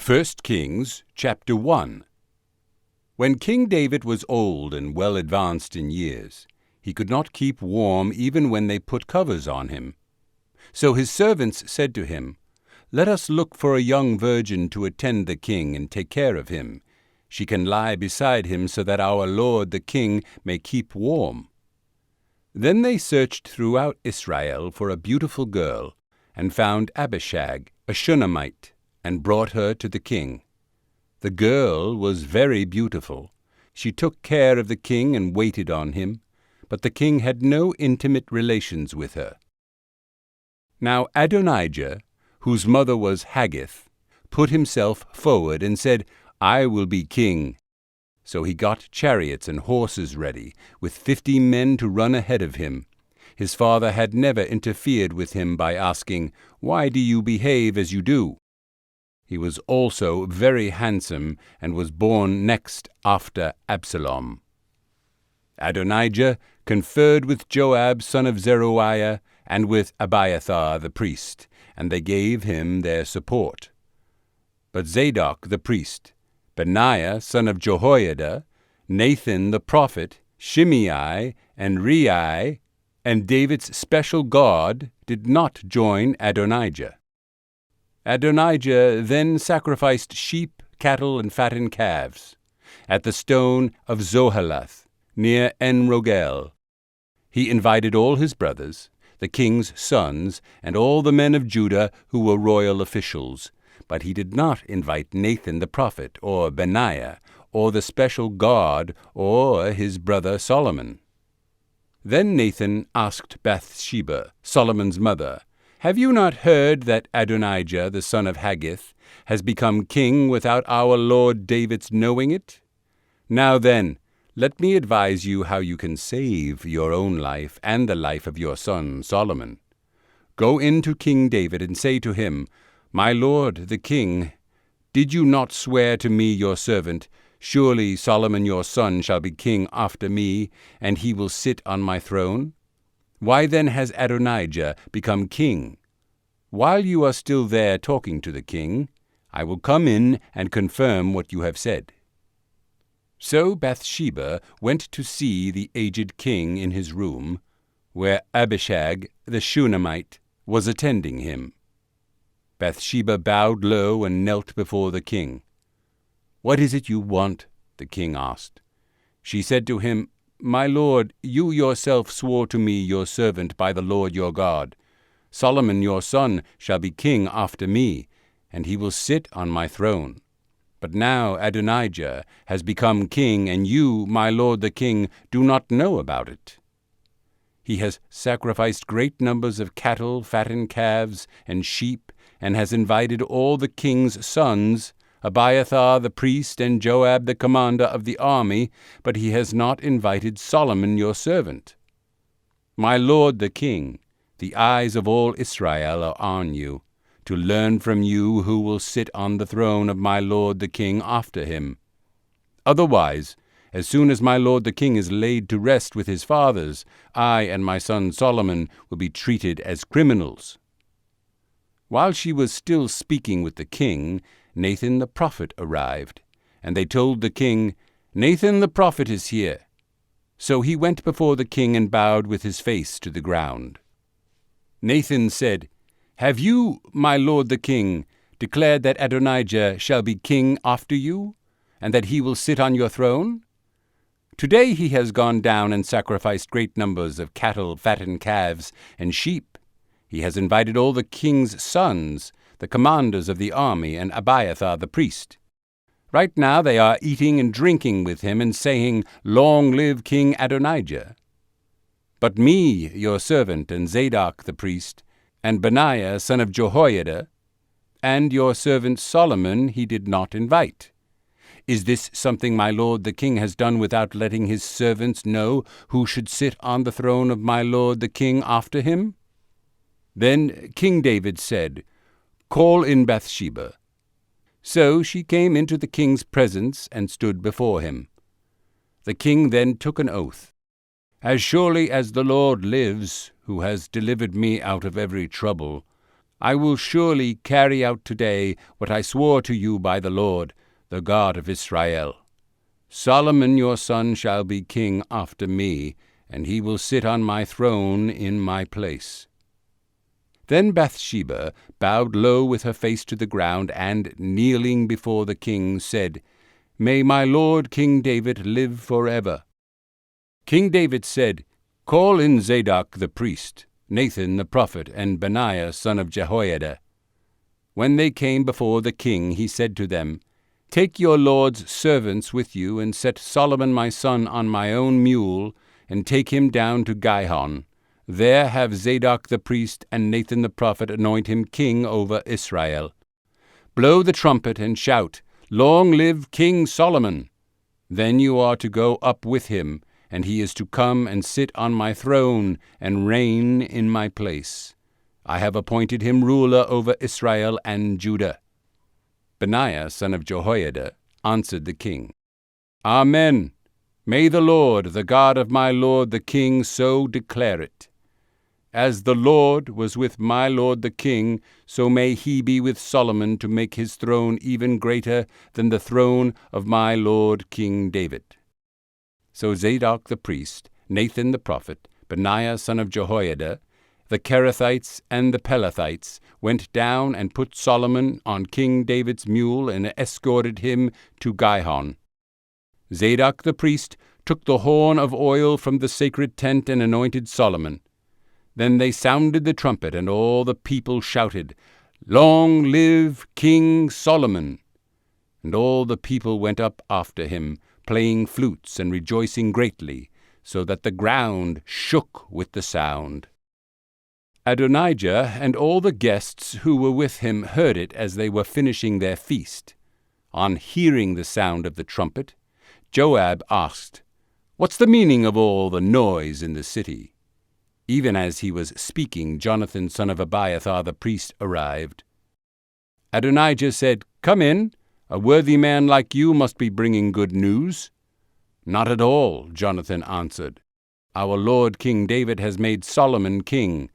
1 Kings chapter 1. When King David was old and well advanced in years, he could not keep warm even when they put covers on him. So his servants said to him, "Let us look for a young virgin to attend the king and take care of him. She can lie beside him so that our lord the king may keep warm." Then they searched throughout Israel for a beautiful girl, and found Abishag, a Shunammite, and brought her to the king. The girl was very beautiful. She took care of the king and waited on him, but the king had no intimate relations with her. Now Adonijah, whose mother was Haggith, put himself forward and said, "I will be king." So he got chariots and horses ready, with 50 men to run ahead of him. His father had never interfered with him by asking, "Why do you behave as you do?" He was also very handsome, and was born next after Absalom. Adonijah conferred with Joab son of Zeruiah and with Abiathar the priest, and they gave him their support. But Zadok the priest, Benaiah son of Jehoiada, Nathan the prophet, Shimei, and Rei, and David's special guard did not join Adonijah. Adonijah then sacrificed sheep, cattle, and fattened calves at the stone of Zohelath, near En-Rogel. He invited all his brothers, the king's sons, and all the men of Judah who were royal officials, but he did not invite Nathan the prophet, or Benaiah, or the special guard, or his brother Solomon. Then Nathan asked Bathsheba, Solomon's mother, "Have you not heard that Adonijah, the son of Haggith, has become king without our lord David's knowing it? Now then, let me advise you how you can save your own life and the life of your son Solomon. Go in to King David and say to him, 'My lord the king, did you not swear to me your servant, surely Solomon your son shall be king after me, and he will sit on my throne? Why then has Adonijah become king? While you are still there talking to the king, I will come in and confirm what you have said.'" So Bathsheba went to see the aged king in his room, where Abishag the Shunammite was attending him. Bathsheba bowed low and knelt before the king. "What is it you want?" the king asked. She said to him, "My lord, you yourself swore to me your servant by the Lord your God, 'Solomon your son shall be king after me, and he will sit on my throne.' But now Adonijah has become king, and you, my lord the king, do not know about it. He has sacrificed great numbers of cattle, fattened calves, and sheep, and has invited all the king's sons, Abiathar the priest, and Joab the commander of the army, but he has not invited Solomon your servant. My lord the king, the eyes of all Israel are on you, to learn from you who will sit on the throne of my lord the king after him. Otherwise, as soon as my lord the king is laid to rest with his fathers, I and my son Solomon will be treated as criminals." While she was still speaking with the king, Nathan the prophet arrived, and they told the king, "Nathan the prophet is here." So he went before the king and bowed with his face to the ground. Nathan said, "Have you, my lord the king, declared that Adonijah shall be king after you, and that he will sit on your throne? Today he has gone down and sacrificed great numbers of cattle, fattened calves, and sheep. He has invited all the king's sons, the commanders of the army, and Abiathar the priest. Right now they are eating and drinking with him and saying, 'Long live King Adonijah.' But me, your servant, and Zadok the priest, and Benaiah son of Jehoiada, and your servant Solomon he did not invite. Is this something my lord the king has done without letting his servants know who should sit on the throne of my lord the king after him?" Then King David said, "Call in Bathsheba." So she came into the king's presence and stood before him. The king then took an oath. "As surely as the Lord lives, who has delivered me out of every trouble, I will surely carry out today what I swore to you by the Lord, the God of Israel. Solomon your son shall be king after me, and he will sit on my throne in my place." Then Bathsheba bowed low with her face to the ground, and, kneeling before the king, said, "May my lord King David live forever." King David said, "Call in Zadok the priest, Nathan the prophet, and Benaiah son of Jehoiada." When they came before the king, he said to them, "Take your lord's servants with you, and set Solomon my son on my own mule, and take him down to Gihon. There have Zadok the priest and Nathan the prophet anoint him king over Israel. Blow the trumpet and shout, 'Long live King Solomon!' Then you are to go up with him, and he is to come and sit on my throne and reign in my place. I have appointed him ruler over Israel and Judah." Benaiah son of Jehoiada answered the king, "Amen. May the Lord, the God of my lord the king, so declare it. As the Lord was with my lord the king, so may he be with Solomon, to make his throne even greater than the throne of my lord King David." So Zadok the priest, Nathan the prophet, Benaiah son of Jehoiada, the Kerethites and the Pelethites went down and put Solomon on King David's mule and escorted him to Gihon. Zadok the priest took the horn of oil from the sacred tent and anointed Solomon. Then they sounded the trumpet, and all the people shouted, "Long live King Solomon!" And all the people went up after him, playing flutes and rejoicing greatly, so that the ground shook with the sound. Adonijah and all the guests who were with him heard it as they were finishing their feast. On hearing the sound of the trumpet, Joab asked, "What's the meaning of all the noise in the city?" Even as he was speaking, Jonathan son of Abiathar the priest arrived. Adonijah said, "Come in. A worthy man like you must be bringing good news." "Not at all," Jonathan answered. "Our lord King David has made Solomon king.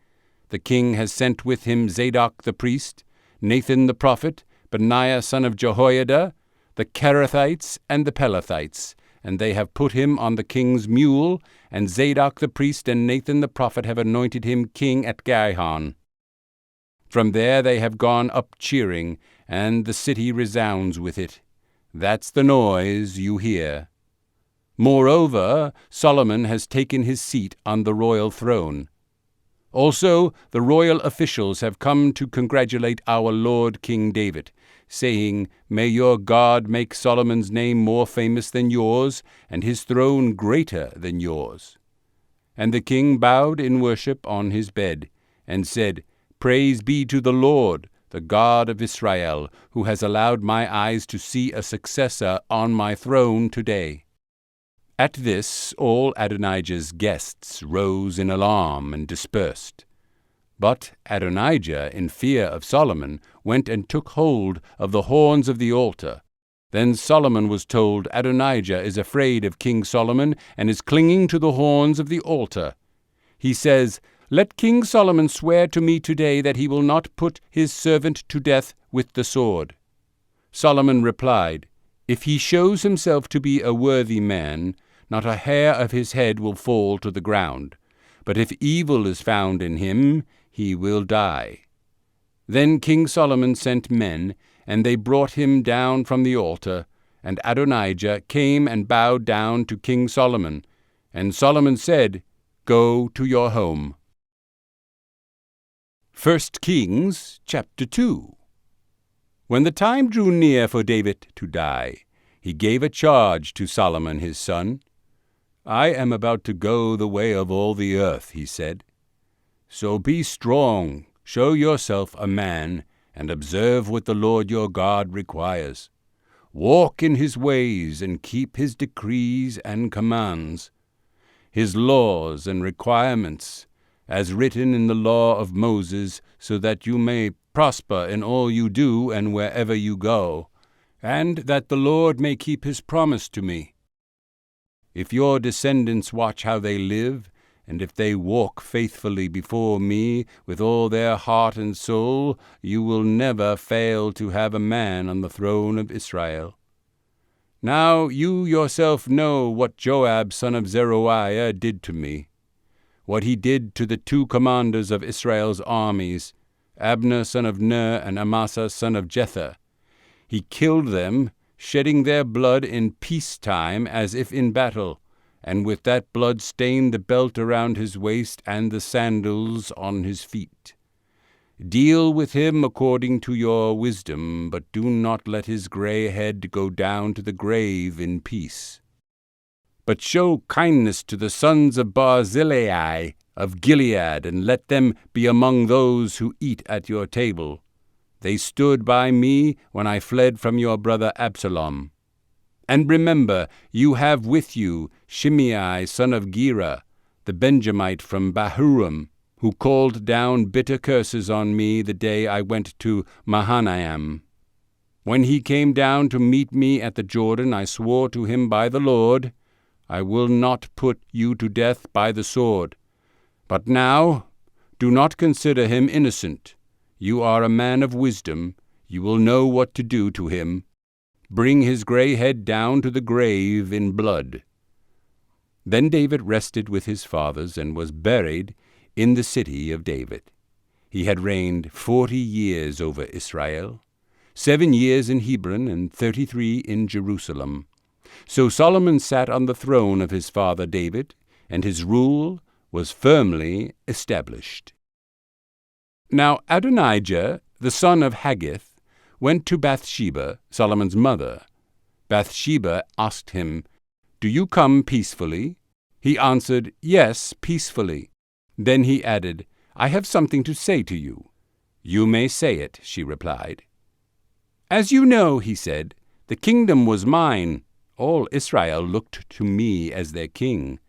The king has sent with him Zadok the priest, Nathan the prophet, Benaiah son of Jehoiada, the Kerethites and the Pelethites, and they have put him on the king's mule, and Zadok the priest and Nathan the prophet have anointed him king at Gihon. From there they have gone up cheering, and the city resounds with it. That's the noise you hear. Moreover, Solomon has taken his seat on the royal throne. Also, the royal officials have come to congratulate our lord King David, saying, 'May your God make Solomon's name more famous than yours, and his throne greater than yours.' And the king bowed in worship on his bed, and said, 'Praise be to the Lord, the God of Israel, who has allowed my eyes to see a successor on my throne today.'" At this all Adonijah's guests rose in alarm and dispersed. But Adonijah, in fear of Solomon, went and took hold of the horns of the altar. Then Solomon was told, "Adonijah is afraid of King Solomon and is clinging to the horns of the altar. He says, 'Let King Solomon swear to me today that he will not put his servant to death with the sword.' Solomon replied, 'If he shows himself to be a worthy man, not a hair of his head will fall to the ground. But if evil is found in him, he will die.' Then King Solomon sent men, and they brought him down from the altar, and Adonijah came and bowed down to King Solomon. And Solomon said, 'Go to your home.'" 1 Kings chapter 2. When the time drew near for David to die, he gave a charge to Solomon his son. "I am about to go the way of all the earth," he said. "So be strong, show yourself a man, and observe what the Lord your God requires. Walk in his ways and keep his decrees and commands, his laws and requirements, as written in the law of Moses, so that you may prosper in all you do and wherever you go, and that the Lord may keep his promise to me. If your descendants watch how they live, and if they walk faithfully before me with all their heart and soul, you will never fail to have a man on the throne of Israel. Now you yourself know what Joab son of Zeruiah did to me, what he did to the two commanders of Israel's armies, Abner son of Ner and Amasa son of Jether. He killed them, shedding their blood in peacetime as if in battle, and with that blood stained the belt around his waist and the sandals on his feet. Deal with him according to your wisdom, but do not let his gray head go down to the grave in peace. But show kindness to the sons of Barzillai of Gilead, and let them be among those who eat at your table. They stood by me when I fled from your brother Absalom. And remember, you have with you Shimei son of Gera, the Benjamite from Bahurim, who called down bitter curses on me the day I went to Mahanaim. When he came down to meet me at the Jordan, I swore to him by the Lord, I will not put you to death by the sword. But now, do not consider him innocent. You are a man of wisdom. You will know what to do to him. Bring his gray head down to the grave in blood. Then David rested with his fathers and was buried in the city of David. He had reigned 40 years over Israel, 7 years in Hebron and 33 in Jerusalem. So Solomon sat on the throne of his father David, and his rule was firmly established. Now Adonijah, the son of Haggith, went to Bathsheba, Solomon's mother. Bathsheba asked him, "Do you come peacefully?" He answered, "Yes, peacefully." Then he added, "I have something to say to you." "You may say it," she replied. "As you know," he said, "the kingdom was mine. All Israel looked to me as their king.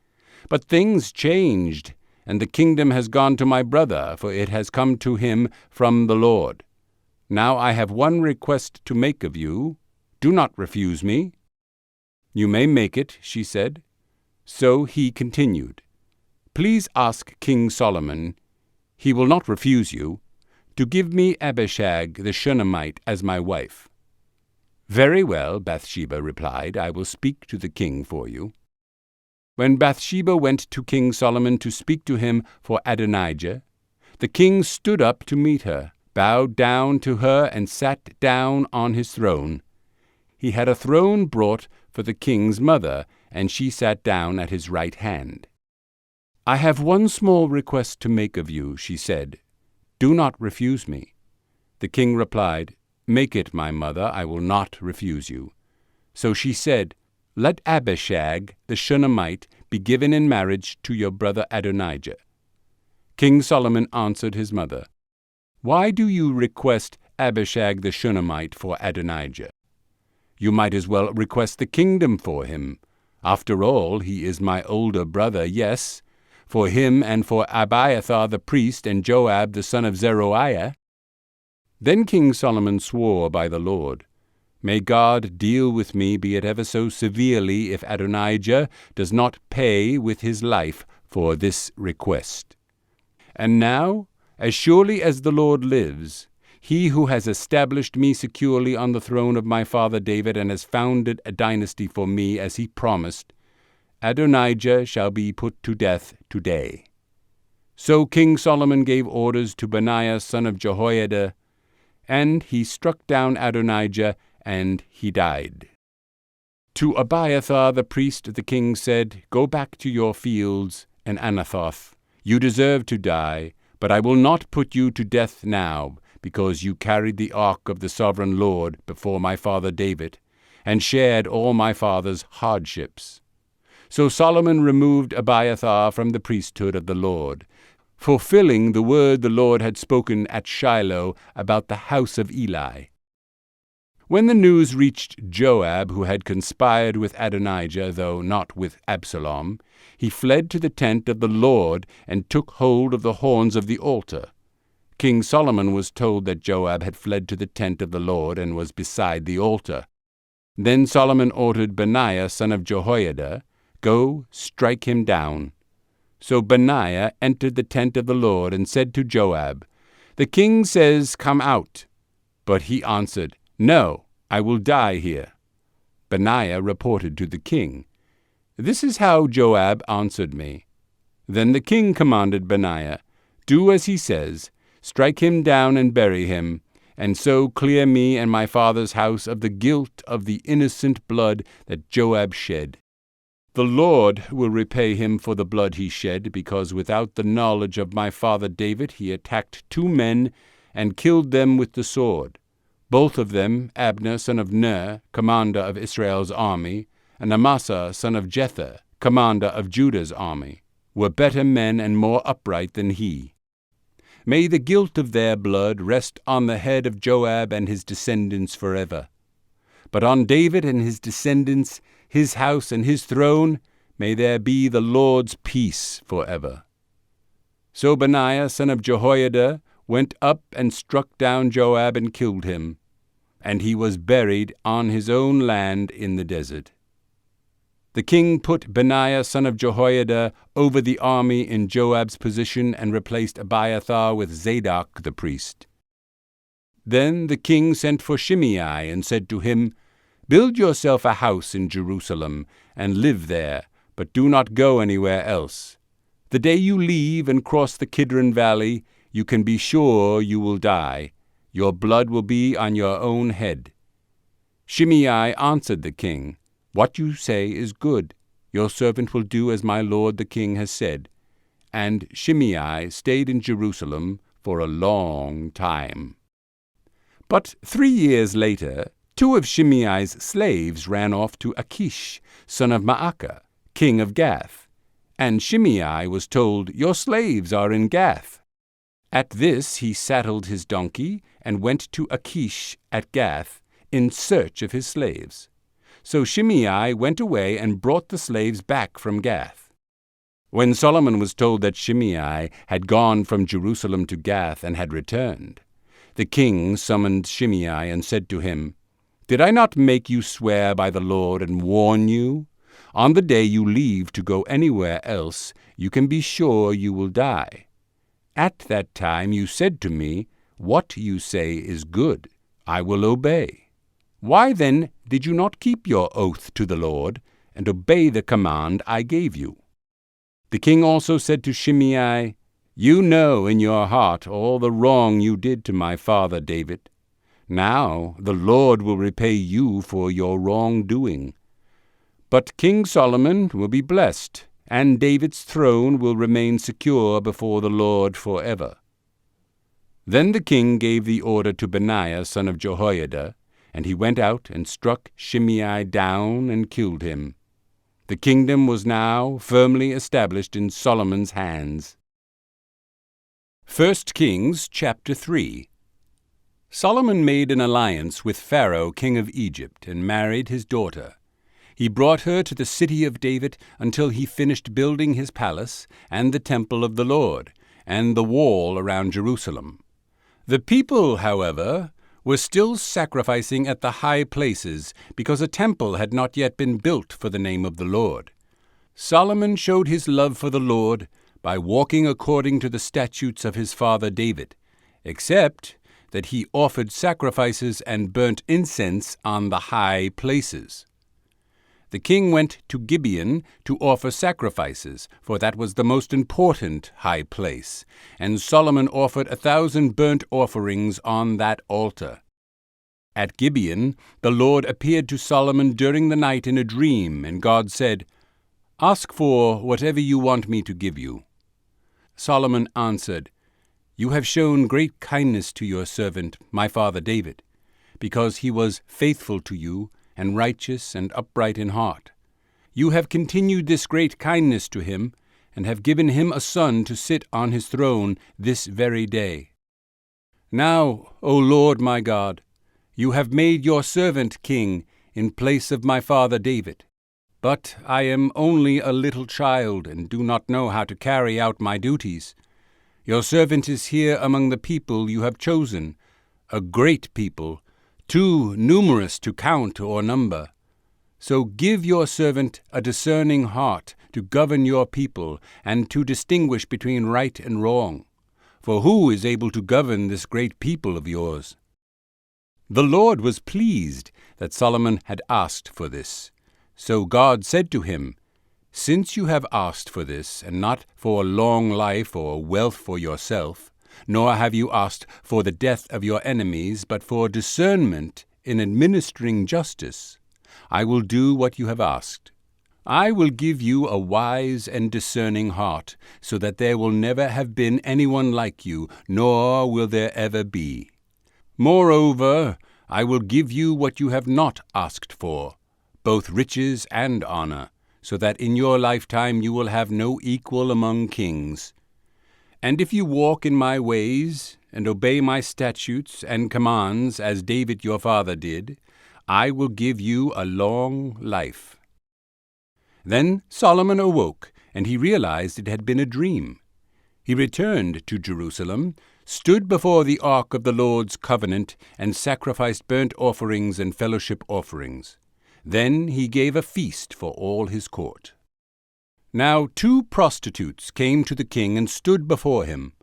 But things changed, and the kingdom has gone to my brother, for it has come to him from the Lord. Now I have one request to make of you. Do not refuse me." "You may make it," she said. So he continued, "Please ask King Solomon, he will not refuse you, to give me Abishag the Shunammite as my wife." "Very well," Bathsheba replied, "I will speak to the king for you." When Bathsheba went to King Solomon to speak to him for Adonijah, the king stood up to meet her, bowed down to her, and sat down on his throne. He had a throne brought for the king's mother, and she sat down at his right hand. "I have one small request to make of you," she said. "Do not refuse me." The king replied, "Make it, my mother, I will not refuse you." So she said, "Let Abishag the Shunammite be given in marriage to your brother Adonijah." King Solomon answered his mother, "Why do you request Abishag the Shunammite for Adonijah? You might as well request the kingdom for him. After all, he is my older brother, yes, for him and for Abiathar the priest and Joab the son of Zeruiah." Then King Solomon swore by the Lord, "May God deal with me, be it ever so severely, if Adonijah does not pay with his life for this request. And now, as surely as the Lord lives, he who has established me securely on the throne of my father David and has founded a dynasty for me as he promised, Adonijah shall be put to death today." So King Solomon gave orders to Benaiah son of Jehoiada, and he struck down Adonijah, and he died. To Abiathar the priest the king said, "Go back to your fields in Anathoth. You deserve to die, but I will not put you to death now, because you carried the ark of the sovereign Lord before my father David, and shared all my father's hardships." So Solomon removed Abiathar from the priesthood of the Lord, fulfilling the word the Lord had spoken at Shiloh about the house of Eli. When the news reached Joab, who had conspired with Adonijah, though not with Absalom, he fled to the tent of the Lord and took hold of the horns of the altar. King Solomon was told that Joab had fled to the tent of the Lord and was beside the altar. Then Solomon ordered Benaiah son of Jehoiada, "Go, strike him down." So Benaiah entered the tent of the Lord and said to Joab, "The king says, 'Come out.' But he answered, 'No, I will die here.' Benaiah reported to the king, 'This is how Joab answered me.' Then the king commanded Benaiah, 'Do as he says, strike him down and bury him, and so clear me and my father's house of the guilt of the innocent blood that Joab shed. The Lord will repay him for the blood he shed, because without the knowledge of my father David he attacked 2 men and killed them with the sword. Both of them, Abner son of Ner, commander of Israel's army, and Amasa son of Jether, commander of Judah's army, were better men and more upright than he. May the guilt of their blood rest on the head of Joab and his descendants forever. But on David and his descendants, his house and his throne, may there be the Lord's peace forever." So Benaiah son of Jehoiada went up and struck down Joab and killed him, and he was buried on his own land in the desert. The king put Benaiah son of Jehoiada over the army in Joab's position and replaced Abiathar with Zadok the priest. Then the king sent for Shimei and said to him, "Build yourself a house in Jerusalem and live there, but do not go anywhere else. The day you leave and cross the Kidron Valley, you can be sure you will die. Your blood will be on your own head." Shimei answered the king, "What you say is good. Your servant will do as my lord the king has said." And Shimei stayed in Jerusalem for a long time. But 3 years later, 2 of Shimei's slaves ran off to Achish, son of Maacah, king of Gath. And Shimei was told, "Your slaves are in Gath." At this he saddled his donkey and went to Achish at Gath in search of his slaves. So Shimei went away and brought the slaves back from Gath. When Solomon was told that Shimei had gone from Jerusalem to Gath and had returned, the king summoned Shimei and said to him, "Did I not make you swear by the Lord and warn you? On the day you leave to go anywhere else, you can be sure you will die. At that time you said to me, 'What you say is good. I will obey.' Why then did you not keep your oath to the Lord and obey the command I gave you?" The king also said to Shimei, "You know in your heart all the wrong you did to my father David. Now the Lord will repay you for your wrongdoing. But King Solomon will be blessed, and David's throne will remain secure before the Lord forever." Then the king gave the order to Benaiah son of Jehoiada, and he went out and struck Shimei down and killed him. The kingdom was now firmly established in Solomon's hands. 1 Kings chapter 3. Solomon made an alliance with Pharaoh king of Egypt and married his daughter. He brought her to the city of David until he finished building his palace and the temple of the Lord and the wall around Jerusalem. The people, however, were still sacrificing at the high places because a temple had not yet been built for the name of the Lord. Solomon showed his love for the Lord by walking according to the statutes of his father David, except that he offered sacrifices and burnt incense on the high places. The king went to Gibeon to offer sacrifices, for that was the most important high place, and Solomon offered 1,000 burnt offerings on that altar. At Gibeon, the Lord appeared to Solomon during the night in a dream, and God said, "Ask for whatever you want me to give you." Solomon answered, "You have shown great kindness to your servant, my father David, because he was faithful to you and righteous and upright in heart. You have continued this great kindness to him, and have given him a son to sit on his throne this very day. Now, O Lord my God, you have made your servant king in place of my father David. But I am only a little child and do not know how to carry out my duties. Your servant is here among the people you have chosen, a great people, too numerous to count or number. So give your servant a discerning heart to govern your people, and to distinguish between right and wrong. For who is able to govern this great people of yours?" The Lord was pleased that Solomon had asked for this. So God said to him, "Since you have asked for this, and not for long life or wealth for yourself, nor have you asked for the death of your enemies, but for discernment in administering justice, I will do what you have asked. I will give you a wise and discerning heart, so that there will never have been anyone like you, nor will there ever be. Moreover, I will give you what you have not asked for, both riches and honor, so that in your lifetime you will have no equal among kings. And if you walk in my ways, and obey my statutes and commands, as David your father did, I will give you a long life." Then Solomon awoke, and he realized it had been a dream. He returned to Jerusalem, stood before the ark of the Lord's covenant, and sacrificed burnt offerings and fellowship offerings. Then he gave a feast for all his court. Now 2 prostitutes came to the king and stood before him.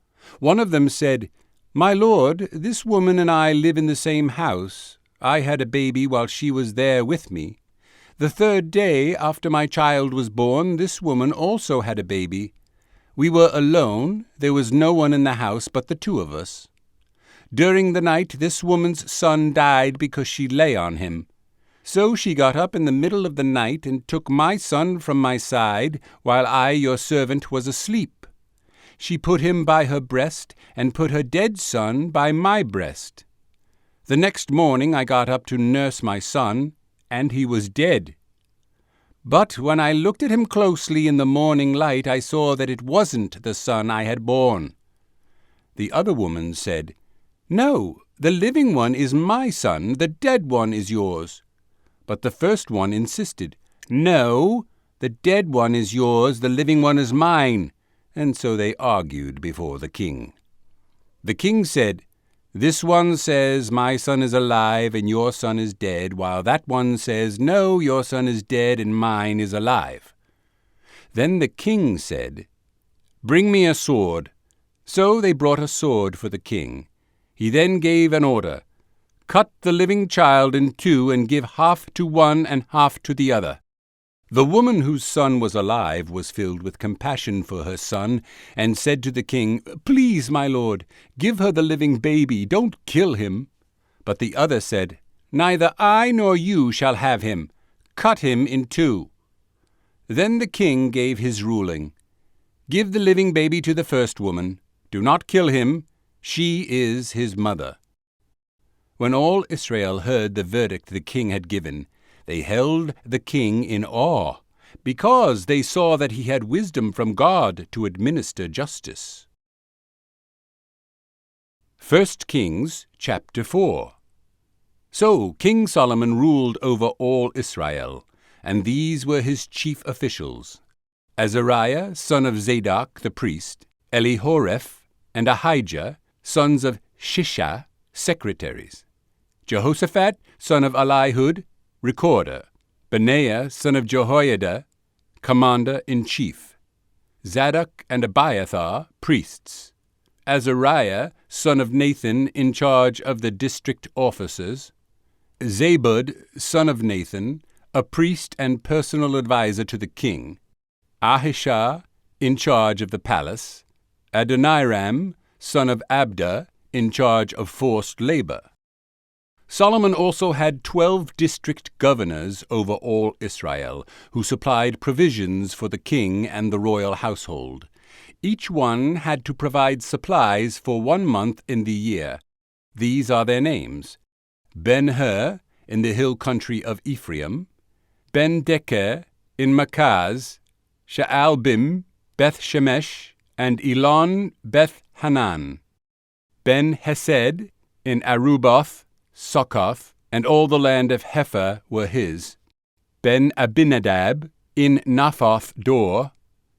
One of them said, "My lord, this woman and I live in the same house. I had a baby while she was there with me. The 3rd day after my child was born, this woman also had a baby. We were alone. There was no one in the house but the 2 of us. During the night, this woman's son died because she lay on him. So she got up in the middle of the night and took my son from my side, while I, your servant, was asleep. She put him by her breast, and put her dead son by my breast. The next morning I got up to nurse my son, and he was dead. But when I looked at him closely in the morning light, I saw that it wasn't the son I had born." The other woman said, "No, the living one is my son, the dead one is yours." But the first one insisted, "No, the dead one is yours, the living one is mine." And so they argued before the king. The king said, "This one says, 'My son is alive and your son is dead,' while that one says, 'No, your son is dead and mine is alive.'" Then the king said, "Bring me a sword." So they brought a sword for the king. He then gave an order, "Cut the living child in 2 and give half to one and half to the other." The woman whose son was alive was filled with compassion for her son, and said to the king, "Please, my lord, give her the living baby, don't kill him." But the other said, "Neither I nor you shall have him. Cut him in 2. Then the king gave his ruling, "Give the living baby to the first woman. Do not kill him. She is his mother." When all Israel heard the verdict the king had given, they held the king in awe, because they saw that he had wisdom from God to administer justice. 1 Kings chapter 4. So King Solomon ruled over all Israel, and these were his chief officials: Azariah, son of Zadok the priest, Elihoreph and Ahijah, sons of Shisha, secretaries; Jehoshaphat, son of Elihud, recorder; Benaiah, son of Jehoiada, commander-in-chief; Zadok and Abiathar, priests; Azariah, son of Nathan, in charge of the district officers; Zabud, son of Nathan, a priest and personal adviser to the king; Ahishah, in charge of the palace; Adoniram, son of Abda, in charge of forced labor. Solomon also had 12 district governors over all Israel, who supplied provisions for the king and the royal household. Each one had to provide supplies for 1 month in the year. These are their names: Ben-Hur, in the hill country of Ephraim; Ben-Deker, in Makaz; Sha'albim, Beth-Shemesh, and Elon Beth-Hanan; Ben-Hesed, in Aruboth, Succoth, and all the land of Hepher were his; Ben-Abinadab, in Naphoth Dor;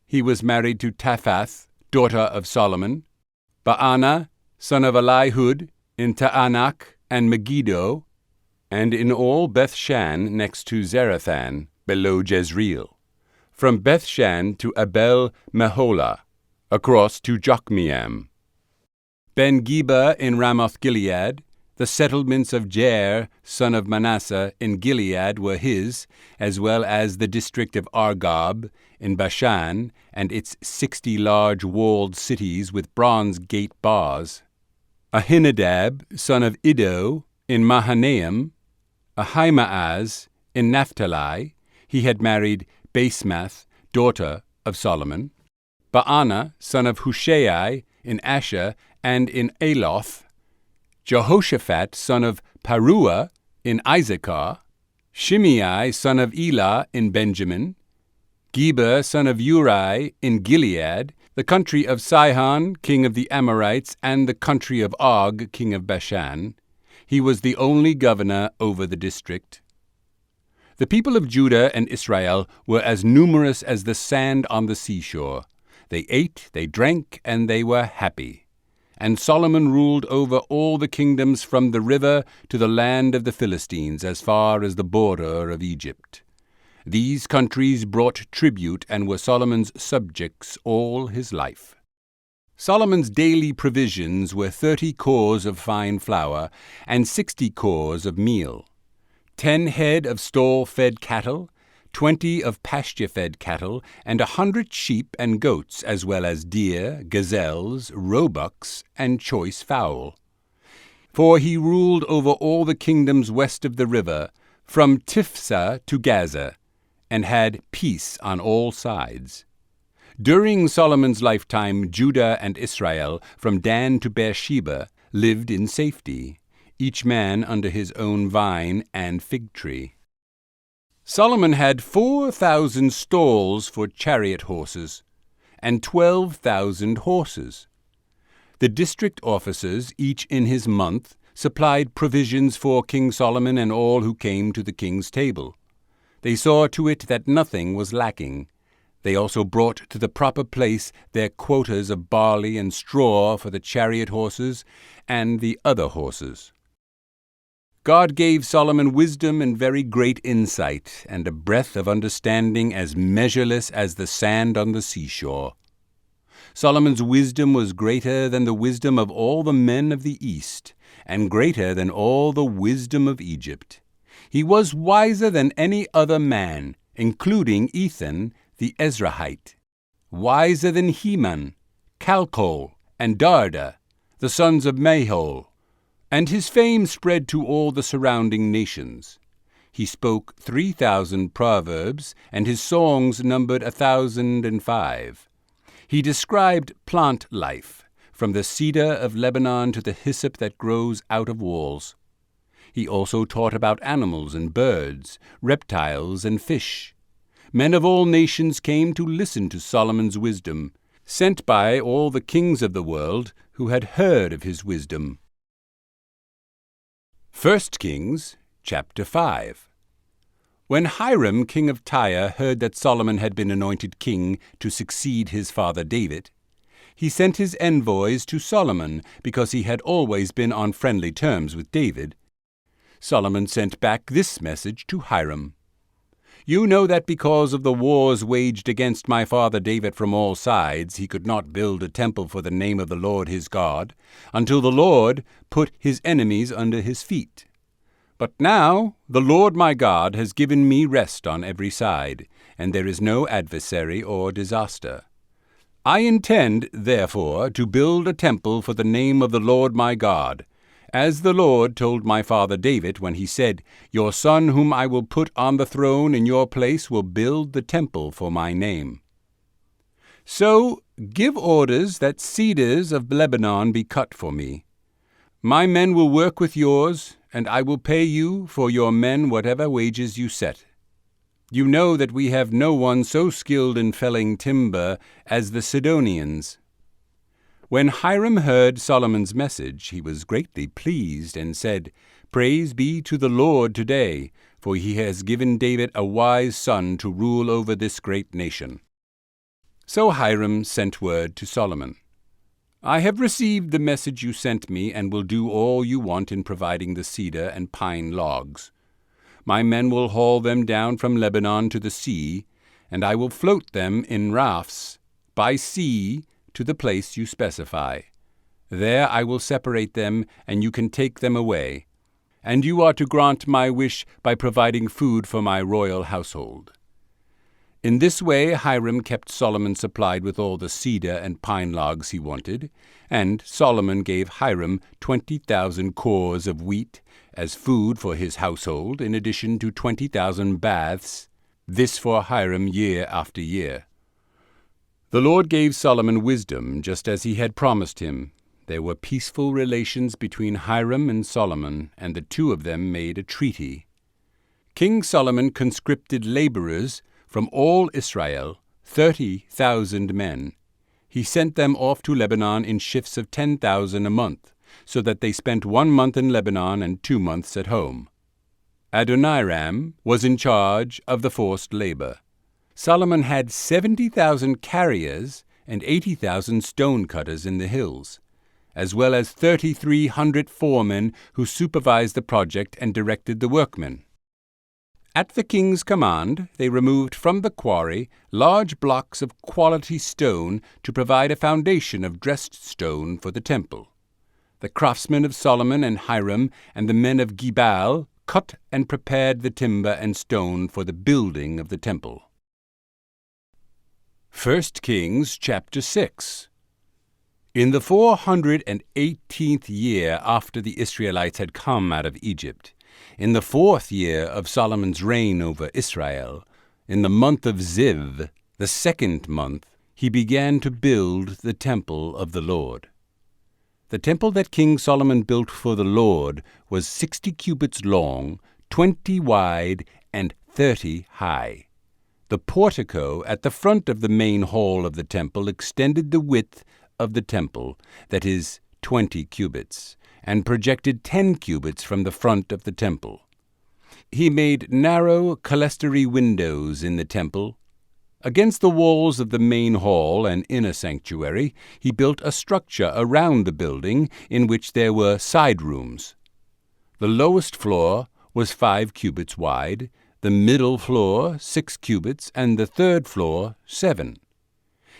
he was married to Taphath, daughter of Solomon; Baana, son of Elihud, in Taanach and Megiddo, and in all Bethshan next to Zarathan, below Jezreel. from Bethshan to Abel Meholah, across to Jokmeam. Ben-Geba in Ramoth-Gilead, the settlements of Jair, son of Manasseh, in Gilead were his, as well as the district of Argob in Bashan, and its 60 large walled cities with bronze gate bars. Ahinadab, son of Iddo, in Mahanaim. Ahimaaz, in Naphtali, he had married Basemath, daughter of Solomon. Baana, son of Hushai, in Asher, and in Aloth. Jehoshaphat, son of Paruah, in Issachar. Shimei, son of Elah, in Benjamin. Geber, son of Uri, in Gilead, the country of Sihon, king of the Amorites, and the country of Og, king of Bashan. He was the only governor over the district. The people of Judah and Israel were as numerous as the sand on the seashore. They ate, they drank, and they were happy. And Solomon ruled over all the kingdoms from the river to the land of the Philistines, as far as the border of Egypt. These countries brought tribute and were Solomon's subjects all his life. Solomon's daily provisions were 30 cors of fine flour and 60 cors of meal, 10 head of stall-fed cattle, 20 of pasture-fed cattle, and 100 sheep and goats, as well as deer, gazelles, roebucks, and choice fowl. For he ruled over all the kingdoms west of the river, from Tiphsah to Gaza, and had peace on all sides. During Solomon's lifetime, Judah and Israel, from Dan to Beersheba, lived in safety, each man under his own vine and fig tree. Solomon had 4,000 stalls for chariot horses, and 12,000 horses. The district officers, each in his month, supplied provisions for King Solomon and all who came to the king's table. They saw to it that nothing was lacking. They also brought to the proper place their quotas of barley and straw for the chariot horses and the other horses. God gave Solomon wisdom and very great insight, and a breadth of understanding as measureless as the sand on the seashore. Solomon's wisdom was greater than the wisdom of all the men of the East, and greater than all the wisdom of Egypt. He was wiser than any other man, including Ethan the Ezrahite, wiser than Heman, Calcol, and Darda, the sons of Mahol, and his fame spread to all the surrounding nations. He spoke 3,000 proverbs, and his songs numbered 1,005. He described plant life, from the cedar of Lebanon to the hyssop that grows out of walls. He also taught about animals and birds, reptiles and fish. Men of all nations came to listen to Solomon's wisdom, sent by all the kings of the world who had heard of his wisdom. 1 Kings, chapter 5. When Hiram, king of Tyre, heard that Solomon had been anointed king to succeed his father David, he sent his envoys to Solomon because he had always been on friendly terms with David. Solomon sent back this message to Hiram. You know that because of the wars waged against my father David from all sides, he could not build a temple for the name of the Lord his God, until the Lord put his enemies under his feet. But now the Lord my God has given me rest on every side, and there is no adversary or disaster. I intend, therefore, to build a temple for the name of the Lord my God, as the Lord told my father David when he said, Your son whom I will put on the throne in your place will build the temple for my name. So give orders that cedars of Lebanon be cut for me. My men will work with yours, and I will pay you for your men whatever wages you set. You know that we have no one so skilled in felling timber as the Sidonians. When Hiram heard Solomon's message, he was greatly pleased and said, Praise be to the Lord today, for he has given David a wise son to rule over this great nation. So Hiram sent word to Solomon, I have received the message you sent me and will do all you want in providing the cedar and pine logs. My men will haul them down from Lebanon to the sea, and I will float them in rafts by sea to the place you specify. There I will separate them, and you can take them away. And you are to grant my wish by providing food for my royal household." In this way Hiram kept Solomon supplied with all the cedar and pine logs he wanted, and Solomon gave Hiram 20,000 cores of wheat as food for his household, in addition to 20,000 baths, this for Hiram year after year. The Lord gave Solomon wisdom, just as he had promised him. There were peaceful relations between Hiram and Solomon, and the two of them made a treaty. King Solomon conscripted laborers from all Israel, 30,000 men. He sent them off to Lebanon in shifts of 10,000 a month, so that they spent 1 month in Lebanon and 2 months at home. Adoniram was in charge of the forced labor. Solomon had 70,000 carriers and 80,000 stone cutters in the hills, as well as 3,300 foremen who supervised the project and directed the workmen. At the king's command, they removed from the quarry large blocks of quality stone to provide a foundation of dressed stone for the temple. The craftsmen of Solomon and Hiram and the men of Gebal cut and prepared the timber and stone for the building of the temple. 1 Kings chapter 6. In the 418th year after the Israelites had come out of Egypt, in the 4th year of Solomon's reign over Israel, in the month of Ziv, the 2nd month, he began to build the temple of the Lord. The temple that King Solomon built for the Lord was 60 cubits long, 20 wide, and 30 high. The portico at the front of the main hall of the temple extended the width of the temple, that is, 20 cubits, and projected 10 cubits from the front of the temple. He made narrow clerestory windows in the temple. Against the walls of the main hall and inner sanctuary, he built a structure around the building in which there were side rooms. The lowest floor was 5 cubits wide, the middle floor 6 cubits, and the third floor 7.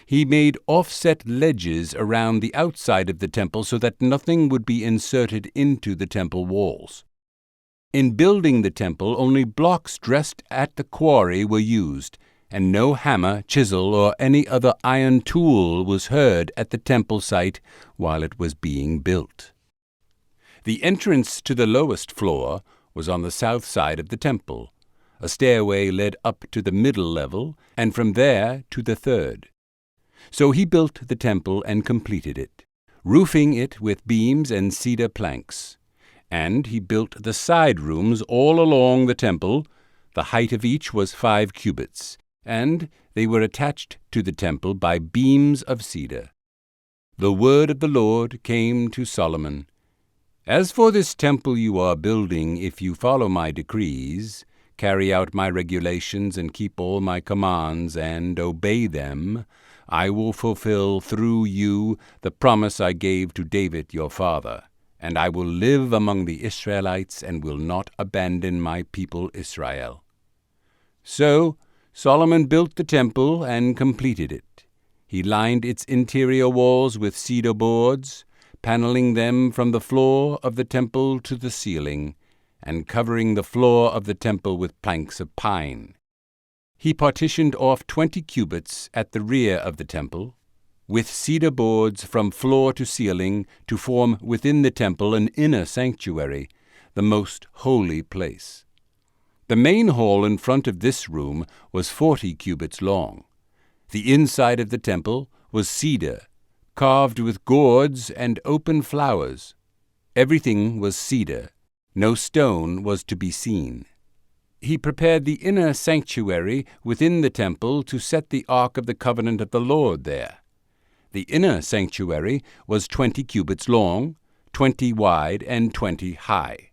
He made offset ledges around the outside of the temple so that nothing would be inserted into the temple walls. In building the temple, only blocks dressed at the quarry were used, and no hammer, chisel, or any other iron tool was heard at the temple site while it was being built. The entrance to the lowest floor was on the south side of the temple. A stairway led up to the middle level, and from there to the third. So he built the temple and completed it, roofing it with beams and cedar planks. And he built the side rooms all along the temple. The height of each was 5 cubits, and they were attached to the temple by beams of cedar. The word of the Lord came to Solomon. "As for this temple you are building, if you follow my decrees, carry out my regulations, and keep all my commands, and obey them, I will fulfill through you the promise I gave to David your father, and I will live among the Israelites and will not abandon my people Israel." So Solomon built the temple and completed it. He lined its interior walls with cedar boards, paneling them from the floor of the temple to the ceiling, and covering the floor of the temple with planks of pine. He partitioned off 20 cubits at the rear of the temple, with cedar boards from floor to ceiling, to form within the temple an inner sanctuary, the most holy place. The main hall in front of this room was 40 cubits long. The inside of the temple was cedar, carved with gourds and open flowers. Everything was cedar. No stone was to be seen. He prepared the inner sanctuary within the temple to set the Ark of the Covenant of the Lord there. The inner sanctuary was 20 cubits long, 20 wide, and 20 high.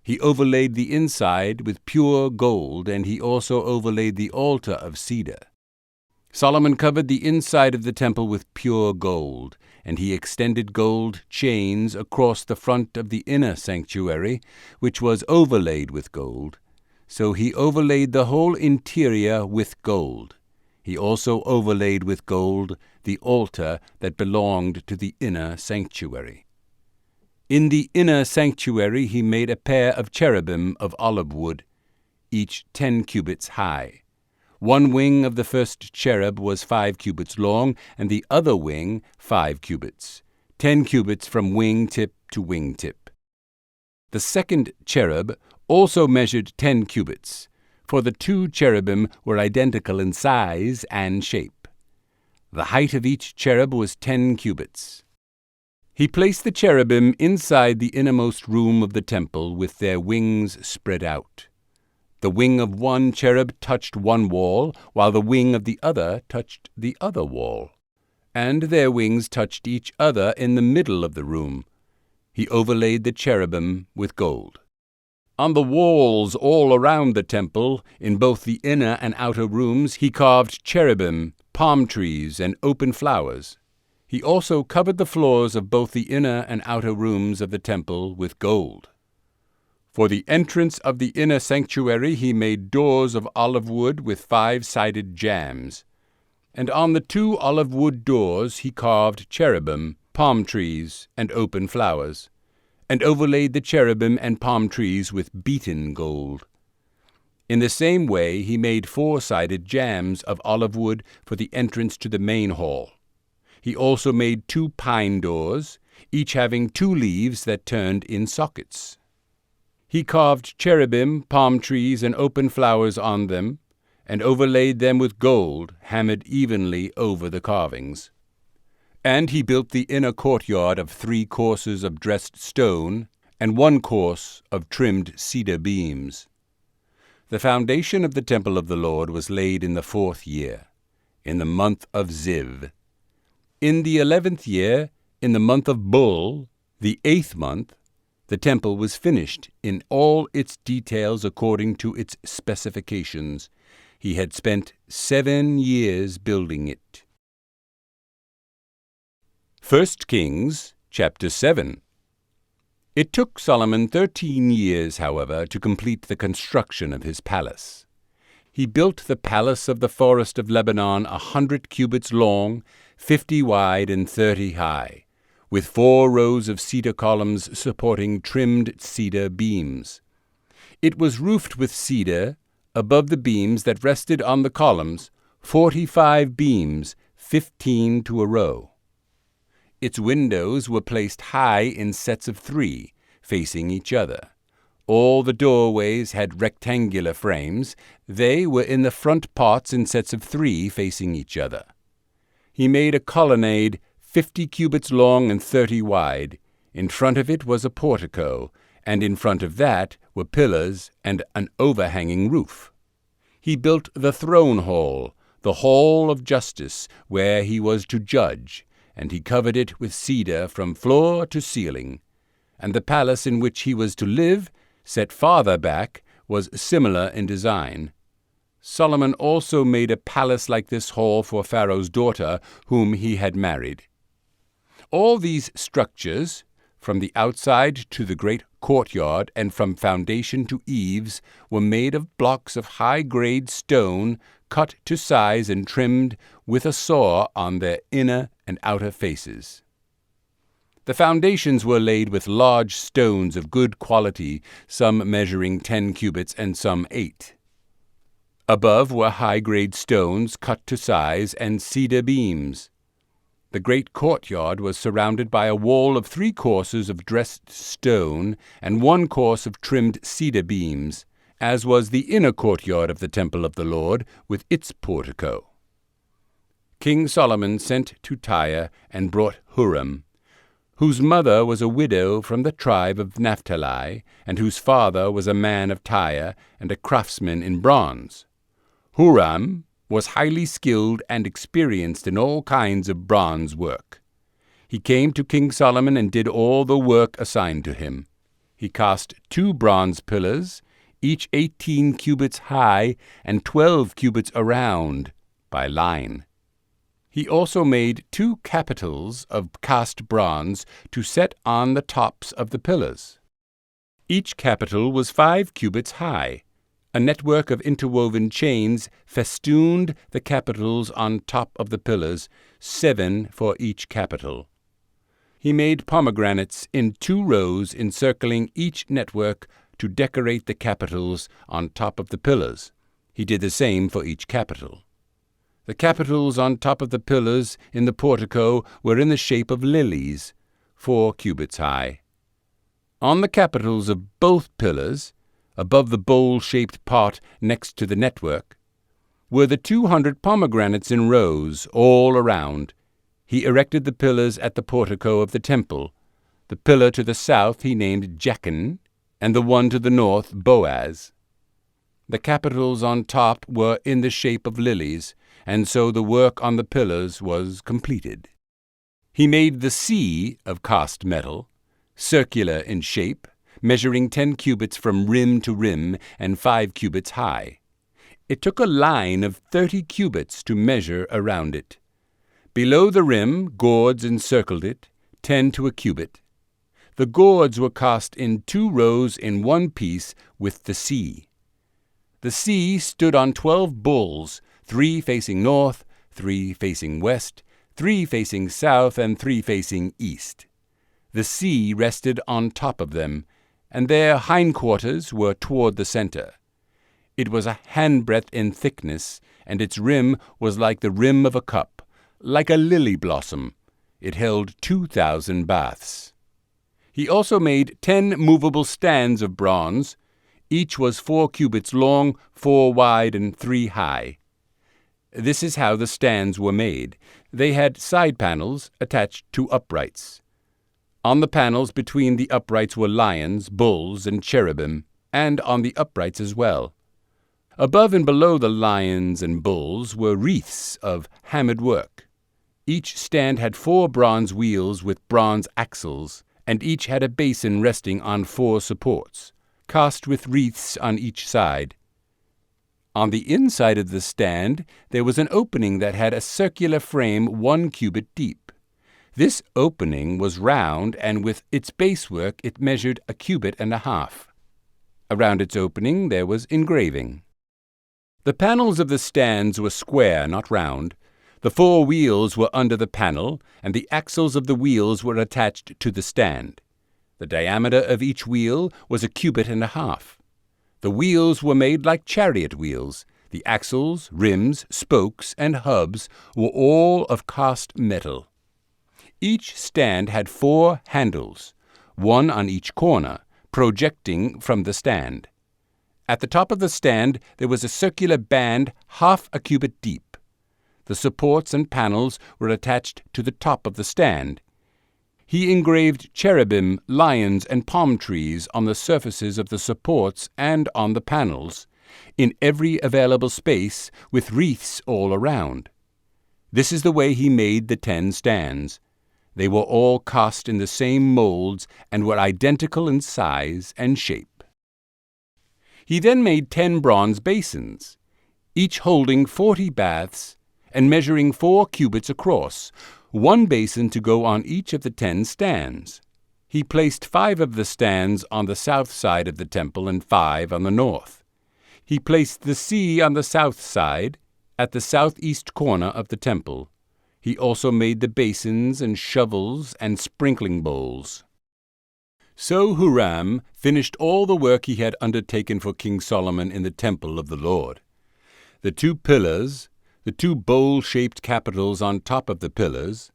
He overlaid the inside with pure gold, and he also overlaid the altar of cedar. Solomon covered the inside of the temple with pure gold, and he extended gold chains across the front of the inner sanctuary, which was overlaid with gold. So he overlaid the whole interior with gold. He also overlaid with gold the altar that belonged to the inner sanctuary. In the inner sanctuary he made a pair of cherubim of olive wood, each 10 cubits high. One wing of the first cherub was 5 cubits long, and the other wing 5 cubits, 10 cubits from wing tip to wing tip. The second cherub also measured 10 cubits, for the 2 cherubim were identical in size and shape. The height of each cherub was 10 cubits. He placed the cherubim inside the innermost room of the temple with their wings spread out. The wing of one cherub touched one wall, while the wing of the other touched the other wall, and their wings touched each other in the middle of the room. He overlaid the cherubim with gold. On the walls all around the temple, in both the inner and outer rooms, he carved cherubim, palm trees, and open flowers. He also covered the floors of both the inner and outer rooms of the temple with gold. For the entrance of the inner sanctuary he made doors of olive wood with 5-sided jambs, and on the 2 olive wood doors he carved cherubim, palm trees, and open flowers, and overlaid the cherubim and palm trees with beaten gold. In the same way he made 4-sided jambs of olive wood for the entrance to the main hall. He also made 2 pine doors, each having 2 leaves that turned in sockets. He carved cherubim, palm trees, and open flowers on them, and overlaid them with gold, hammered evenly over the carvings. And he built the inner courtyard of 3 courses of dressed stone, and 1 course of trimmed cedar beams. The foundation of the temple of the Lord was laid in the 4th year, in the month of Ziv. In the 11th year, in the month of Bul, the 8th month, the temple was finished in all its details according to its specifications. He had spent 7 years building it. 1 Kings chapter 7. It took Solomon 13 years, however, to complete the construction of his palace. He built the palace of the forest of Lebanon 100 cubits long, 50 wide, and 30 high, with 4 rows of cedar columns supporting trimmed cedar beams. It was roofed with cedar. Above the beams that rested on the columns, 45 beams, 15 to a row. Its windows were placed high in sets of 3, facing each other. All the doorways had rectangular frames. They were in the front parts in sets of 3, facing each other. He made a colonnade 50 cubits long and 30 wide. In front of it was a portico, and in front of that were pillars and an overhanging roof. He built the throne hall, the hall of justice, where he was to judge, and he covered it with cedar from floor to ceiling. And the palace in which he was to live, set farther back, was similar in design. Solomon also made a palace like this hall for Pharaoh's daughter, whom he had married. All these structures, from the outside to the great courtyard and from foundation to eaves, were made of blocks of high-grade stone, cut to size and trimmed with a saw on their inner and outer faces. The foundations were laid with large stones of good quality, some measuring 10 cubits and some 8. Above were high-grade stones cut to size and cedar beams. The great courtyard was surrounded by a wall of 3 courses of dressed stone and 1 course of trimmed cedar beams, as was the inner courtyard of the temple of the Lord with its portico. King Solomon sent to Tyre and brought Huram, whose mother was a widow from the tribe of Naphtali, and whose father was a man of Tyre and a craftsman in bronze. Huram was highly skilled and experienced in all kinds of bronze work. He came to King Solomon and did all the work assigned to him. He cast 2 bronze pillars, each 18 cubits high and 12 cubits around, by line. He also made 2 capitals of cast bronze to set on the tops of the pillars. Each capital was 5 cubits high. A network of interwoven chains festooned the capitals on top of the pillars, 7 for each capital. He made pomegranates in 2 rows encircling each network to decorate the capitals on top of the pillars. He did the same for each capital. The capitals on top of the pillars in the portico were in the shape of lilies, 4 cubits high. On the capitals of both pillars, above the bowl-shaped part next to the network, were the 200 pomegranates in rows all around. He erected the pillars at the portico of the temple. The pillar to the south he named Jachin, and the one to the north Boaz. The capitals on top were in the shape of lilies, and so the work on the pillars was completed. He made the sea of cast metal, circular in shape, measuring 10 cubits from rim to rim and 5 cubits high. It took a line of 30 cubits to measure around it. Below the rim, gourds encircled it, 10 to a cubit. The gourds were cast in 2 rows in one piece with the sea. The sea stood on 12 bulls, 3 facing north, 3 facing west, 3 facing south, and 3 facing east. The sea rested on top of them, and their hindquarters were toward the center. It was a handbreadth in thickness, and its rim was like the rim of a cup, like a lily blossom. It held 2,000 baths. He also made 10 movable stands of bronze. Each was 4 cubits long, 4 wide, and 3 high. This is how the stands were made. They had side panels attached to uprights. On the panels between the uprights were lions, bulls, and cherubim, and on the uprights as well. Above and below the lions and bulls were wreaths of hammered work. Each stand had 4 bronze wheels with bronze axles, and each had a basin resting on 4 supports, cast with wreaths on each side. On the inside of the stand there was an opening that had a circular frame 1 cubit deep. This opening was round, and with its basework it measured 1.5 cubits. Around its opening there was engraving. The panels of the stands were square, not round. The 4 wheels were under the panel, and the axles of the wheels were attached to the stand. The diameter of each wheel was 1.5 cubits. The wheels were made like chariot wheels. The axles, rims, spokes, and hubs were all of cast metal. Each stand had 4 handles, 1 on each corner, projecting from the stand. At the top of the stand there was a circular band 0.5 cubit deep. The supports and panels were attached to the top of the stand. He engraved cherubim, lions, and palm trees on the surfaces of the supports and on the panels, in every available space, with wreaths all around. This is the way he made the 10 stands. They were all cast in the same molds and were identical in size and shape. He then made 10 bronze basins, each holding 40 baths and measuring 4 cubits across, 1 basin to go on each of the 10 stands. He placed 5 of the stands on the south side of the temple and 5 on the north. He placed the sea on the south side, at the southeast corner of the temple. He also made the basins and shovels and sprinkling bowls. So Huram finished all the work he had undertaken for King Solomon in the temple of the Lord. The 2 pillars, the 2 bowl-shaped capitals on top of the pillars,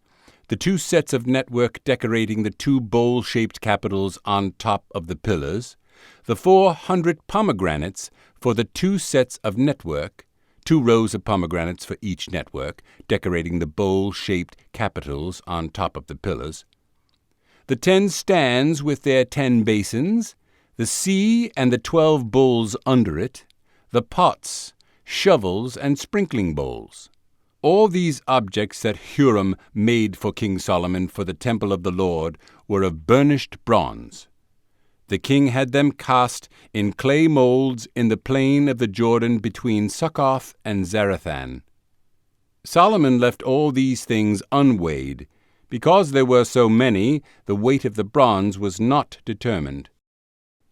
the 2 sets of network decorating the 2 bowl-shaped capitals on top of the pillars, the 400 pomegranates for the 2 sets of network, 2 rows of pomegranates for each network, decorating the bowl-shaped capitals on top of the pillars, the 10 stands with their 10 basins, the sea and the 12 bowls under it, the pots, shovels, and sprinkling bowls. All these objects that Huram made for King Solomon for the temple of the Lord were of burnished bronze. The king had them cast in clay molds in the plain of the Jordan between Succoth and Zarethan. Solomon left all these things unweighed. Because there were so many, the weight of the bronze was not determined.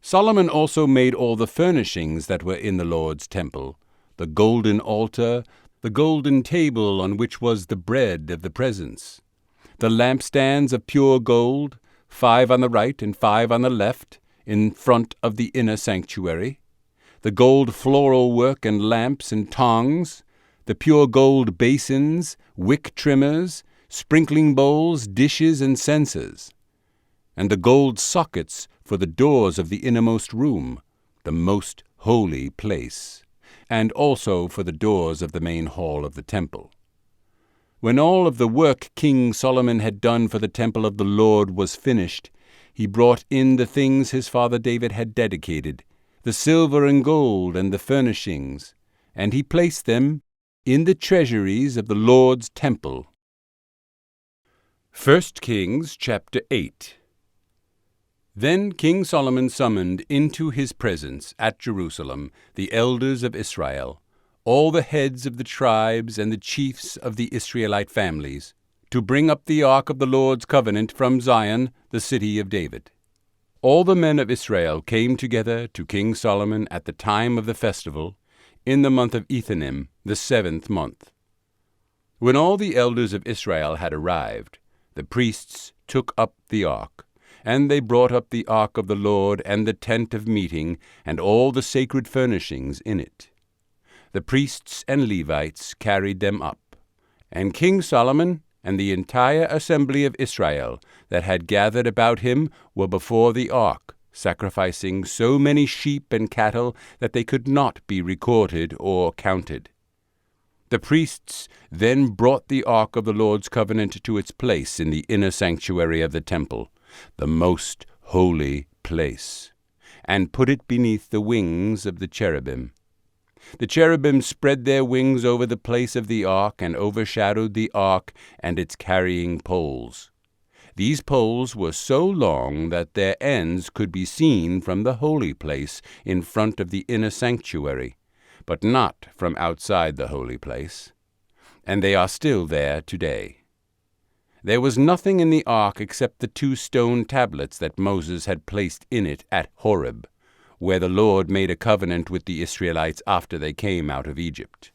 Solomon also made all the furnishings that were in the Lord's temple, the golden altar, the golden table on which was the bread of the presence, the lampstands of pure gold, 5 on the right and 5 on the left, in front of the inner sanctuary, the gold floral work and lamps and tongs, the pure gold basins, wick trimmers, sprinkling bowls, dishes, and censers, and the gold sockets for the doors of the innermost room, the most holy place, and also for the doors of the main hall of the temple. When all of the work King Solomon had done for the temple of the Lord was finished, he brought in the things his father David had dedicated, the silver and gold and the furnishings, and he placed them in the treasuries of the Lord's temple. 1 Kings chapter 8. Then King Solomon summoned into his presence at Jerusalem the elders of Israel, all the heads of the tribes and the chiefs of the Israelite families, to bring up the ark of the Lord's covenant from Zion, the city of David. All the men of Israel came together to King Solomon at the time of the festival, in the month of Ethanim, the 7th month. When all the elders of Israel had arrived, the priests took up the ark, and they brought up the ark of the Lord and the tent of meeting and all the sacred furnishings in it. The priests and Levites carried them up, and King Solomon and the entire assembly of Israel that had gathered about him were before the ark, sacrificing so many sheep and cattle that they could not be recorded or counted. The priests then brought the ark of the Lord's covenant to its place in the inner sanctuary of the temple, the most holy place, and put it beneath the wings of the cherubim. The cherubim spread their wings over the place of the ark and overshadowed the ark and its carrying poles. These poles were so long that their ends could be seen from the holy place in front of the inner sanctuary, but not from outside the holy place, and they are still there today. There was nothing in the ark except the 2 stone tablets that Moses had placed in it at Horeb, where the Lord made a covenant with the Israelites after they came out of Egypt.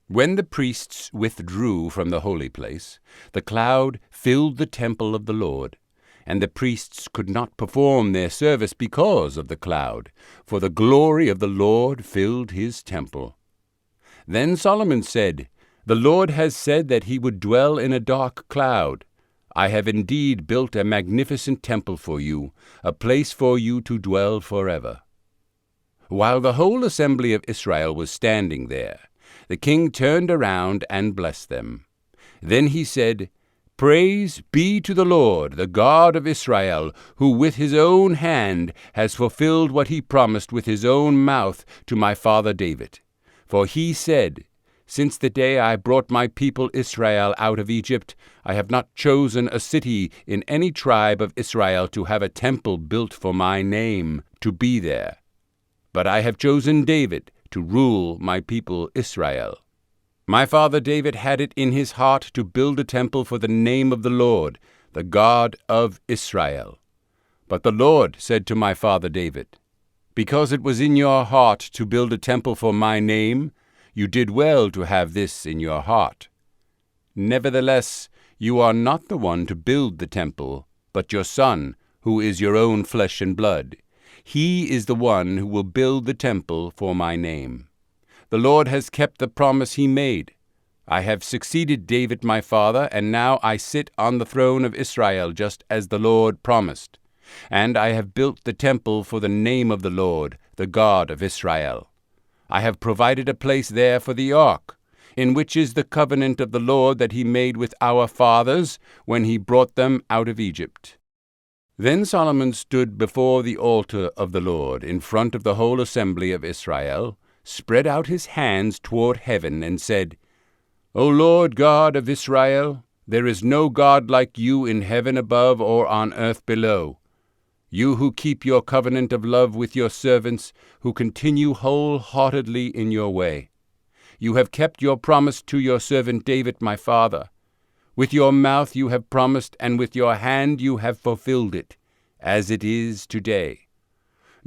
When the priests withdrew from the holy place, the cloud filled the temple of the Lord, and the priests could not perform their service because of the cloud, for the glory of the Lord filled his temple. Then Solomon said, "The Lord has said that he would dwell in a dark cloud. I have indeed built a magnificent temple for you, a place for you to dwell forever." While the whole assembly of Israel was standing there, the king turned around and blessed them. Then he said, "Praise be to the Lord, the God of Israel, who with his own hand has fulfilled what he promised with his own mouth to my father David. For he said, 'Since the day I brought my people Israel out of Egypt, I have not chosen a city in any tribe of Israel to have a temple built for my name to be there. But I have chosen David to rule my people Israel.' My father David had it in his heart to build a temple for the name of the Lord, the God of Israel. But the Lord said to my father David, 'Because it was in your heart to build a temple for my name, you did well to have this in your heart. Nevertheless, you are not the one to build the temple, but your son, who is your own flesh and blood. He is the one who will build the temple for my name. The Lord has kept the promise he made. I have succeeded David my father, and now I sit on the throne of Israel just as the Lord promised. And I have built the temple for the name of the Lord, the God of Israel. I have provided a place there for the ark, in which is the covenant of the Lord that he made with our fathers when he brought them out of Egypt." Then Solomon stood before the altar of the Lord in front of the whole assembly of Israel, spread out his hands toward heaven, and said, "O Lord God of Israel, there is no God like you in heaven above or on earth below. You who keep your covenant of love with your servants, who continue wholeheartedly in your way. You have kept your promise to your servant David my father. With your mouth you have promised, and with your hand you have fulfilled it, as it is today.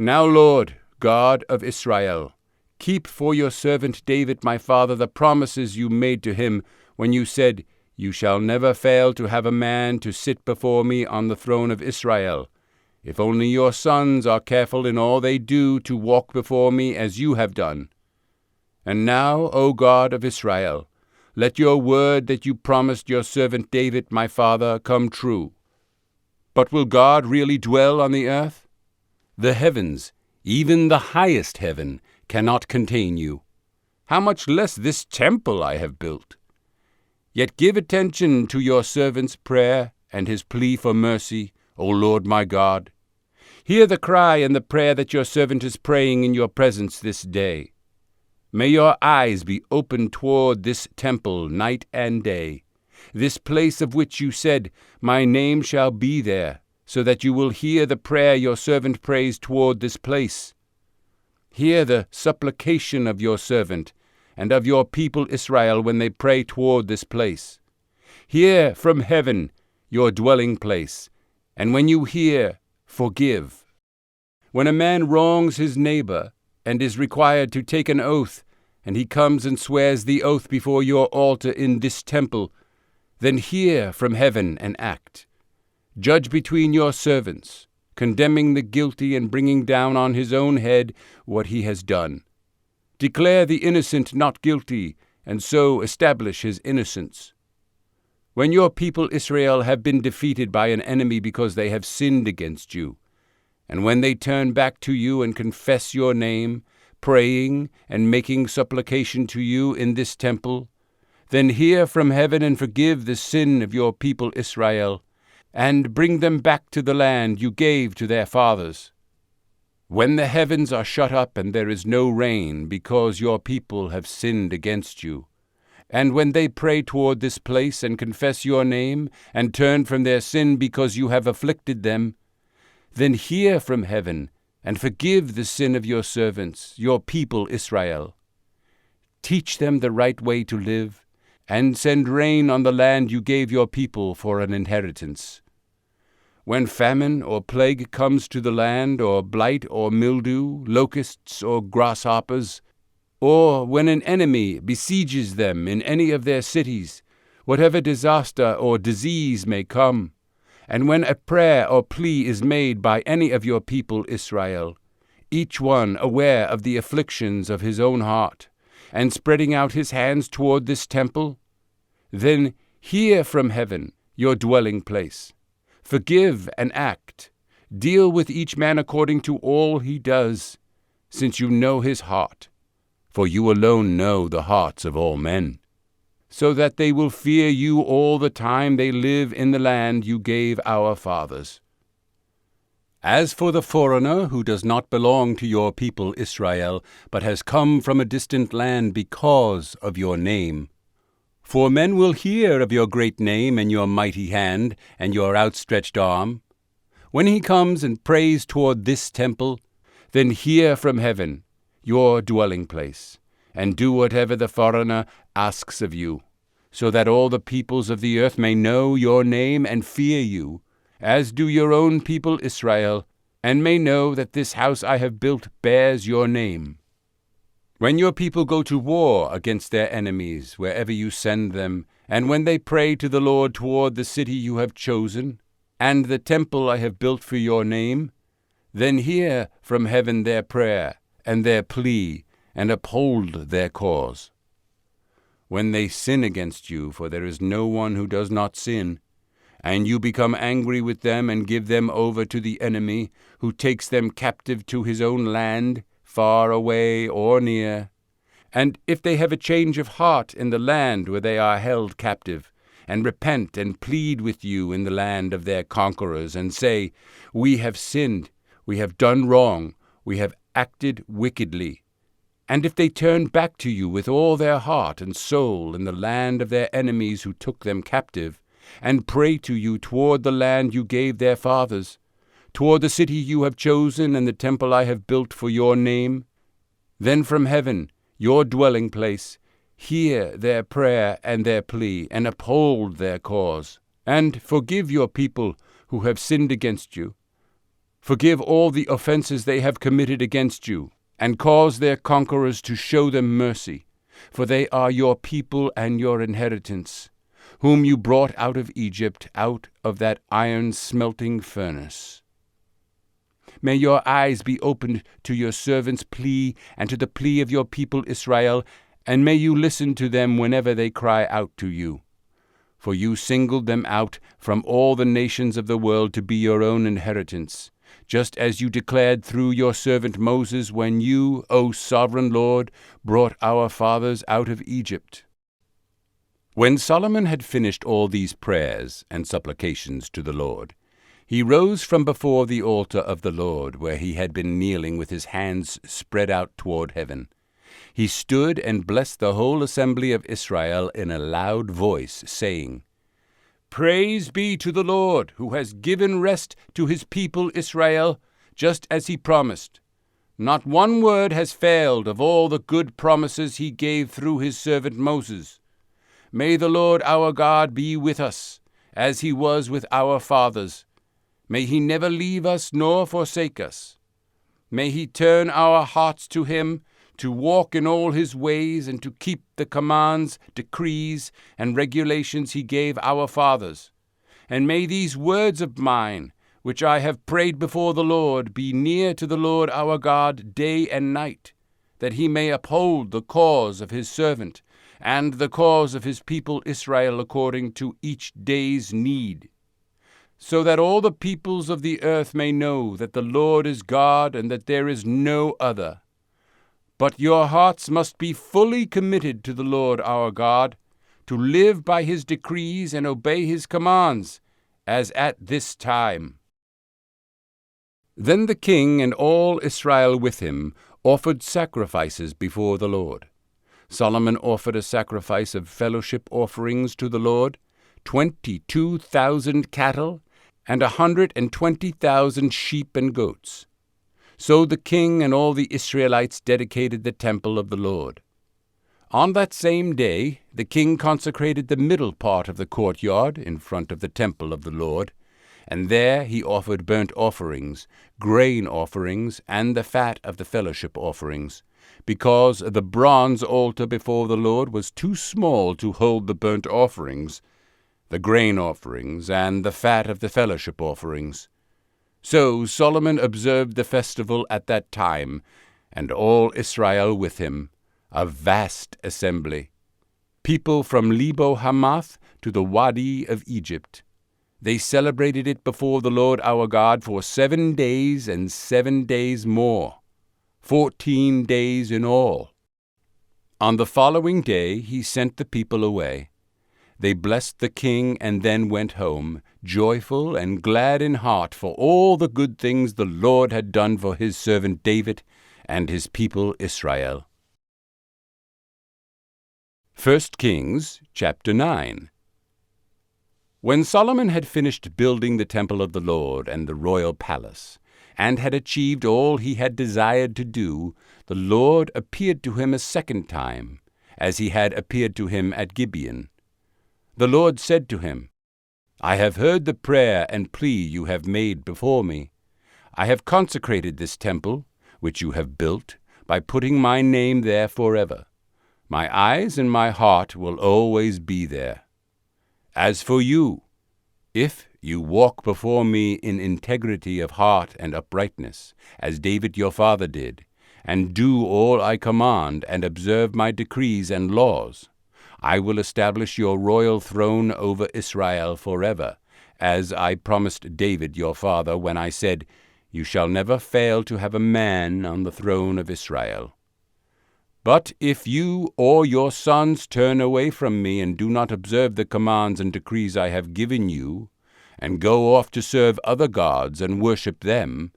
Now, Lord, God of Israel, keep for your servant David my father the promises you made to him when you said, You shall never fail to have a man to sit before me on the throne of Israel, if only your sons are careful in all they do to walk before me as you have done. And now, O God of Israel, let your word that you promised your servant David my father come true. But will God really dwell on the earth? The heavens, even the highest heaven, cannot contain you. How much less this temple I have built? Yet give attention to your servant's prayer and his plea for mercy, O Lord my God. Hear the cry and the prayer that your servant is praying in your presence this day. May your eyes be open toward this temple night and day, this place of which you said, My name shall be there, so that you will hear the prayer your servant prays toward this place. Hear the supplication of your servant and of your people Israel when they pray toward this place. Hear from heaven your dwelling place, and when you hear, forgive. When a man wrongs his neighbor and is required to take an oath, and he comes and swears the oath before your altar in this temple, then hear from heaven and act. Judge between your servants, condemning the guilty and bringing down on his own head what he has done. Declare the innocent not guilty, and so establish his innocence. When your people Israel have been defeated by an enemy because they have sinned against you, and when they turn back to you and confess your name, praying and making supplication to you in this temple, then hear from heaven and forgive the sin of your people Israel, and bring them back to the land you gave to their fathers. When the heavens are shut up and there is no rain because your people have sinned against you, and when they pray toward this place and confess your name and turn from their sin because you have afflicted them, then hear from heaven and forgive the sin of your servants, your people Israel. Teach them the right way to live, and send rain on the land you gave your people for an inheritance. When famine or plague comes to the land, or blight or mildew, locusts or grasshoppers, or when an enemy besieges them in any of their cities, whatever disaster or disease may come, and when a prayer or plea is made by any of your people Israel, each one aware of the afflictions of his own heart, and spreading out his hands toward this temple, then hear from heaven your dwelling place. Forgive and act. Deal with each man according to all he does, since you know his heart. For you alone know the hearts of all men, so that they will fear you all the time they live in the land you gave our fathers. As for the foreigner who does not belong to your people Israel, but has come from a distant land because of your name, for men will hear of your great name and your mighty hand and your outstretched arm. When he comes and prays toward this temple, then hear from heaven your dwelling place, and do whatever the foreigner asks of you, so that all the peoples of the earth may know your name and fear you, as do your own people Israel, and may know that this house I have built bears your name. When your people go to war against their enemies, wherever you send them, and when they pray to the Lord toward the city you have chosen, and the temple I have built for your name, then hear from heaven their prayer and their plea, and uphold their cause. When they sin against you, for there is no one who does not sin, and you become angry with them and give them over to the enemy, who takes them captive to his own land, far away or near, and if they have a change of heart in the land where they are held captive, and repent and plead with you in the land of their conquerors, and say, We have sinned, we have done wrong, we have acted wickedly, and if they turn back to you with all their heart and soul in the land of their enemies who took them captive, and pray to you toward the land you gave their fathers, toward the city you have chosen and the temple I have built for your name, then from heaven, your dwelling place, hear their prayer and their plea, and uphold their cause, and forgive your people who have sinned against you. Forgive all the offenses they have committed against you, and cause their conquerors to show them mercy, for they are your people and your inheritance, whom you brought out of Egypt, out of that iron-smelting furnace. May your eyes be opened to your servant's plea and to the plea of your people Israel, and may you listen to them whenever they cry out to you. For you singled them out from all the nations of the world to be your own inheritance, just as you declared through your servant Moses when you, O sovereign Lord, brought our fathers out of Egypt." When Solomon had finished all these prayers and supplications to the Lord, he rose from before the altar of the Lord, where he had been kneeling with his hands spread out toward heaven. He stood and blessed the whole assembly of Israel in a loud voice, saying, "Praise be to the Lord, who has given rest to his people Israel, just as he promised. Not one word has failed of all the good promises he gave through his servant Moses. May the Lord our God be with us, as he was with our fathers. May he never leave us nor forsake us. May he turn our hearts to him, to walk in all his ways and to keep the commands, decrees, and regulations he gave our fathers. And may these words of mine, which I have prayed before the Lord, be near to the Lord our God day and night, that he may uphold the cause of his servant and the cause of his people Israel according to each day's need, so that all the peoples of the earth may know that the Lord is God and that there is no other. But your hearts must be fully committed to the Lord our God, to live by his decrees and obey his commands, as at this time." Then the king and all Israel with him offered sacrifices before the Lord. Solomon offered a sacrifice of fellowship offerings to the Lord, 22,000 cattle, and 120,000 sheep and goats. So the king and all the Israelites dedicated the temple of the Lord. On that same day the king consecrated the middle part of the courtyard in front of the temple of the Lord, and there he offered burnt offerings, grain offerings, and the fat of the fellowship offerings, because the bronze altar before the Lord was too small to hold the burnt offerings, the grain offerings, and the fat of the fellowship offerings. So Solomon observed the festival at that time, and all Israel with him, a vast assembly, people from Lebo Hamath to the Wadi of Egypt. They celebrated it before the Lord our God for 7 days and 7 days more, 14 days in all. On the following day he sent the people away. They blessed the king and then went home, joyful and glad in heart for all the good things the Lord had done for his servant David and his people Israel. 1 Kings chapter 9. When Solomon had finished building the temple of the Lord and the royal palace, and had achieved all he had desired to do, the Lord appeared to him a second time, as he had appeared to him at Gibeon. The Lord said to him, "I have heard the prayer and plea you have made before me. I have consecrated this temple, which you have built, by putting my name there forever. My eyes and my heart will always be there. As for you, if you walk before me in integrity of heart and uprightness, as David your father did, and do all I command and observe my decrees and laws, I will establish your royal throne over Israel forever, as I promised David your father when I said, 'You shall never fail to have a man on the throne of Israel.' But if you or your sons turn away from me and do not observe the commands and decrees I have given you, and go off to serve other gods and worship them,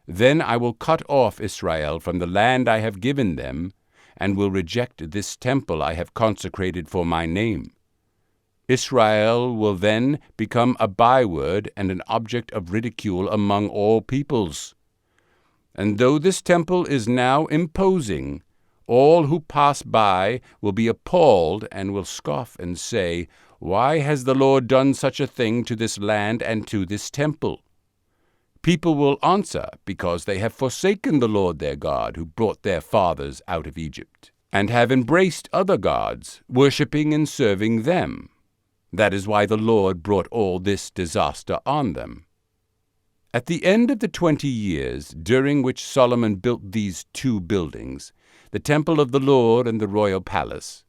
then I will cut off Israel from the land I have given them, and will reject this temple I have consecrated for my name. Israel will then become a byword and an object of ridicule among all peoples. And though this temple is now imposing, all who pass by will be appalled and will scoff and say, 'Why has the Lord done such a thing to this land and to this temple?' People will answer, because they have forsaken the Lord their God, who brought their fathers out of Egypt, and have embraced other gods, worshipping and serving them. That is why the Lord brought all this disaster on them. At the end of the 20 years, during which Solomon built these two buildings, the temple of the Lord and the royal palace,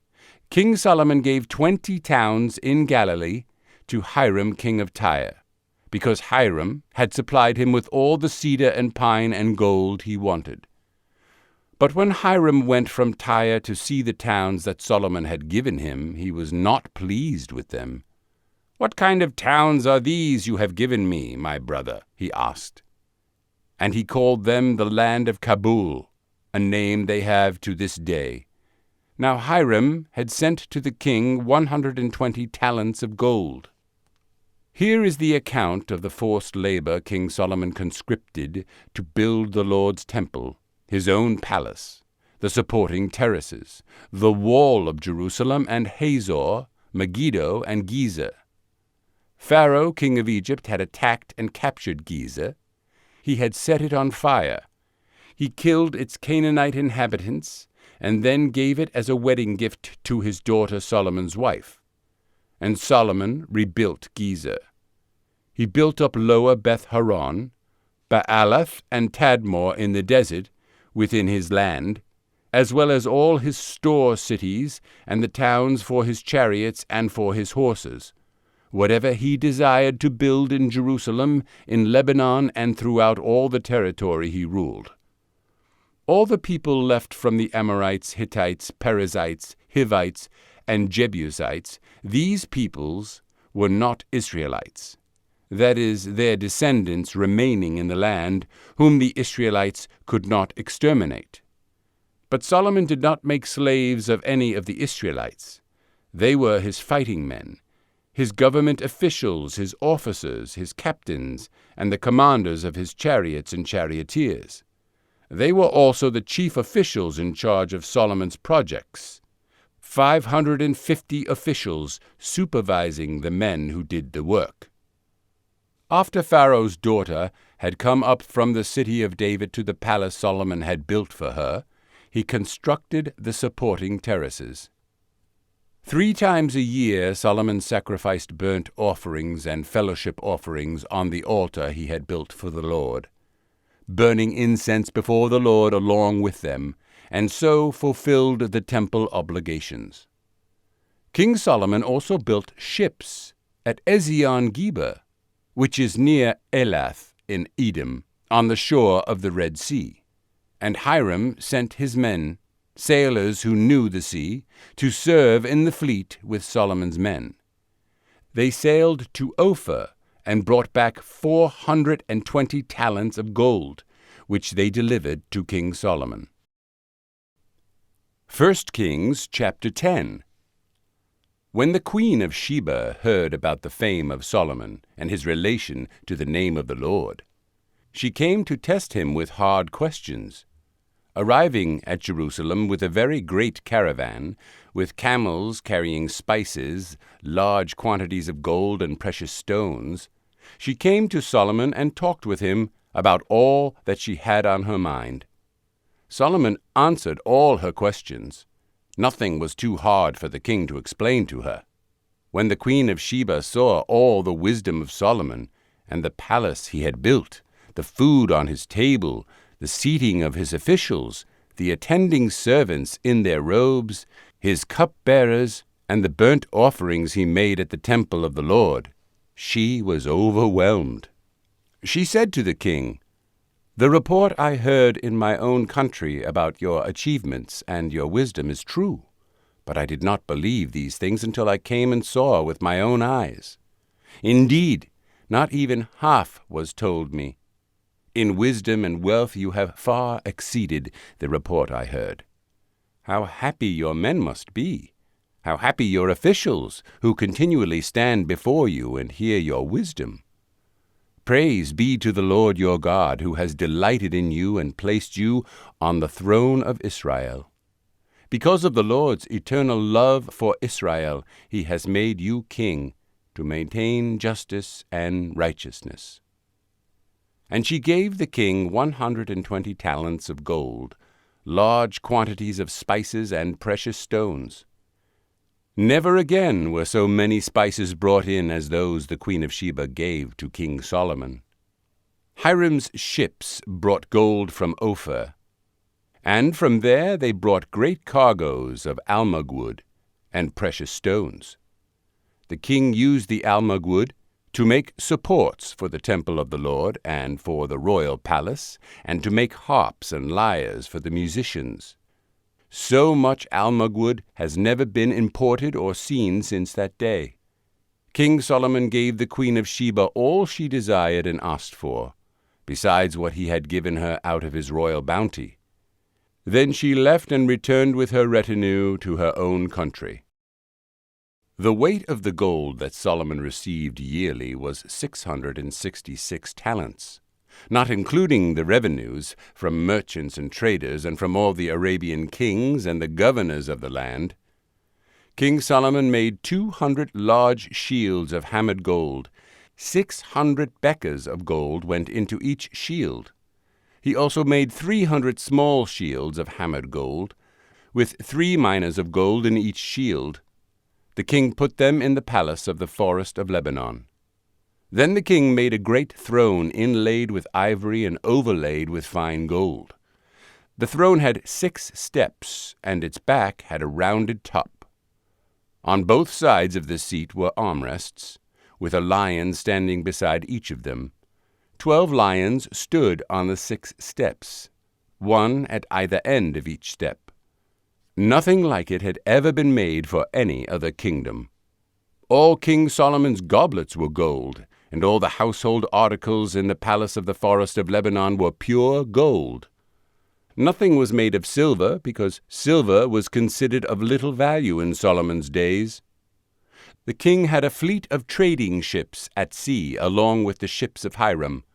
King Solomon gave 20 towns in Galilee to Hiram king of Tyre, because Hiram had supplied him with all the cedar and pine and gold he wanted. But when Hiram went from Tyre to see the towns that Solomon had given him, he was not pleased with them. "What kind of towns are these you have given me, my brother?" he asked. And he called them the land of Kabul, a name they have to this day. Now Hiram had sent to the king 120 talents of gold. Here is the account of the forced labor King Solomon conscripted to build the Lord's temple, his own palace, the supporting terraces, the wall of Jerusalem, and Hazor, Megiddo, and Giza. Pharaoh, king of Egypt, had attacked and captured Giza. He had set it on fire. He killed its Canaanite inhabitants, and then gave it as a wedding gift to his daughter Solomon's wife. And Solomon rebuilt Giza. He built up Lower Beth-horon, Baalath, and Tadmor in the desert within his land, as well as all his store cities and the towns for his chariots and for his horses, whatever he desired to build in Jerusalem, in Lebanon, and throughout all the territory he ruled. All the people left from the Amorites, Hittites, Perizzites, Hivites, and Jebusites, these peoples were not Israelites, that is, their descendants remaining in the land, whom the Israelites could not exterminate. But Solomon did not make slaves of any of the Israelites. They were his fighting men, his government officials, his officers, his captains, and the commanders of his chariots and charioteers. They were also the chief officials in charge of Solomon's projects, 550 officials supervising the men who did the work. After Pharaoh's daughter had come up from the city of David to the palace Solomon had built for her, he constructed the supporting terraces. 3 times a year Solomon sacrificed burnt offerings and fellowship offerings on the altar he had built for the Lord, burning incense before the Lord along with them, and so fulfilled the temple obligations. King Solomon also built ships at Ezion-Geber, which is near Elath in Edom, on the shore of the Red Sea. And Hiram sent his men, sailors who knew the sea, to serve in the fleet with Solomon's men. They sailed to Ophir and brought back 420 talents of gold, which they delivered to King Solomon. 1 Kings chapter 10. When the queen of Sheba heard about the fame of Solomon and his relation to the name of the Lord, she came to test him with hard questions. Arriving at Jerusalem with a very great caravan, with camels carrying spices, large quantities of gold and precious stones, she came to Solomon and talked with him about all that she had on her mind. Solomon answered all her questions. Nothing was too hard for the king to explain to her. When the queen of Sheba saw all the wisdom of Solomon, and the palace he had built, the food on his table, the seating of his officials, the attending servants in their robes, his cupbearers, and the burnt offerings he made at the temple of the Lord, she was overwhelmed. She said to the king, "The report I heard in my own country about your achievements and your wisdom is true, but I did not believe these things until I came and saw with my own eyes. Indeed, not even half was told me. In wisdom and wealth you have far exceeded the report I heard. How happy your men must be! How happy your officials, who continually stand before you and hear your wisdom! Praise be to the Lord your God, who has delighted in you and placed you on the throne of Israel. Because of the Lord's eternal love for Israel, he has made you king to maintain justice and righteousness." And she gave the king 120 talents of gold, large quantities of spices and precious stones. Never again were so many spices brought in as those the Queen of Sheba gave to King Solomon. Hiram's ships brought gold from Ophir, and from there they brought great cargoes of almug wood and precious stones. The king used the almug wood to make supports for the temple of the Lord and for the royal palace, and to make harps and lyres for the musicians. So much almug wood has never been imported or seen since that day. King Solomon gave the Queen of Sheba all she desired and asked for, besides what he had given her out of his royal bounty. Then she left and returned with her retinue to her own country. The weight of the gold that Solomon received yearly was 666 talents, not including the revenues from merchants and traders and from all the Arabian kings and the governors of the land. King Solomon made 200 large shields of hammered gold. 600 beckers of gold went into each shield. He also made 300 small shields of hammered gold, with 3 minas of gold in each shield. The king put them in the palace of the forest of Lebanon. Then the king made a great throne inlaid with ivory and overlaid with fine gold. The throne had 6 steps, and its back had a rounded top. On both sides of the seat were armrests, with a lion standing beside each of them. 12 lions stood on the 6 steps, one at either end of each step. Nothing like it had ever been made for any other kingdom. All King Solomon's goblets were gold, and all the household articles in the palace of the forest of Lebanon were pure gold. Nothing was made of silver, because silver was considered of little value in Solomon's days. The king had a fleet of trading ships at sea along with the ships of Hiram.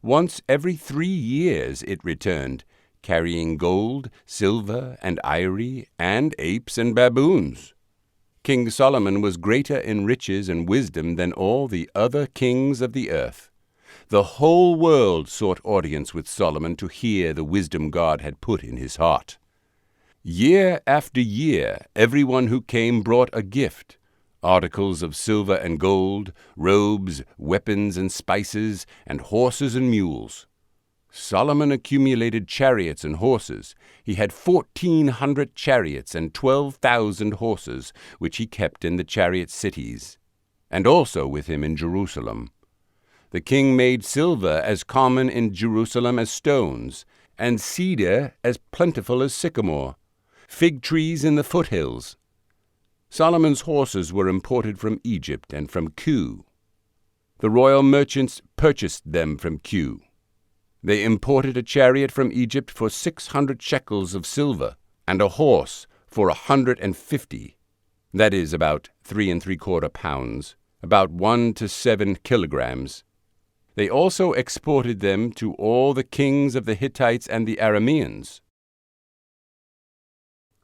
Once every 3 years it returned, carrying gold, silver, and ivory, and apes and baboons. King Solomon was greater in riches and wisdom than all the other kings of the earth. The whole world sought audience with Solomon to hear the wisdom God had put in his heart. Year after year, everyone who came brought a gift, articles of silver and gold, robes, weapons and spices, and horses and mules. Solomon accumulated chariots and horses. He had 1,400 chariots and 12,000 horses, which he kept in the chariot cities, and also with him in Jerusalem. The king made silver as common in Jerusalem as stones, and cedar as plentiful as sycamore, fig trees in the foothills. Solomon's horses were imported from Egypt and from Kue. The royal merchants purchased them from Kue. They imported a chariot from Egypt for 600 shekels of silver, and a horse for 150, that is, about 3 3/4 pounds, about 1 to 7 kilograms. They also exported them to all the kings of the Hittites and the Arameans.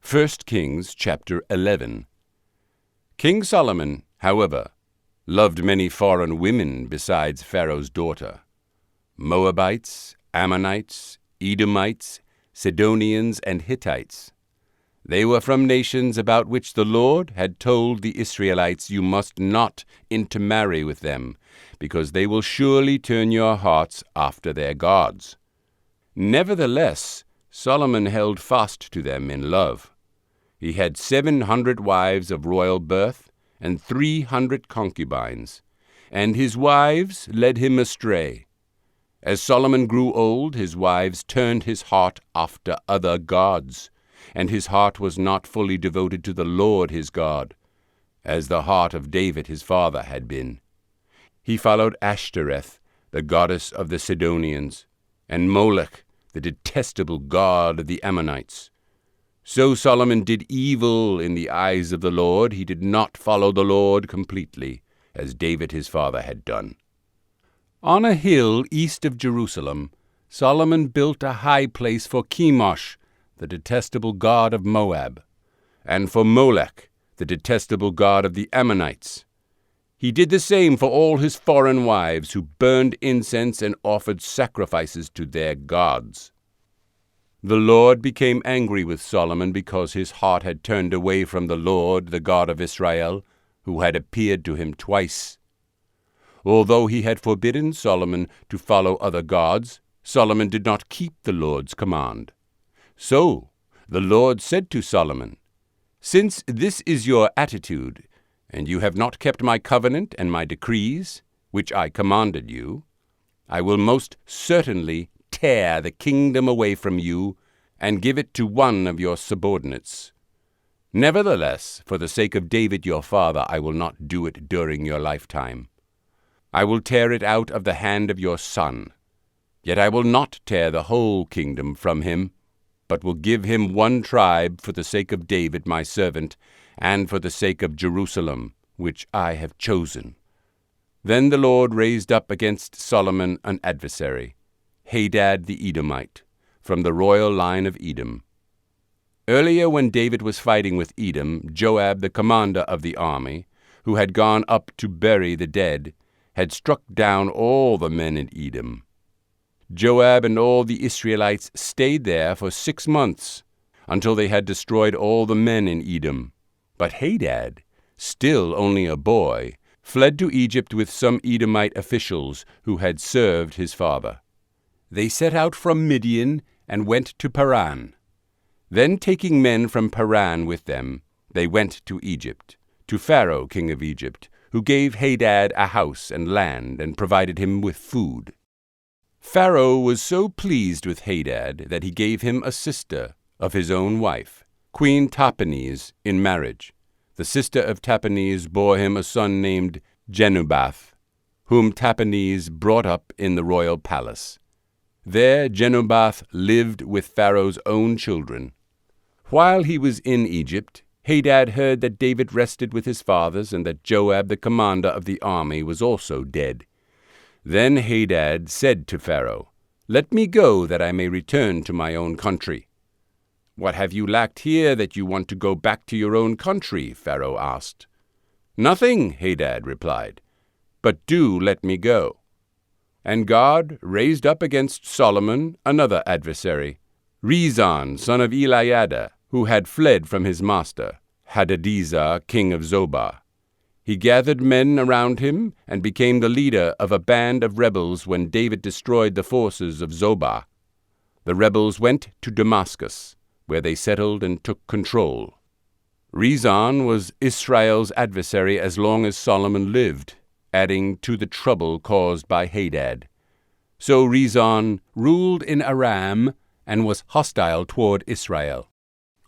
1 Kings chapter 11. King Solomon, however, loved many foreign women besides Pharaoh's daughter: Moabites, Ammonites, Edomites, Sidonians, and Hittites. They were from nations about which the Lord had told the Israelites, "You must not intermarry with them, because they will surely turn your hearts after their gods." Nevertheless, Solomon held fast to them in love. He had 700 wives of royal birth and 300 concubines, and his wives led him astray. As Solomon grew old, his wives turned his heart after other gods, and his heart was not fully devoted to the Lord his God, as the heart of David his father had been. He followed Ashtoreth, the goddess of the Sidonians, and Molech, the detestable god of the Ammonites. So Solomon did evil in the eyes of the Lord. He did not follow the Lord completely, as David his father had done. On a hill east of Jerusalem, Solomon built a high place for Chemosh, the detestable god of Moab, and for Molech, the detestable god of the Ammonites. He did the same for all his foreign wives who burned incense and offered sacrifices to their gods. The Lord became angry with Solomon because his heart had turned away from the Lord, the God of Israel, who had appeared to him twice. Although he had forbidden Solomon to follow other gods, Solomon did not keep the Lord's command. So the Lord said to Solomon, "Since this is your attitude, and you have not kept my covenant and my decrees, which I commanded you, I will most certainly tear the kingdom away from you and give it to one of your subordinates. Nevertheless, for the sake of David your father, I will not do it during your lifetime. I will tear it out of the hand of your son. Yet I will not tear the whole kingdom from him, but will give him one tribe for the sake of David my servant, and for the sake of Jerusalem, which I have chosen." Then the Lord raised up against Solomon an adversary, Hadad the Edomite, from the royal line of Edom. Earlier, when David was fighting with Edom, Joab, the commander of the army, who had gone up to bury the dead, had struck down all the men in Edom. Joab and all the Israelites stayed there for 6 months, until they had destroyed all the men in Edom. But Hadad, still only a boy, fled to Egypt with some Edomite officials who had served his father. They set out from Midian and went to Paran. Then, taking men from Paran with them, they went to Egypt, to Pharaoh king of Egypt, who gave Hadad a house and land and provided him with food. Pharaoh was so pleased with Hadad that he gave him a sister of his own wife, Queen Tahpenes, in marriage. The sister of Tahpenes bore him a son named Genubath, whom Tahpenes brought up in the royal palace. There Genubath lived with Pharaoh's own children. While he was in Egypt, Hadad heard that David rested with his fathers, and that Joab, the commander of the army, was also dead. Then Hadad said to Pharaoh, "Let me go, that I may return to my own country." "What have you lacked here that you want to go back to your own country?" Pharaoh asked. "Nothing," Hadad replied, "but do let me go." And God raised up against Solomon another adversary, Rezon, son of Eliada, who had fled from his master, Hadadezer, king of Zobah. He gathered men around him and became the leader of a band of rebels when David destroyed the forces of Zobah. The rebels went to Damascus, where they settled and took control. Rezon was Israel's adversary as long as Solomon lived, adding to the trouble caused by Hadad. So Rezon ruled in Aram and was hostile toward Israel.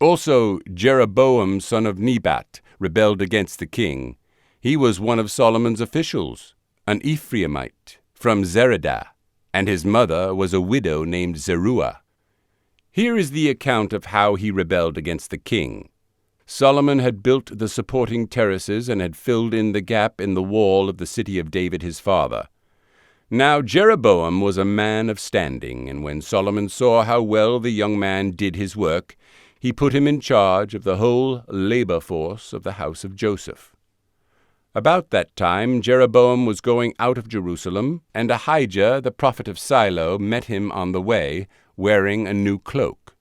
Also Jeroboam, son of Nebat, rebelled against the king. He was one of Solomon's officials, an Ephraimite from Zeredah, and his mother was a widow named Zeruah. Here is the account of how he rebelled against the king. Solomon had built the supporting terraces and had filled in the gap in the wall of the city of David his father. Now Jeroboam was a man of standing, and when Solomon saw how well the young man did his work, he put him in charge of the whole labor force of the house of Joseph. About that time Jeroboam was going out of Jerusalem, and Ahijah the prophet of Shiloh met him on the way, wearing a new cloak.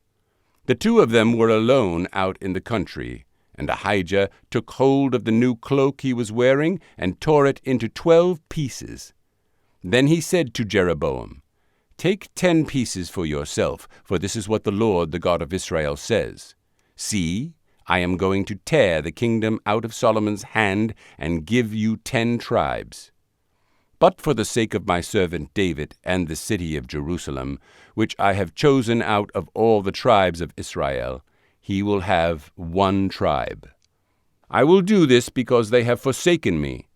The two of them were alone out in the country, and Ahijah took hold of the new cloak he was wearing and tore it into 12 pieces. Then he said to Jeroboam, "Take 10 pieces for yourself, for this is what the Lord, the God of Israel, says. See, I am going to tear the kingdom out of Solomon's hand and give you 10 tribes. But for the sake of my servant David and the city of Jerusalem, which I have chosen out of all the tribes of Israel, he will have 1 tribe. I will do this because they have forsaken me,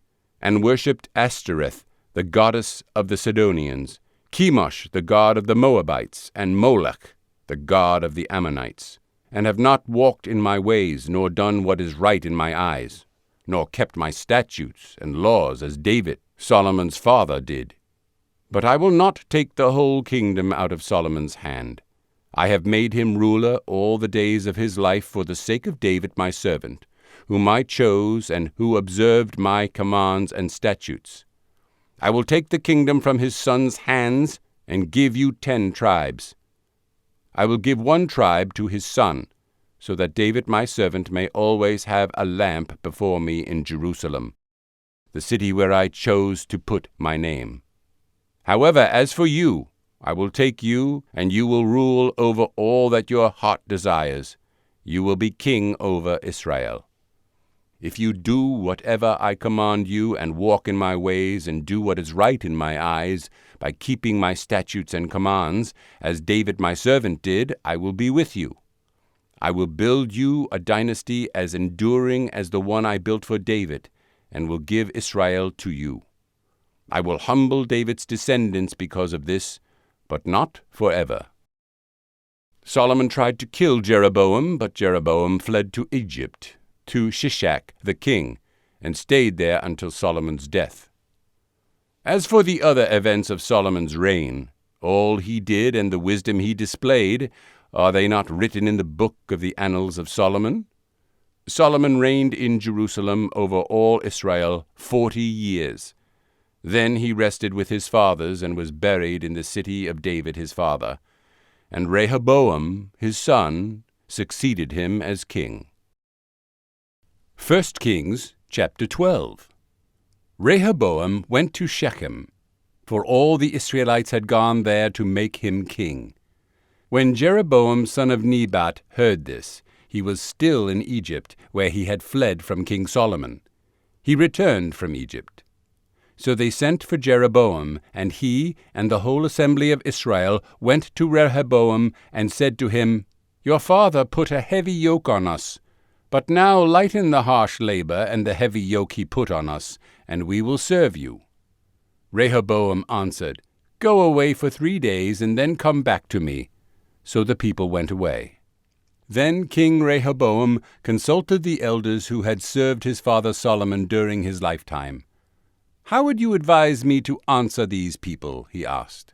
and worshipped Ashtoreth, the goddess of the Sidonians, Chemosh, the god of the Moabites, and Molech, the god of the Ammonites, and have not walked in my ways, nor done what is right in my eyes, nor kept my statutes and laws as David, Solomon's father, did. But I will not take the whole kingdom out of Solomon's hand. I have made him ruler all the days of his life for the sake of David my servant, whom I chose and who observed my commands and statutes. I will take the kingdom from his son's hands and give you 10 tribes. I will give 1 tribe to his son, so that David my servant may always have a lamp before me in Jerusalem, the city where I chose to put my name. However, as for you, I will take you, and you will rule over all that your heart desires. You will be king over Israel. If you do whatever I command you, and walk in my ways, and do what is right in my eyes, by keeping my statutes and commands, as David my servant did, I will be with you. I will build you a dynasty as enduring as the one I built for David, and will give Israel to you. I will humble David's descendants because of this, but not forever. Solomon tried to kill Jeroboam, but Jeroboam fled to Egypt, to Shishak the king, and stayed there until Solomon's death. As for the other events of Solomon's reign, all he did and the wisdom he displayed, are they not written in the book of the annals of Solomon? Solomon reigned in Jerusalem over all Israel 40 years. Then he rested with his fathers and was buried in the city of David his father. And Rehoboam, his son, succeeded him as king. 1 Kings chapter 12. Rehoboam went to Shechem, for all the Israelites had gone there to make him king. When Jeroboam son of Nebat heard this, he was still in Egypt, where he had fled from King Solomon. He returned from Egypt. So they sent for Jeroboam, and he and the whole assembly of Israel went to Rehoboam and said to him, Your father put a heavy yoke on us, but now lighten the harsh labor and the heavy yoke he put on us, and we will serve you. Rehoboam answered, Go away for 3 days, and then come back to me. So the people went away. Then King Rehoboam consulted the elders who had served his father Solomon during his lifetime. How would you advise me to answer these people? He asked.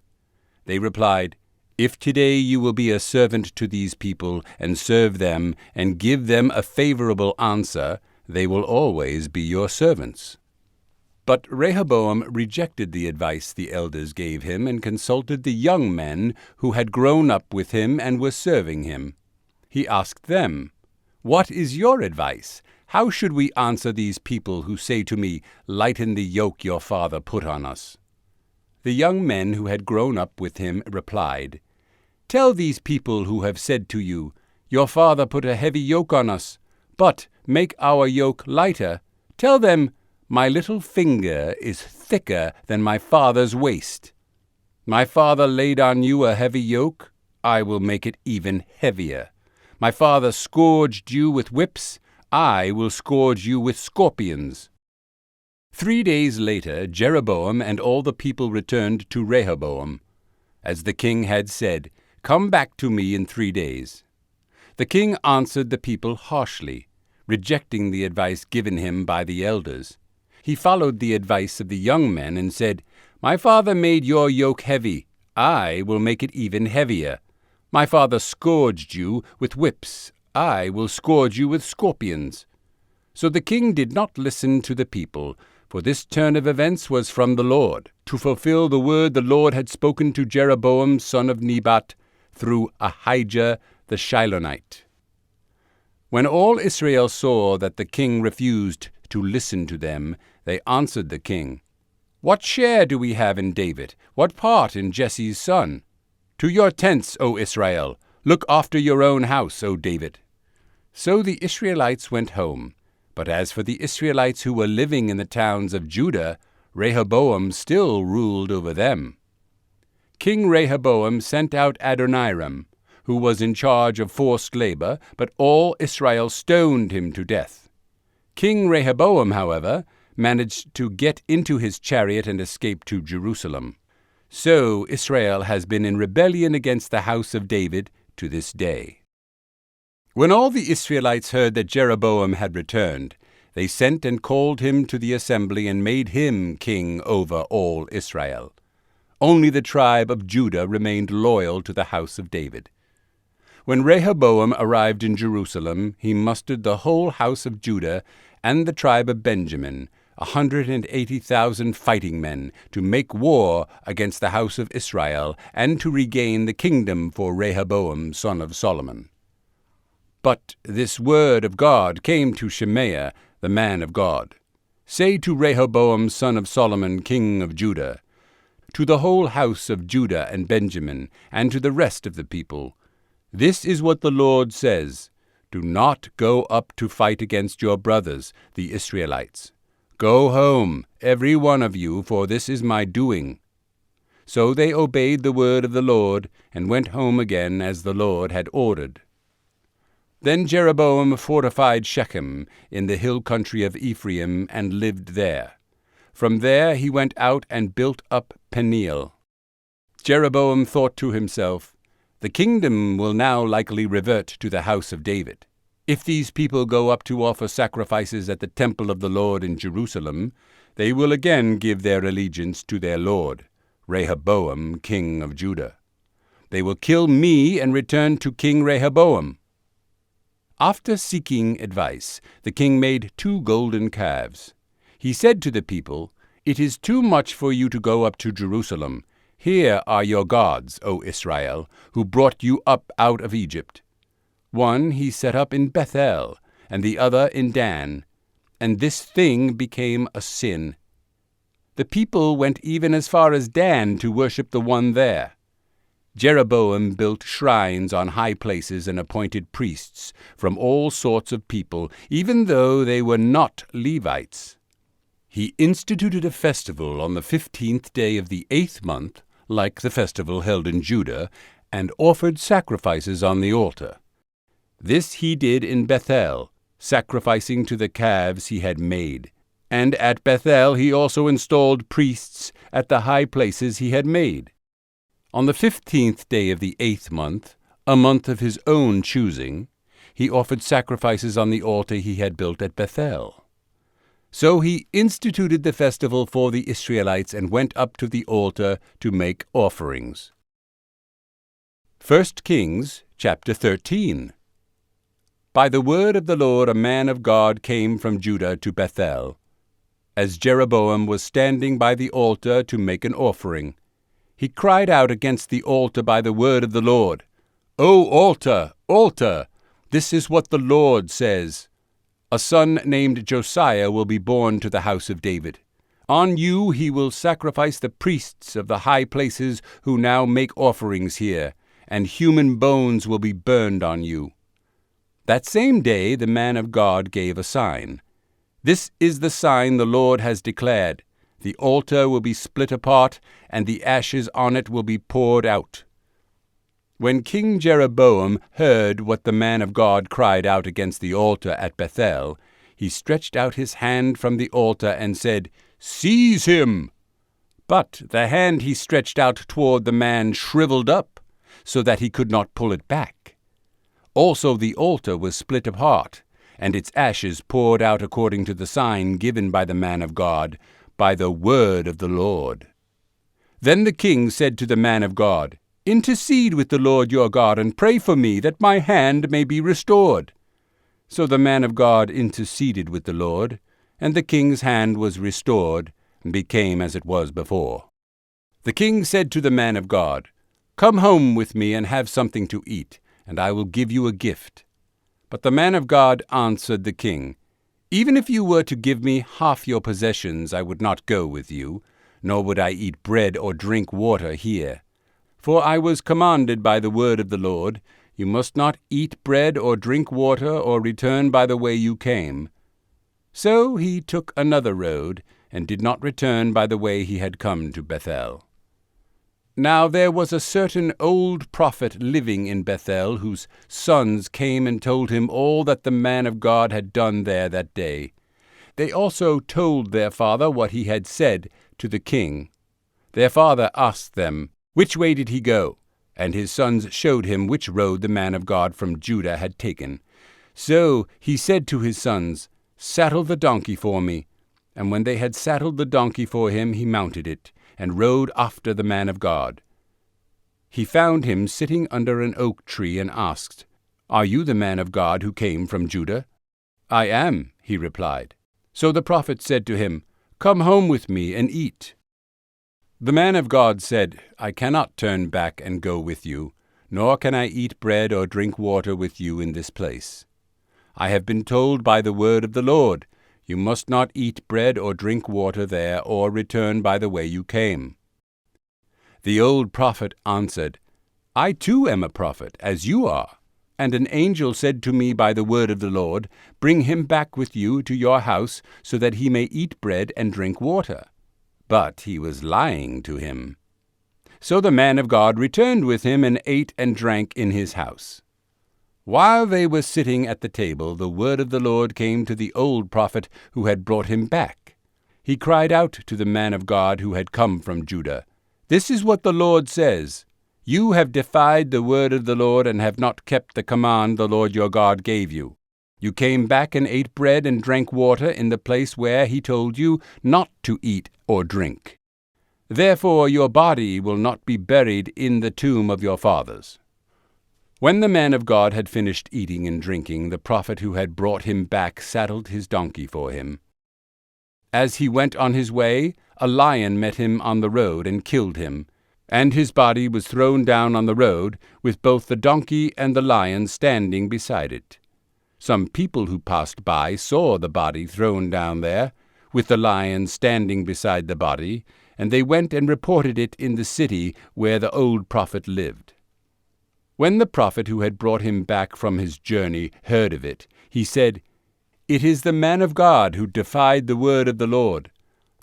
They replied, If today you will be a servant to these people and serve them and give them a favorable answer, they will always be your servants. But Rehoboam rejected the advice the elders gave him and consulted the young men who had grown up with him and were serving him. He asked them, What is your advice? How should we answer these people who say to me, Lighten the yoke your father put on us? The young men who had grown up with him replied, Tell these people who have said to you, Your father put a heavy yoke on us, but make our yoke lighter. Tell them, My little finger is thicker than my father's waist. My father laid on you a heavy yoke, I will make it even heavier. My father scourged you with whips, I will scourge you with scorpions. 3 days later, Jeroboam and all the people returned to Rehoboam. As the king had said, Come back to me in 3 days. The king answered the people harshly, rejecting the advice given him by the elders. He followed the advice of the young men and said, My father made your yoke heavy, I will make it even heavier. My father scourged you with whips, I will scourge you with scorpions. So the king did not listen to the people, for this turn of events was from the Lord, to fulfill the word the Lord had spoken to Jeroboam son of Nebat through Ahijah the Shilonite. When all Israel saw that the king refused to listen to them, they answered the king, What share do we have in David? What part in Jesse's son? To your tents, O Israel! Look after your own house, O David. So the Israelites went home. But as for the Israelites who were living in the towns of Judah, Rehoboam still ruled over them. King Rehoboam sent out Adoniram, who was in charge of forced labor, but all Israel stoned him to death. King Rehoboam, however, managed to get into his chariot and escape to Jerusalem. So Israel has been in rebellion against the house of David to this day. When all the Israelites heard that Jeroboam had returned, they sent and called him to the assembly and made him king over all Israel. Only the tribe of Judah remained loyal to the house of David. When Rehoboam arrived in Jerusalem, he mustered the whole house of Judah and the tribe of Benjamin, 180,000 fighting men, to make war against the house of Israel, and to regain the kingdom for Rehoboam son of Solomon. But this word of God came to Shemaiah, the man of God. Say to Rehoboam son of Solomon, king of Judah, to the whole house of Judah and Benjamin, and to the rest of the people, this is what the Lord says, do not go up to fight against your brothers, the Israelites. Go home, every one of you, for this is my doing. So they obeyed the word of the Lord, and went home again as the Lord had ordered. Then Jeroboam fortified Shechem in the hill country of Ephraim, and lived there. From there he went out and built up Peniel. Jeroboam thought to himself, the kingdom will now likely revert to the house of David. If these people go up to offer sacrifices at the temple of the Lord in Jerusalem, they will again give their allegiance to their lord, Rehoboam, king of Judah. They will kill me and return to King Rehoboam. After seeking advice, the king made 2 golden calves. He said to the people, it is too much for you to go up to Jerusalem. Here are your gods, O Israel, who brought you up out of Egypt. One he set up in Bethel, and the other in Dan, and this thing became a sin. The people went even as far as Dan to worship the one there. Jeroboam built shrines on high places and appointed priests from all sorts of people, even though they were not Levites. He instituted a festival on the 15th day of the 8th month, like the festival held in Judah, and offered sacrifices on the altar. This he did in Bethel, sacrificing to the calves he had made. And at Bethel he also installed priests at the high places he had made. On the 15th day of the 8th month, a month of his own choosing, he offered sacrifices on the altar he had built at Bethel. So he instituted the festival for the Israelites and went up to the altar to make offerings. 1 Kings chapter 13. By the word of the Lord a man of God came from Judah to Bethel, as Jeroboam was standing by the altar to make an offering. He cried out against the altar by the word of the Lord, O altar, altar, this is what the Lord says. A son named Josiah will be born to the house of David. On you he will sacrifice the priests of the high places who now make offerings here, and human bones will be burned on you. That same day the man of God gave a sign. This is the sign the Lord has declared. The altar will be split apart, and the ashes on it will be poured out. When King Jeroboam heard what the man of God cried out against the altar at Bethel, he stretched out his hand from the altar and said, Seize him! But the hand he stretched out toward the man shriveled up, so that he could not pull it back. Also the altar was split apart, and its ashes poured out according to the sign given by the man of God, by the word of the Lord. Then the king said to the man of God, Intercede with the Lord your God, and pray for me, that my hand may be restored. So the man of God interceded with the Lord, and the king's hand was restored, and became as it was before. The king said to the man of God, Come home with me and have something to eat, and I will give you a gift. But the man of God answered the king, Even if you were to give me half your possessions, I would not go with you, nor would I eat bread or drink water here. For I was commanded by the word of the Lord, You must not eat bread or drink water or return by the way you came. So he took another road, and did not return by the way he had come to Bethel. Now there was a certain old prophet living in Bethel, whose sons came and told him all that the man of God had done there that day. They also told their father what he had said to the king. Their father asked them, Which way did he go? And his sons showed him which road the man of God from Judah had taken. So he said to his sons, Saddle the donkey for me. And when they had saddled the donkey for him, he mounted it, and rode after the man of God. he found him sitting under an oak tree and asked, "Are you the man of God who came from Judah?" "I am," he replied. So the prophet said to him, "Come home with me and eat." The man of God said, "I cannot turn back and go with you, nor can I eat bread or drink water with you in this place. I have been told by the word of the Lord, you must not eat bread or drink water there, or return by the way you came." The old prophet answered, "I too am a prophet, as you are. And an angel said to me by the word of the Lord, Bring him back with you to your house, so that he may eat bread and drink water." But he was lying to him. So the man of God returned with him and ate and drank in his house. While they were sitting at the table, the word of the Lord came to the old prophet who had brought him back. He cried out to the man of God who had come from Judah, "This is what the Lord says. You have defied the word of the Lord and have not kept the command the Lord your God gave you. You came back and ate bread and drank water in the place where he told you not to eat or drink. Therefore your body will not be buried in the tomb of your fathers." When the man of God had finished eating and drinking, the prophet who had brought him back saddled his donkey for him. As he went on his way, a lion met him on the road and killed him, and his body was thrown down on the road, with both the donkey and the lion standing beside it. Some people who passed by saw the body thrown down there, with the lion standing beside the body, and they went and reported it in the city where the old prophet lived. When the prophet who had brought him back from his journey heard of it, he said, "It is the man of God who defied the word of the Lord.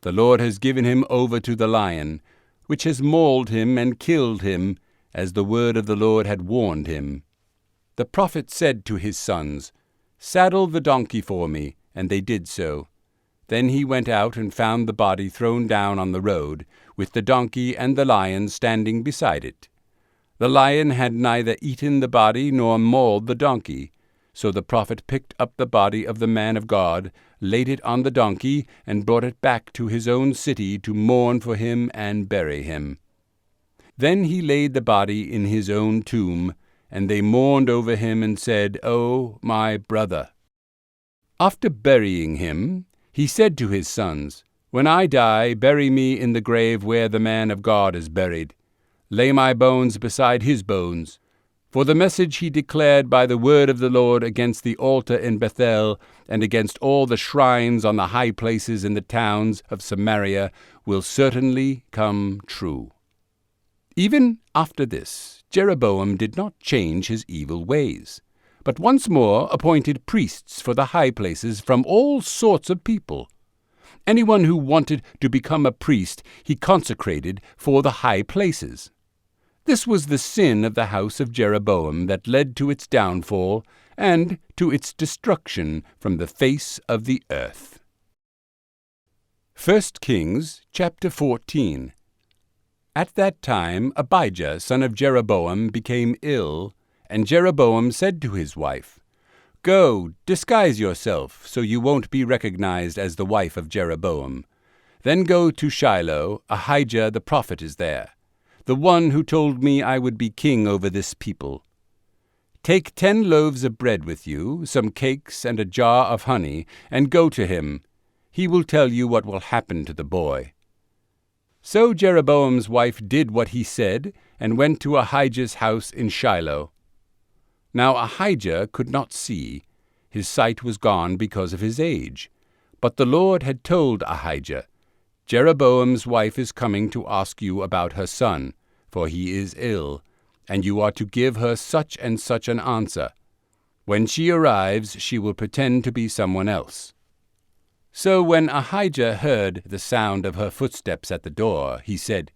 The Lord has given him over to the lion, which has mauled him and killed him, as the word of the Lord had warned him." The prophet said to his sons, "Saddle the donkey for me," and they did so. Then he went out and found the body thrown down on the road, with the donkey and the lion standing beside it. The lion had neither eaten the body nor mauled the donkey. So the prophet picked up the body of the man of God, laid it on the donkey, and brought it back to his own city to mourn for him and bury him. Then he laid the body in his own tomb, and they mourned over him and said, "Oh, my brother." After burying him, he said to his sons, "When I die, bury me in the grave where the man of God is buried. Lay my bones beside his bones. For the message he declared by the word of the Lord against the altar in Bethel and against all the shrines on the high places in the towns of Samaria will certainly come true." Even after this, Jeroboam did not change his evil ways, but once more appointed priests for the high places from all sorts of people. Anyone who wanted to become a priest he consecrated for the high places. This was the sin of the house of Jeroboam that led to its downfall and to its destruction from the face of the earth. 1 Kings chapter 14. At that time Abijah, son of Jeroboam, became ill, and Jeroboam said to his wife, "Go, disguise yourself, so you won't be recognized as the wife of Jeroboam. Then go to Shiloh. Ahijah the prophet is there, the one who told me I would be king over this people. Take 10 loaves of bread with you, some cakes, and a jar of honey, and go to him. He will tell you what will happen to the boy." So Jeroboam's wife did what he said, and went to Ahijah's house in Shiloh. Now Ahijah could not see. His sight was gone because of his age. But the Lord had told Ahijah, "Jeroboam's wife is coming to ask you about her son, for he is ill, and you are to give her such and such an answer. When she arrives, she will pretend to be someone else." So when Ahijah heard the sound of her footsteps at the door, he said,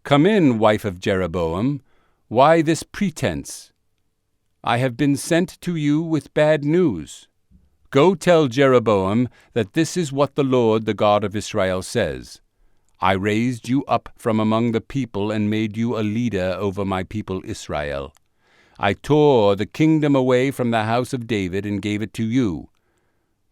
"Come in, wife of Jeroboam. Why this pretense? I have been sent to you with bad news. Go tell Jeroboam that this is what the Lord, the God of Israel, says. I raised you up from among the people and made you a leader over my people Israel. I tore the kingdom away from the house of David and gave it to you.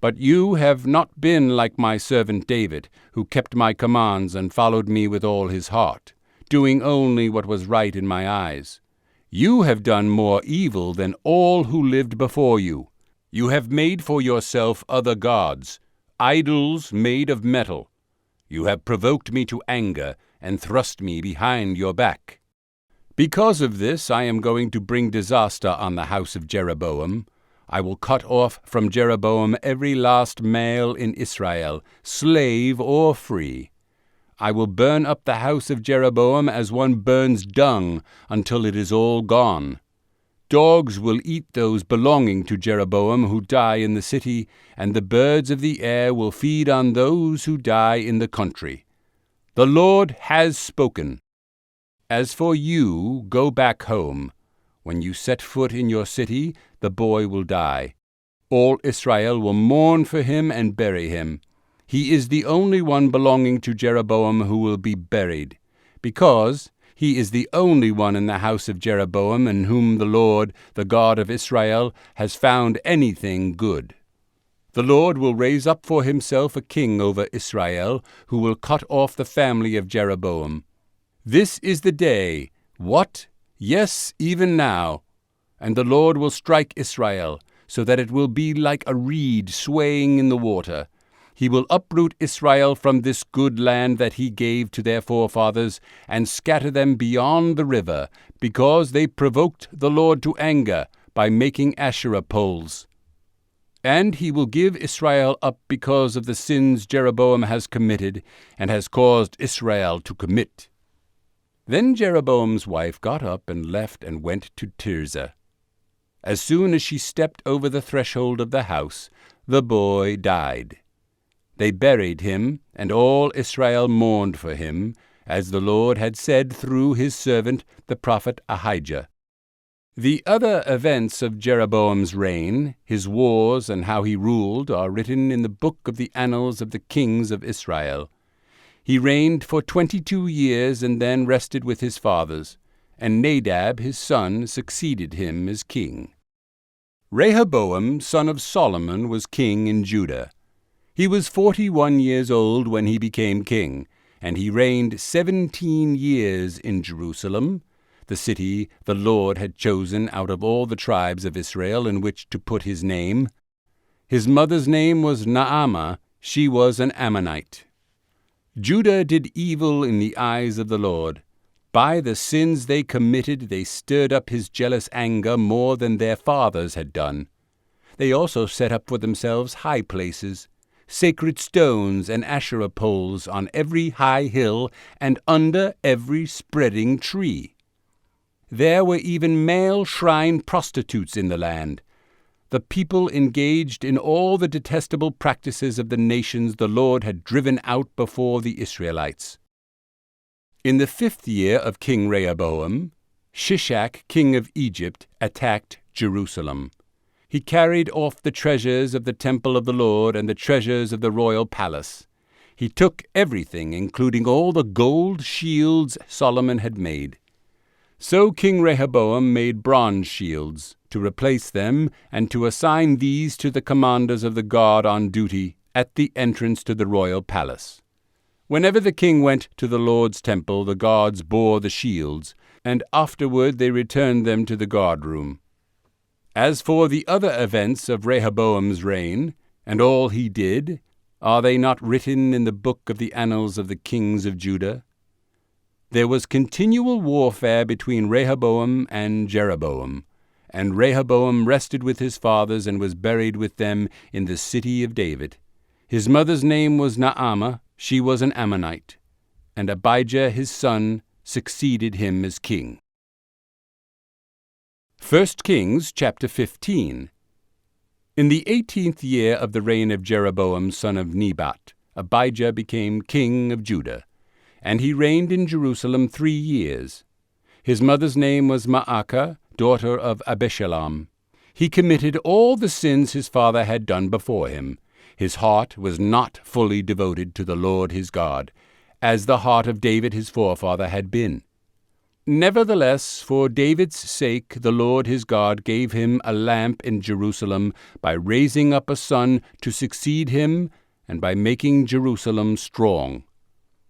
But you have not been like my servant David, who kept my commands and followed me with all his heart, doing only what was right in my eyes. You have done more evil than all who lived before you. You have made for yourself other gods, idols made of metal. You have provoked me to anger and thrust me behind your back. Because of this, I am going to bring disaster on the house of Jeroboam. I will cut off from Jeroboam every last male in Israel, slave or free. I will burn up the house of Jeroboam as one burns dung until it is all gone. Dogs will eat those belonging to Jeroboam who die in the city, and the birds of the air will feed on those who die in the country. The Lord has spoken. As for you, go back home. When you set foot in your city, the boy will die. All Israel will mourn for him and bury him. He is the only one belonging to Jeroboam who will be buried, because he is the only one in the house of Jeroboam in whom the Lord, the God of Israel, has found anything good. The Lord will raise up for himself a king over Israel, who will cut off the family of Jeroboam. This is the day, what? Yes, even now. And the Lord will strike Israel, so that it will be like a reed swaying in the water. He will uproot Israel from this good land that he gave to their forefathers, and scatter them beyond the river, because they provoked the Lord to anger by making Asherah poles. And he will give Israel up because of the sins Jeroboam has committed, and has caused Israel to commit. Then Jeroboam's wife got up and left and went to Tirzah. As soon as she stepped over the threshold of the house, the boy died. They buried him, and all Israel mourned for him, as the Lord had said through his servant the prophet Ahijah. The other events of Jeroboam's reign, his wars, and how he ruled, are written in the book of the annals of the kings of Israel. He reigned for 22 years and then rested with his fathers, and Nadab his son succeeded him as king. Rehoboam, son of Solomon, was king in Judah. He was 41 years old when he became king, and he reigned 17 years in Jerusalem, the city the Lord had chosen out of all the tribes of Israel in which to put his name. His mother's name was Naamah. She was an Ammonite. Judah did evil in the eyes of the Lord. By the sins they committed, they stirred up his jealous anger more than their fathers had done. They also set up for themselves high places, sacred stones and Asherah poles on every high hill and under every spreading tree. There were even male shrine prostitutes in the land. The people engaged in all the detestable practices of the nations the Lord had driven out before the Israelites. In the 5th year of King Rehoboam, Shishak, king of Egypt, attacked Jerusalem. He carried off the treasures of the temple of the Lord and the treasures of the royal palace. He took everything, including all the gold shields Solomon had made. So King Rehoboam made bronze shields to replace them and to assign these to the commanders of the guard on duty at the entrance to the royal palace. Whenever the king went to the Lord's temple, the guards bore the shields, and afterward they returned them to the guardroom. As for the other events of Rehoboam's reign, and all he did, are they not written in the book of the annals of the kings of Judah? There was continual warfare between Rehoboam and Jeroboam, and Rehoboam rested with his fathers and was buried with them in the city of David. His mother's name was Naamah. She was an Ammonite, and Abijah his son succeeded him as king. 1 Kings chapter 15. In the 18th year of the reign of Jeroboam son of Nebat, Abijah became king of Judah, and he reigned in Jerusalem 3 years. His mother's name was Maacah, daughter of Abishalom. He committed all the sins his father had done before him. His heart was not fully devoted to the Lord his God, as the heart of David his forefather had been. Nevertheless, for David's sake, the Lord his God gave him a lamp in Jerusalem by raising up a son to succeed him and by making Jerusalem strong.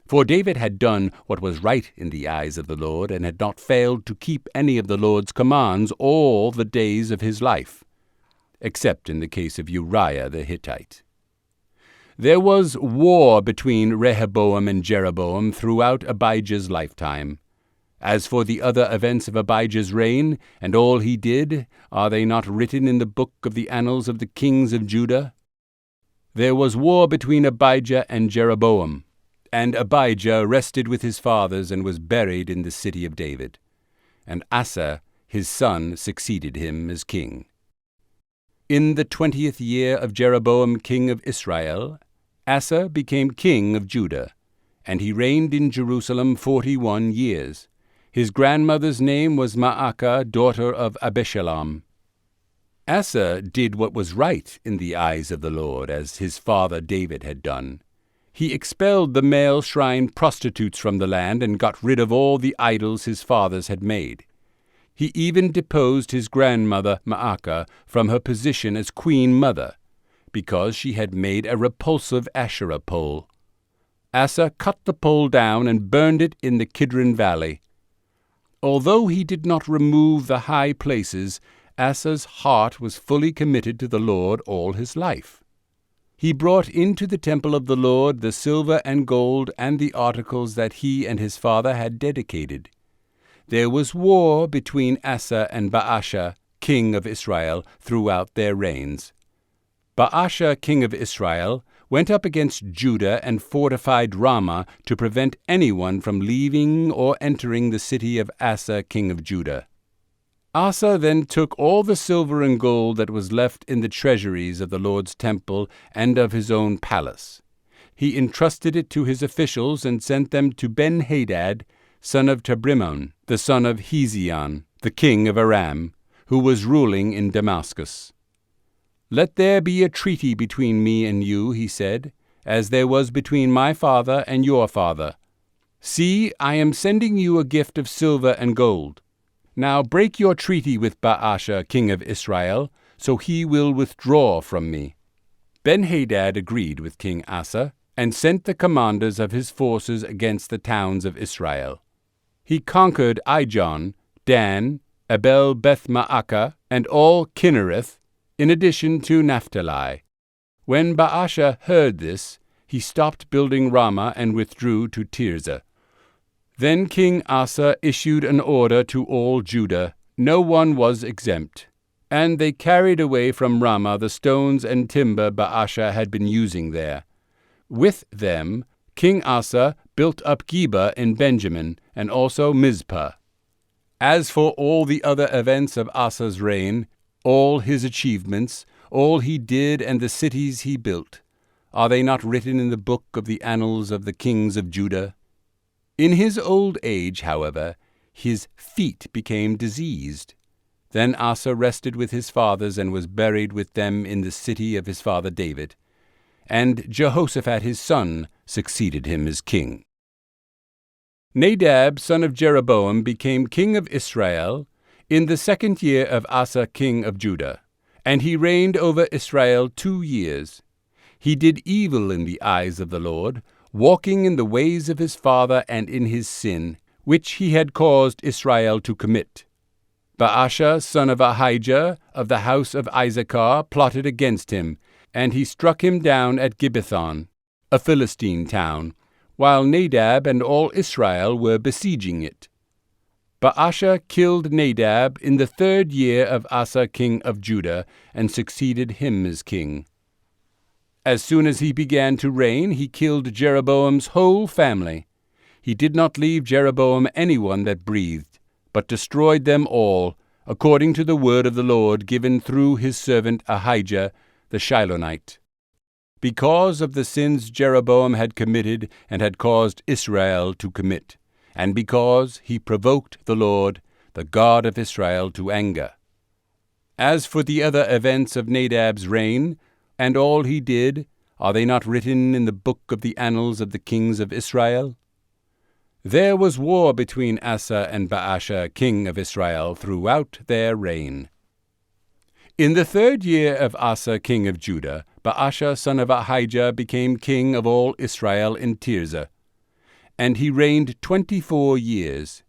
For David had done what was right in the eyes of the Lord, and had not failed to keep any of the Lord's commands all the days of his life, except in the case of Uriah the Hittite. There was war between Rehoboam and Jeroboam throughout Abijah's lifetime. As for the other events of Abijah's reign, and all he did, are they not written in the book of the annals of the kings of Judah? There was war between Abijah and Jeroboam, and Abijah rested with his fathers and was buried in the city of David. And Asa, his son, succeeded him as king. In the 20th year of Jeroboam king of Israel, Asa became king of Judah, and he reigned in Jerusalem 41 years. His grandmother's name was Maacah, daughter of Abishalom. Asa did what was right in the eyes of the Lord, as his father David had done. He expelled the male shrine prostitutes from the land and got rid of all the idols his fathers had made. He even deposed his grandmother Maacah from her position as queen mother, because she had made a repulsive Asherah pole. Asa cut the pole down and burned it in the Kidron Valley. Although he did not remove the high places, Asa's heart was fully committed to the Lord all his life. He brought into the temple of the Lord the silver and gold and the articles that he and his father had dedicated. There was war between Asa and Baasha, king of Israel, throughout their reigns. Baasha, king of Israel, went up against Judah and fortified Ramah to prevent anyone from leaving or entering the city of Asa, king of Judah. Asa then took all the silver and gold that was left in the treasuries of the Lord's temple and of his own palace. He entrusted it to his officials and sent them to Ben-Hadad, son of Tabrimon, the son of Hezion, the king of Aram, who was ruling in Damascus. "Let there be a treaty between me and you," he said, "as there was between my father and your father. See, I am sending you a gift of silver and gold. Now break your treaty with Baasha, king of Israel, so he will withdraw from me." Ben-Hadad agreed with King Asa, and sent the commanders of his forces against the towns of Israel. He conquered Ijon, Dan, Abel-Beth-Maacah, and all Kinnereth, in addition to Naphtali. When Baasha heard this, he stopped building Ramah and withdrew to Tirzah. Then King Asa issued an order to all Judah. No one was exempt. And they carried away from Ramah the stones and timber Baasha had been using there. With them, King Asa built up Geba in Benjamin, and also Mizpah. As for all the other events of Asa's reign, all his achievements, all he did and the cities he built, are they not written in the book of the annals of the kings of Judah? In his old age, however, his feet became diseased. Then Asa rested with his fathers and was buried with them in the city of his father David. And Jehoshaphat his son succeeded him as king. Nadab, son of Jeroboam, became king of Israel in the 2nd year of Asa king of Judah, and he reigned over Israel 2 years. He did evil in the eyes of the Lord, walking in the ways of his father and in his sin, which he had caused Israel to commit. Baasha, son of Ahijah, of the house of Issachar, plotted against him, and he struck him down at Gibbethon, a Philistine town, while Nadab and all Israel were besieging it. Baasha killed Nadab in the 3rd year of Asa king of Judah, and succeeded him as king. As soon as he began to reign, he killed Jeroboam's whole family. He did not leave Jeroboam anyone that breathed, but destroyed them all, according to the word of the Lord given through his servant Ahijah the Shilonite. Because of the sins Jeroboam had committed and had caused Israel to commit, and because he provoked the Lord, the God of Israel, to anger. As for the other events of Nadab's reign, and all he did, are they not written in the book of the annals of the kings of Israel? There was war between Asa and Baasha, king of Israel, throughout their reign. In the 3rd year of Asa, king of Judah, Baasha, son of Ahijah, became king of all Israel in Tirzah. and he reigned 24 years.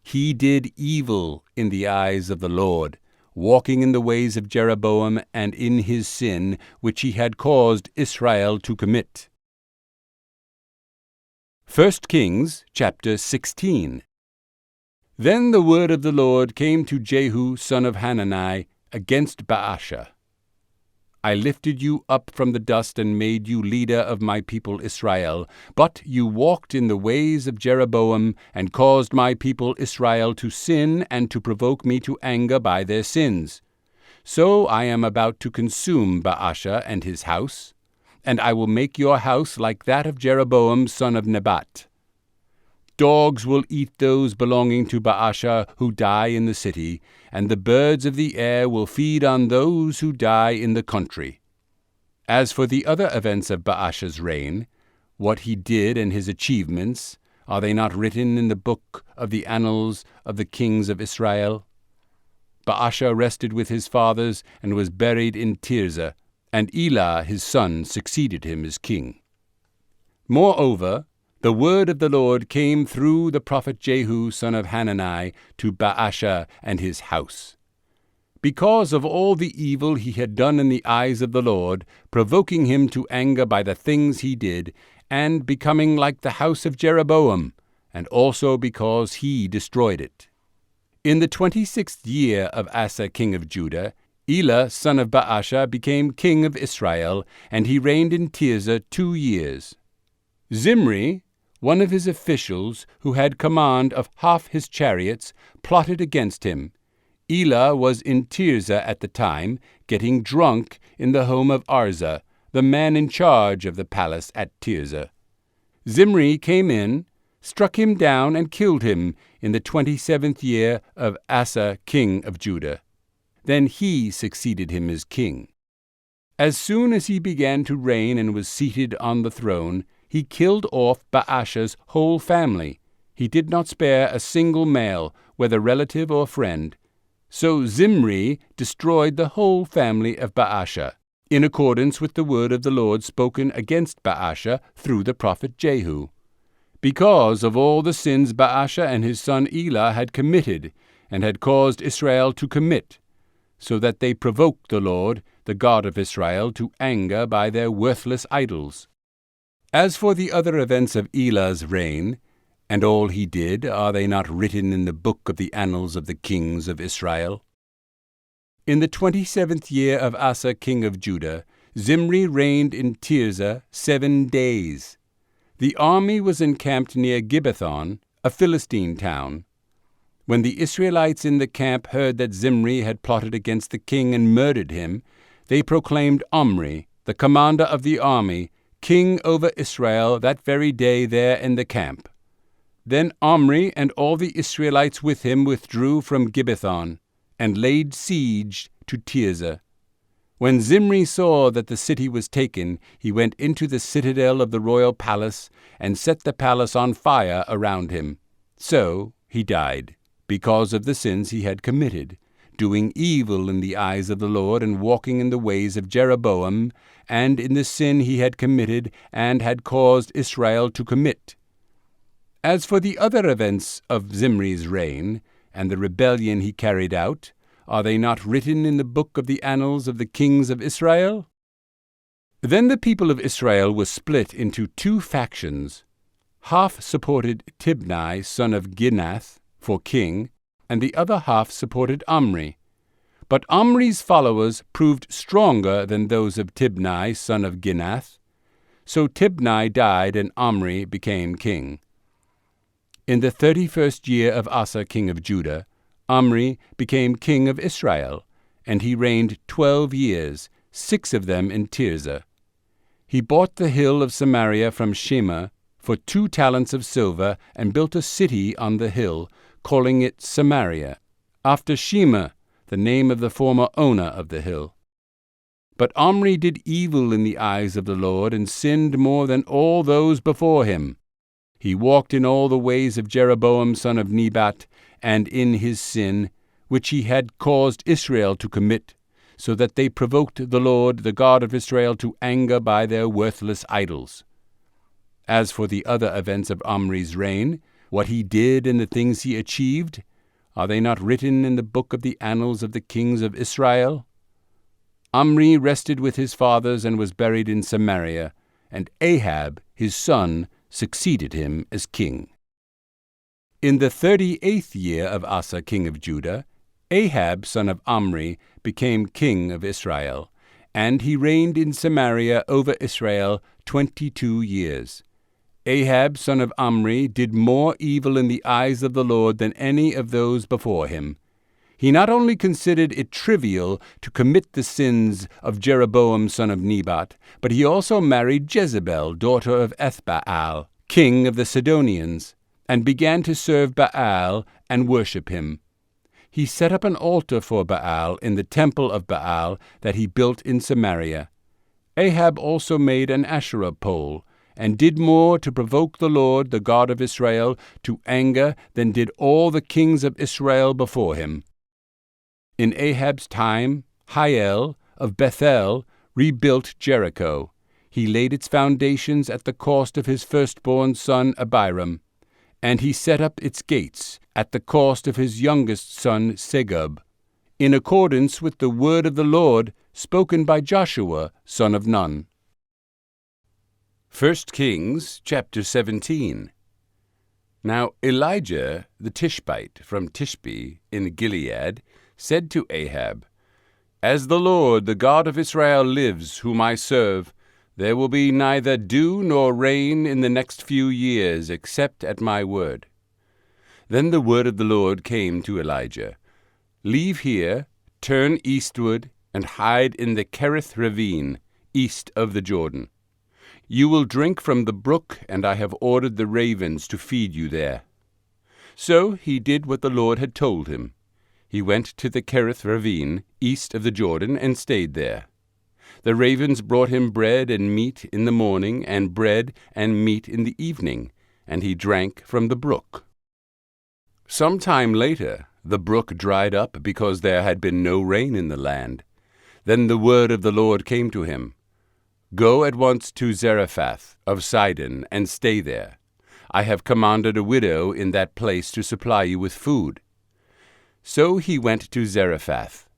He did evil in the eyes of the Lord, walking in the ways of Jeroboam and in his sin, which he had caused Israel to commit. 1 Kings chapter 16. Then the word of the Lord came to Jehu son of Hanani against Baasha. I lifted you up from the dust and made you leader of my people Israel. But you walked in the ways of Jeroboam and caused my people Israel to sin and to provoke me to anger by their sins. So I am about to consume Baasha and his house, and I will make your house like that of Jeroboam son of Nebat. Dogs will eat those belonging to Baasha who die in the city, and the birds of the air will feed on those who die in the country. As for the other events of Baasha's reign, what he did and his achievements, are they not written in the book of the annals of the kings of Israel? Baasha rested with his fathers and was buried in Tirzah, and Elah his son succeeded him as king. Moreover, the word of the Lord came through the prophet Jehu son of Hanani to Baasha and his house. Because of all the evil he had done in the eyes of the Lord, provoking him to anger by the things he did, and becoming like the house of Jeroboam, and also because he destroyed it. In the 26th year of Asa king of Judah, Elah son of Baasha became king of Israel, and he reigned in Tirzah 2 years. Zimri, one of his officials, who had command of half his chariots, plotted against him. Elah was in Tirzah at the time, getting drunk in the home of Arza, the man in charge of the palace at Tirzah. Zimri came in, struck him down, and killed him in the 27th year of Asa king of Judah. Then he succeeded him as king. As soon as he began to reign and was seated on the throne, he killed off Baasha's whole family. He did not spare a single male, whether relative or friend. So Zimri destroyed the whole family of Baasha, in accordance with the word of the Lord spoken against Baasha through the prophet Jehu. Because of all the sins Baasha and his son Elah had committed, and had caused Israel to commit, so that they provoked the Lord, the God of Israel, to anger by their worthless idols. As for the other events of Elah's reign, and all he did, are they not written in the book of the annals of the kings of Israel? In the 27th year of Asa king of Judah, Zimri reigned in Tirzah 7 days. The army was encamped near Gibbethon, a Philistine town. When the Israelites in the camp heard that Zimri had plotted against the king and murdered him, they proclaimed Omri, the commander of the army, king over Israel that very day there in the camp. Then Omri and all the Israelites with him withdrew from Gibbethon, and laid siege to Tirzah. When Zimri saw that the city was taken, he went into the citadel of the royal palace, and set the palace on fire around him. So he died, because of the sins he had committed, doing evil in the eyes of the Lord, and walking in the ways of Jeroboam, and in the sin he had committed, and had caused Israel to commit. As for the other events of Zimri's reign, and the rebellion he carried out, are they not written in the book of the annals of the kings of Israel? Then the people of Israel were split into 2 factions. Half supported Tibni son of Ginath for king, and the other half supported Omri. But Omri's followers proved stronger than those of Tibni son of Ginath. So Tibni died, and Omri became king. In the 31st year of Asa king of Judah, Omri became king of Israel, and he reigned 12 years, 6 of them in Tirzah. He bought the hill of Samaria from Shema for 2 talents of silver, and built a city on the hill, calling it Samaria, after Shema, the name of the former owner of the hill. But Omri did evil in the eyes of the Lord, and sinned more than all those before him. He walked in all the ways of Jeroboam son of Nebat, and in his sin, which he had caused Israel to commit, so that they provoked the Lord, the God of Israel, to anger by their worthless idols. As for the other events of Omri's reign, what he did and the things he achieved, are they not written in the book of the annals of the kings of Israel? Omri rested with his fathers and was buried in Samaria, and Ahab, his son, succeeded him as king. In the 38th year of Asa king of Judah, Ahab son of Omri became king of Israel, and he reigned in Samaria over Israel 22 years. Ahab son of Omri did more evil in the eyes of the Lord than any of those before him. He not only considered it trivial to commit the sins of Jeroboam son of Nebat, but he also married Jezebel, daughter of Ethbaal, king of the Sidonians, and began to serve Baal and worship him. He set up an altar for Baal in the temple of Baal that he built in Samaria. Ahab also made an Asherah pole, and did more to provoke the Lord, the God of Israel, to anger than did all the kings of Israel before him. In Ahab's time, Hiel of Bethel rebuilt Jericho. He laid its foundations at the cost of his firstborn son Abiram, and he set up its gates at the cost of his youngest son Segub, in accordance with the word of the Lord spoken by Joshua son of Nun. 1 Kings chapter 17. Now Elijah the Tishbite from Tishbe in Gilead said to Ahab, As the Lord, the God of Israel, lives, whom I serve, there will be neither dew nor rain in the next few years, except at my word. Then the word of the Lord came to Elijah, Leave here, turn eastward, and hide in the Kerith ravine, east of the Jordan. You will drink from the brook, and I have ordered the ravens to feed you there. So he did what the Lord had told him. He went to the Kerith ravine, east of the Jordan, and stayed there. The ravens brought him bread and meat in the morning, and bread and meat in the evening, and he drank from the brook. Some time later, the brook dried up because there had been no rain in the land. Then the word of the Lord came to him, Go at once to Zarephath of Sidon, and stay there. I have commanded a widow in that place to supply you with food. So he went to Zarephath.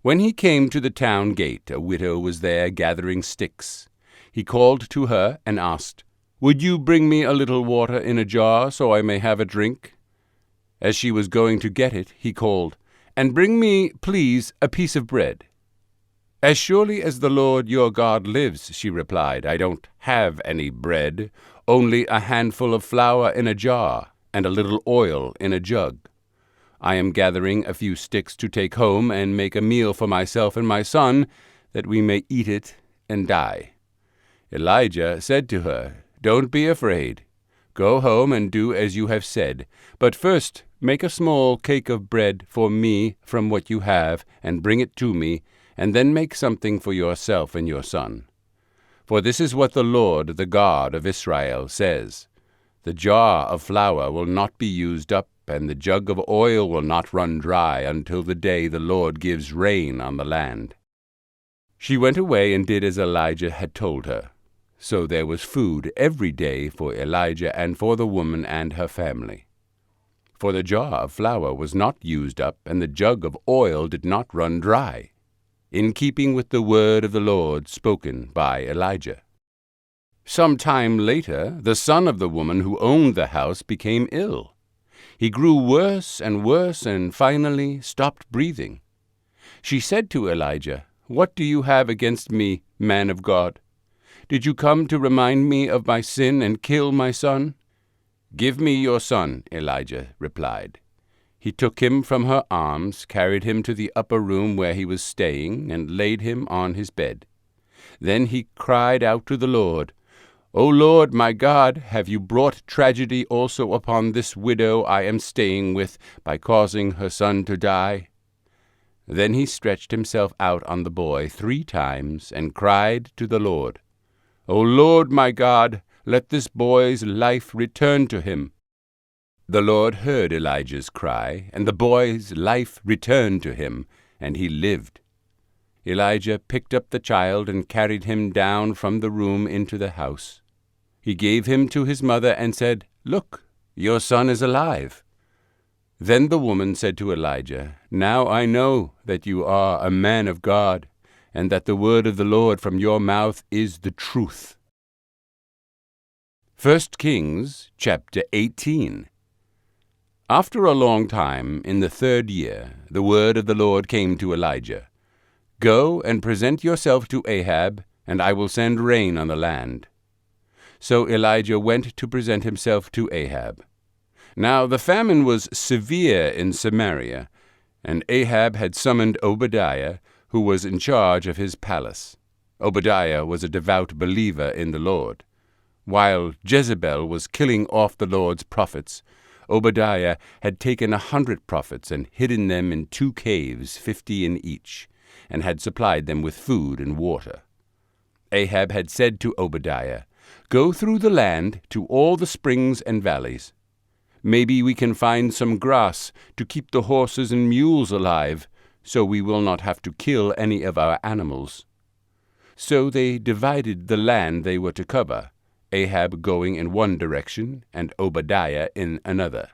When he came to the town gate, a widow was there gathering sticks. He called to her and asked, Would you bring me a little water in a jar, so I may have a drink? As she was going to get it, he called, And bring me, please, a piece of bread. As surely as the Lord your God lives, she replied, I don't have any bread, only a handful of flour in a jar, and a little oil in a jug. I am gathering a few sticks to take home and make a meal for myself and my son, that we may eat it and die. Elijah said to her, Don't be afraid. Go home and do as you have said. But first make a small cake of bread for me from what you have, and bring it to me, and then make something for yourself and your son. For this is what the Lord, the God of Israel, says, The jar of flour will not be used up, and the jug of oil will not run dry until the day the Lord gives rain on the land. She went away and did as Elijah had told her. So there was food every day for Elijah and for the woman and her family. For the jar of flour was not used up, and the jug of oil did not run dry, in keeping with the word of the Lord spoken by Elijah. Some time later, the son of the woman who owned the house became ill. He grew worse and finally stopped breathing. She said to Elijah, What do you have against me, man of God? Did you come to remind me of my sin and kill my son? Give me your son, Elijah replied. He took him from her arms, carried him to the upper room where he was staying, and laid him on his bed. Then he cried out to the Lord, O Lord, my God, have you brought tragedy also upon this widow I am staying with by causing her son to die? Then he stretched himself out on the boy 3 times and cried to the Lord, O Lord, my God, let this boy's life return to him. The Lord heard Elijah's cry, and the boy's life returned to him, and he lived. Elijah picked up the child and carried him down from the room into the house. He gave him to his mother and said, "Look, your son is alive." Then the woman said to Elijah, "Now I know that you are a man of God, and that the word of the Lord from your mouth is the truth." 1 Kings chapter 18. After a long time, in the 3rd year, the word of the Lord came to Elijah. "Go and present yourself to Ahab, and I will send rain on the land." So Elijah went to present himself to Ahab. Now the famine was severe in Samaria, and Ahab had summoned Obadiah, who was in charge of his palace. Obadiah was a devout believer in the Lord. While Jezebel was killing off the Lord's prophets, Obadiah had taken 100 prophets and hidden them in 2 caves, 50 in each, and had supplied them with food and water. Ahab had said to Obadiah, "Go through the land to all the springs and valleys. Maybe we can find some grass to keep the horses and mules alive, so we will not have to kill any of our animals." So they divided the land they were to cover, Ahab going in one direction and Obadiah in another.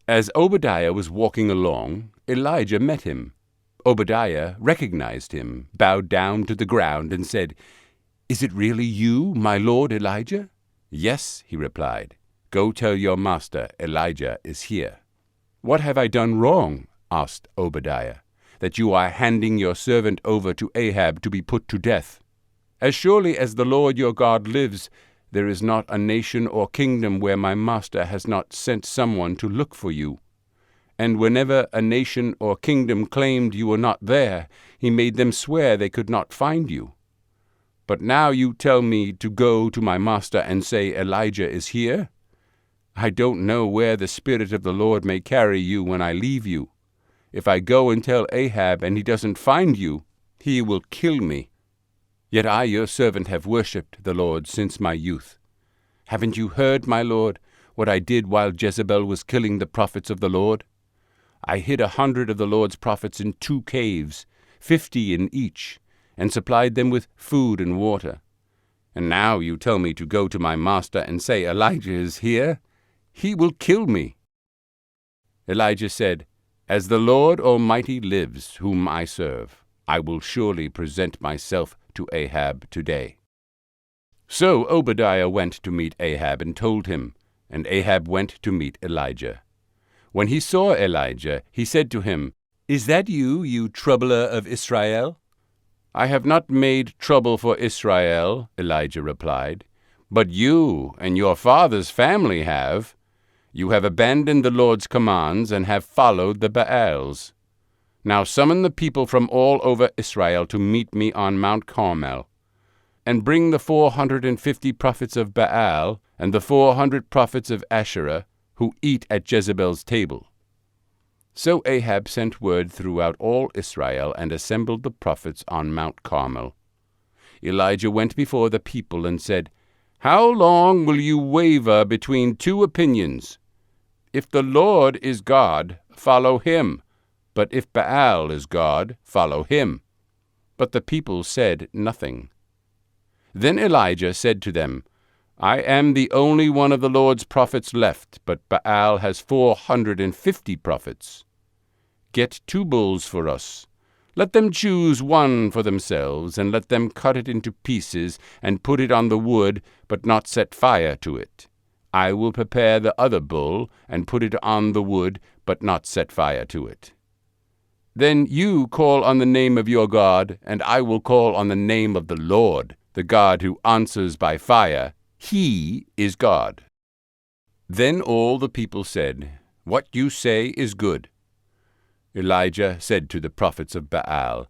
As Obadiah was walking along, Elijah met him. Obadiah recognized him, bowed down to the ground, and said, "Is it really you, my lord Elijah?" "Yes," he replied. "Go tell your master Elijah is here." "What have I done wrong?" asked Obadiah, "that you are handing your servant over to Ahab to be put to death? As surely as the Lord your God lives, there is not a nation or kingdom where my master has not sent someone to look for you. And whenever a nation or kingdom claimed you were not there, he made them swear they could not find you. But now you tell me to go to my master and say Elijah is here? I don't know where the Spirit of the Lord may carry you when I leave you. If I go and tell Ahab and he doesn't find you, he will kill me. Yet I, your servant, have worshipped the Lord since my youth. Haven't you heard, my lord, what I did while Jezebel was killing the prophets of the Lord? I hid 100 of the Lord's prophets in 2 caves, 50 in each, and supplied them with food and water. And now you tell me to go to my master and say Elijah is here? He will kill me." Elijah said, "As the Lord Almighty lives, whom I serve, I will surely present myself to Ahab today." So Obadiah went to meet Ahab and told him, and Ahab went to meet Elijah. When he saw Elijah, he said to him, "Is that you, you troubler of Israel?" "I have not made trouble for Israel," Elijah replied, "but you and your father's family have. You have abandoned the Lord's commands and have followed the Baals. Now summon the people from all over Israel to meet me on Mount Carmel, and bring the 450 prophets of Baal and the 400 prophets of Asherah, who eat at Jezebel's table." So Ahab sent word throughout all Israel and assembled the prophets on Mount Carmel. Elijah went before the people and said, "How long will you waver between 2 opinions? If the Lord is God, follow him. But if Baal is God, follow him." But the people said nothing. Then Elijah said to them, "I am the only one of the Lord's prophets left, but Baal has 450 prophets. Get 2 bulls for us. Let them choose one for themselves, and let them cut it into pieces and put it on the wood, but not set fire to it. I will prepare the other bull and put it on the wood, but not set fire to it. Then you call on the name of your God, and I will call on the name of the Lord, the God who answers by fire. He is God." Then all the people said, "What you say is good." Elijah said to the prophets of Baal,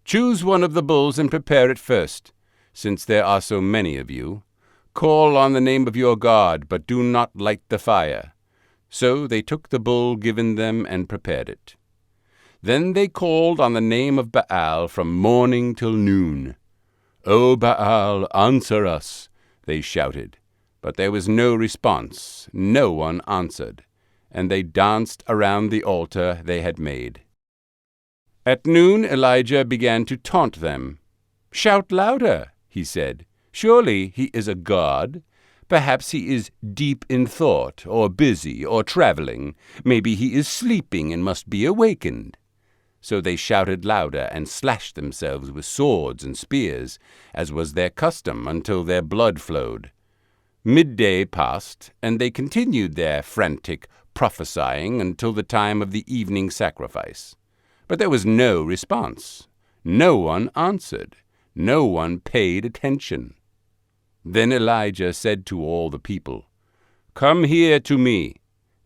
"Choose one of the bulls and prepare it first, since there are so many of you. Call on the name of your God, but do not light the fire." So they took the bull given them and prepared it. Then they called on the name of Baal from morning till noon. "O Baal, answer us," they shouted. But there was no response. No one answered. And they danced around the altar they had made. At noon Elijah began to taunt them. "Shout louder," he said. "Surely he is a god. Perhaps he is deep in thought, or busy, or traveling. Maybe he is sleeping and must be awakened." So they shouted louder and slashed themselves with swords and spears, as was their custom, until their blood flowed. Midday passed, and they continued their frantic prophesying until the time of the evening sacrifice. But there was no response. No one answered. No one paid attention. Then Elijah said to all the people, "Come here to me."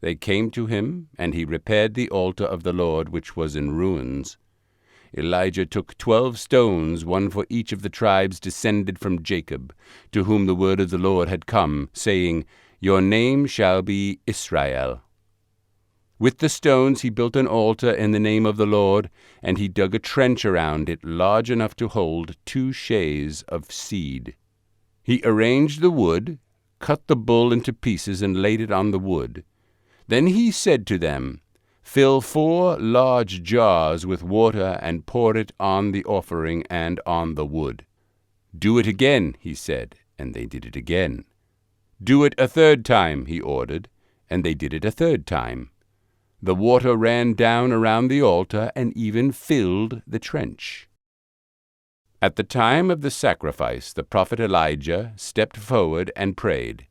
They came to him, and he repaired the altar of the Lord which was in ruins. Elijah took 12 stones, one for each of the tribes descended from Jacob, to whom the word of the Lord had come, saying, "Your name shall be Israel." With the stones he built an altar in the name of the Lord, and he dug a trench around it large enough to hold 2 sheaves of seed. He arranged the wood, cut the bull into pieces, and laid it on the wood. Then he said to them, "Fill 4 large jars with water and pour it on the offering and on the wood." "Do it again," he said, and they did it again. "Do it a 3rd time," he ordered, and they did it a 3rd time. The water ran down around the altar and even filled the trench. At the time of the sacrifice, the prophet Elijah stepped forward and prayed,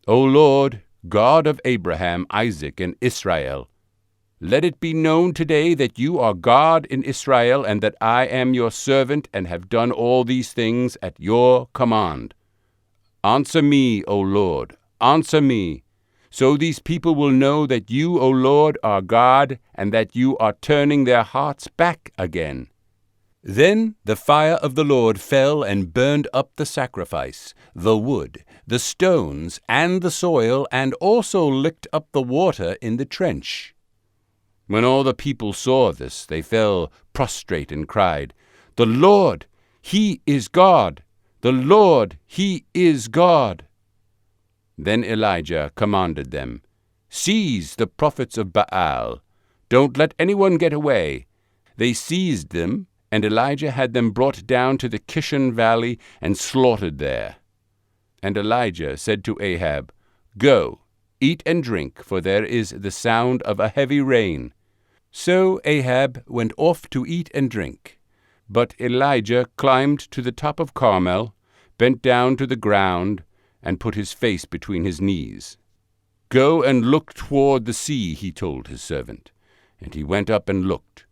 "O Lord, God of Abraham, Isaac, and Israel, let it be known today that you are God in Israel, and that I am your servant and have done all these things at your command. Answer me, O Lord, answer me, so these people will know that you, O Lord, are God, and that you are turning their hearts back again." Then the fire of the Lord fell and burned up the sacrifice, the wood, the stones, and the soil, and also licked up the water in the trench. When all the people saw this, they fell prostrate and cried, "The Lord, He is God! The Lord, He is God!" Then Elijah commanded them, "Seize the prophets of Baal. Don't let anyone get away." They seized them, and Elijah had them brought down to the Kishon Valley and slaughtered there. And Elijah said to Ahab, "Go, eat and drink, for there is the sound of a heavy rain." So Ahab went off to eat and drink. But Elijah climbed to the top of Carmel, bent down to the ground, and put his face between his knees. "Go and look toward the sea," he told his servant. And he went up and looked.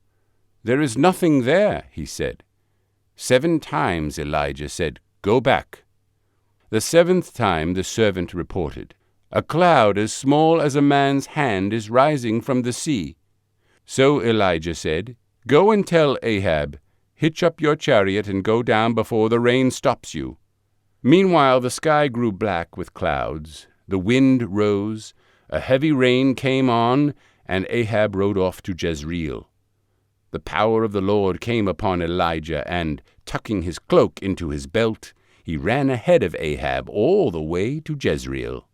"There is nothing there," he said. 7 times Elijah said, "Go back." The 7th time the servant reported, "A cloud as small as a man's hand is rising from the sea." So Elijah said, "Go and tell Ahab, hitch up your chariot and go down before the rain stops you." Meanwhile the sky grew black with clouds, the wind rose, a heavy rain came on, and Ahab rode off to Jezreel. The power of the Lord came upon Elijah, and, tucking his cloak into his belt, he ran ahead of Ahab all the way to Jezreel.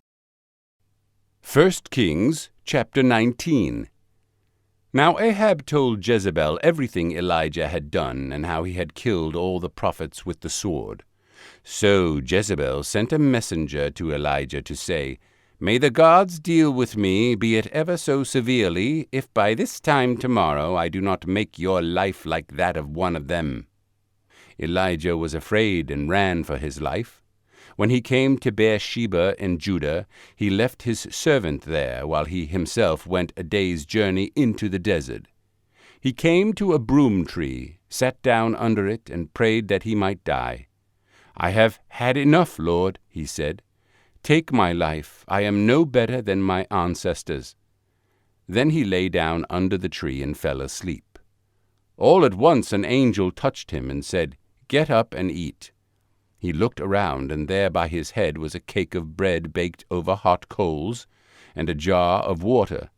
1 Kings chapter 19. Now Ahab told Jezebel everything Elijah had done, and how he had killed all the prophets with the sword. So Jezebel sent a messenger to Elijah to say, "May the gods deal with me, be it ever so severely, if by this time tomorrow I do not make your life like that of one of them." Elijah was afraid and ran for his life. When he came to Beersheba in Judah, he left his servant there, while he himself went a day's journey into the desert. He came to a broom tree, sat down under it, and prayed that he might die. "I have had enough, Lord," he said. "Take my life. I am no better than my ancestors." Then he lay down under the tree and fell asleep. All at once an angel touched him and said, "Get up and eat." He looked around, and there by his head was a cake of bread baked over hot coals, and a jar of water.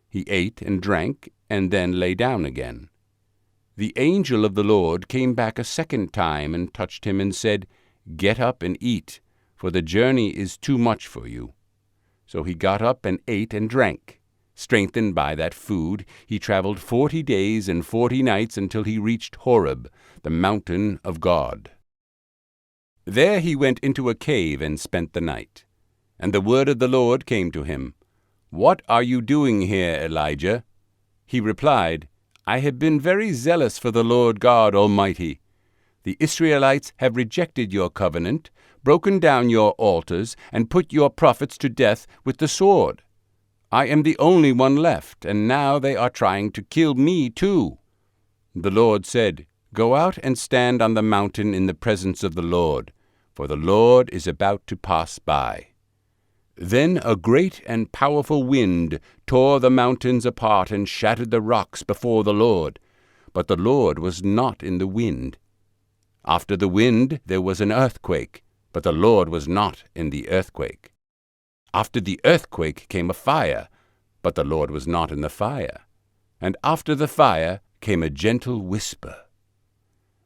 He ate and drank, and then lay down again. The angel of the Lord came back a 2nd time and touched him and said, "Get up and eat, for the journey is too much for you." So he got up and ate and drank. Strengthened by that food, he traveled 40 days and 40 nights until he reached Horeb, the mountain of God. There he went into a cave and spent the night. And the word of the Lord came to him, "What are you doing here, Elijah?" He replied, "I have been very zealous for the Lord God Almighty. The Israelites have rejected your covenant, broken down your altars, and put your prophets to death with the sword. I am the only one left, and now they are trying to kill me too." The Lord said, "Go out and stand on the mountain in the presence of the Lord, for the Lord is about to pass by." Then a great and powerful wind tore the mountains apart and shattered the rocks before the Lord, but the Lord was not in the wind. After the wind there was an earthquake, but the Lord was not in the earthquake. After the earthquake came a fire, but the Lord was not in the fire. And after the fire came a gentle whisper.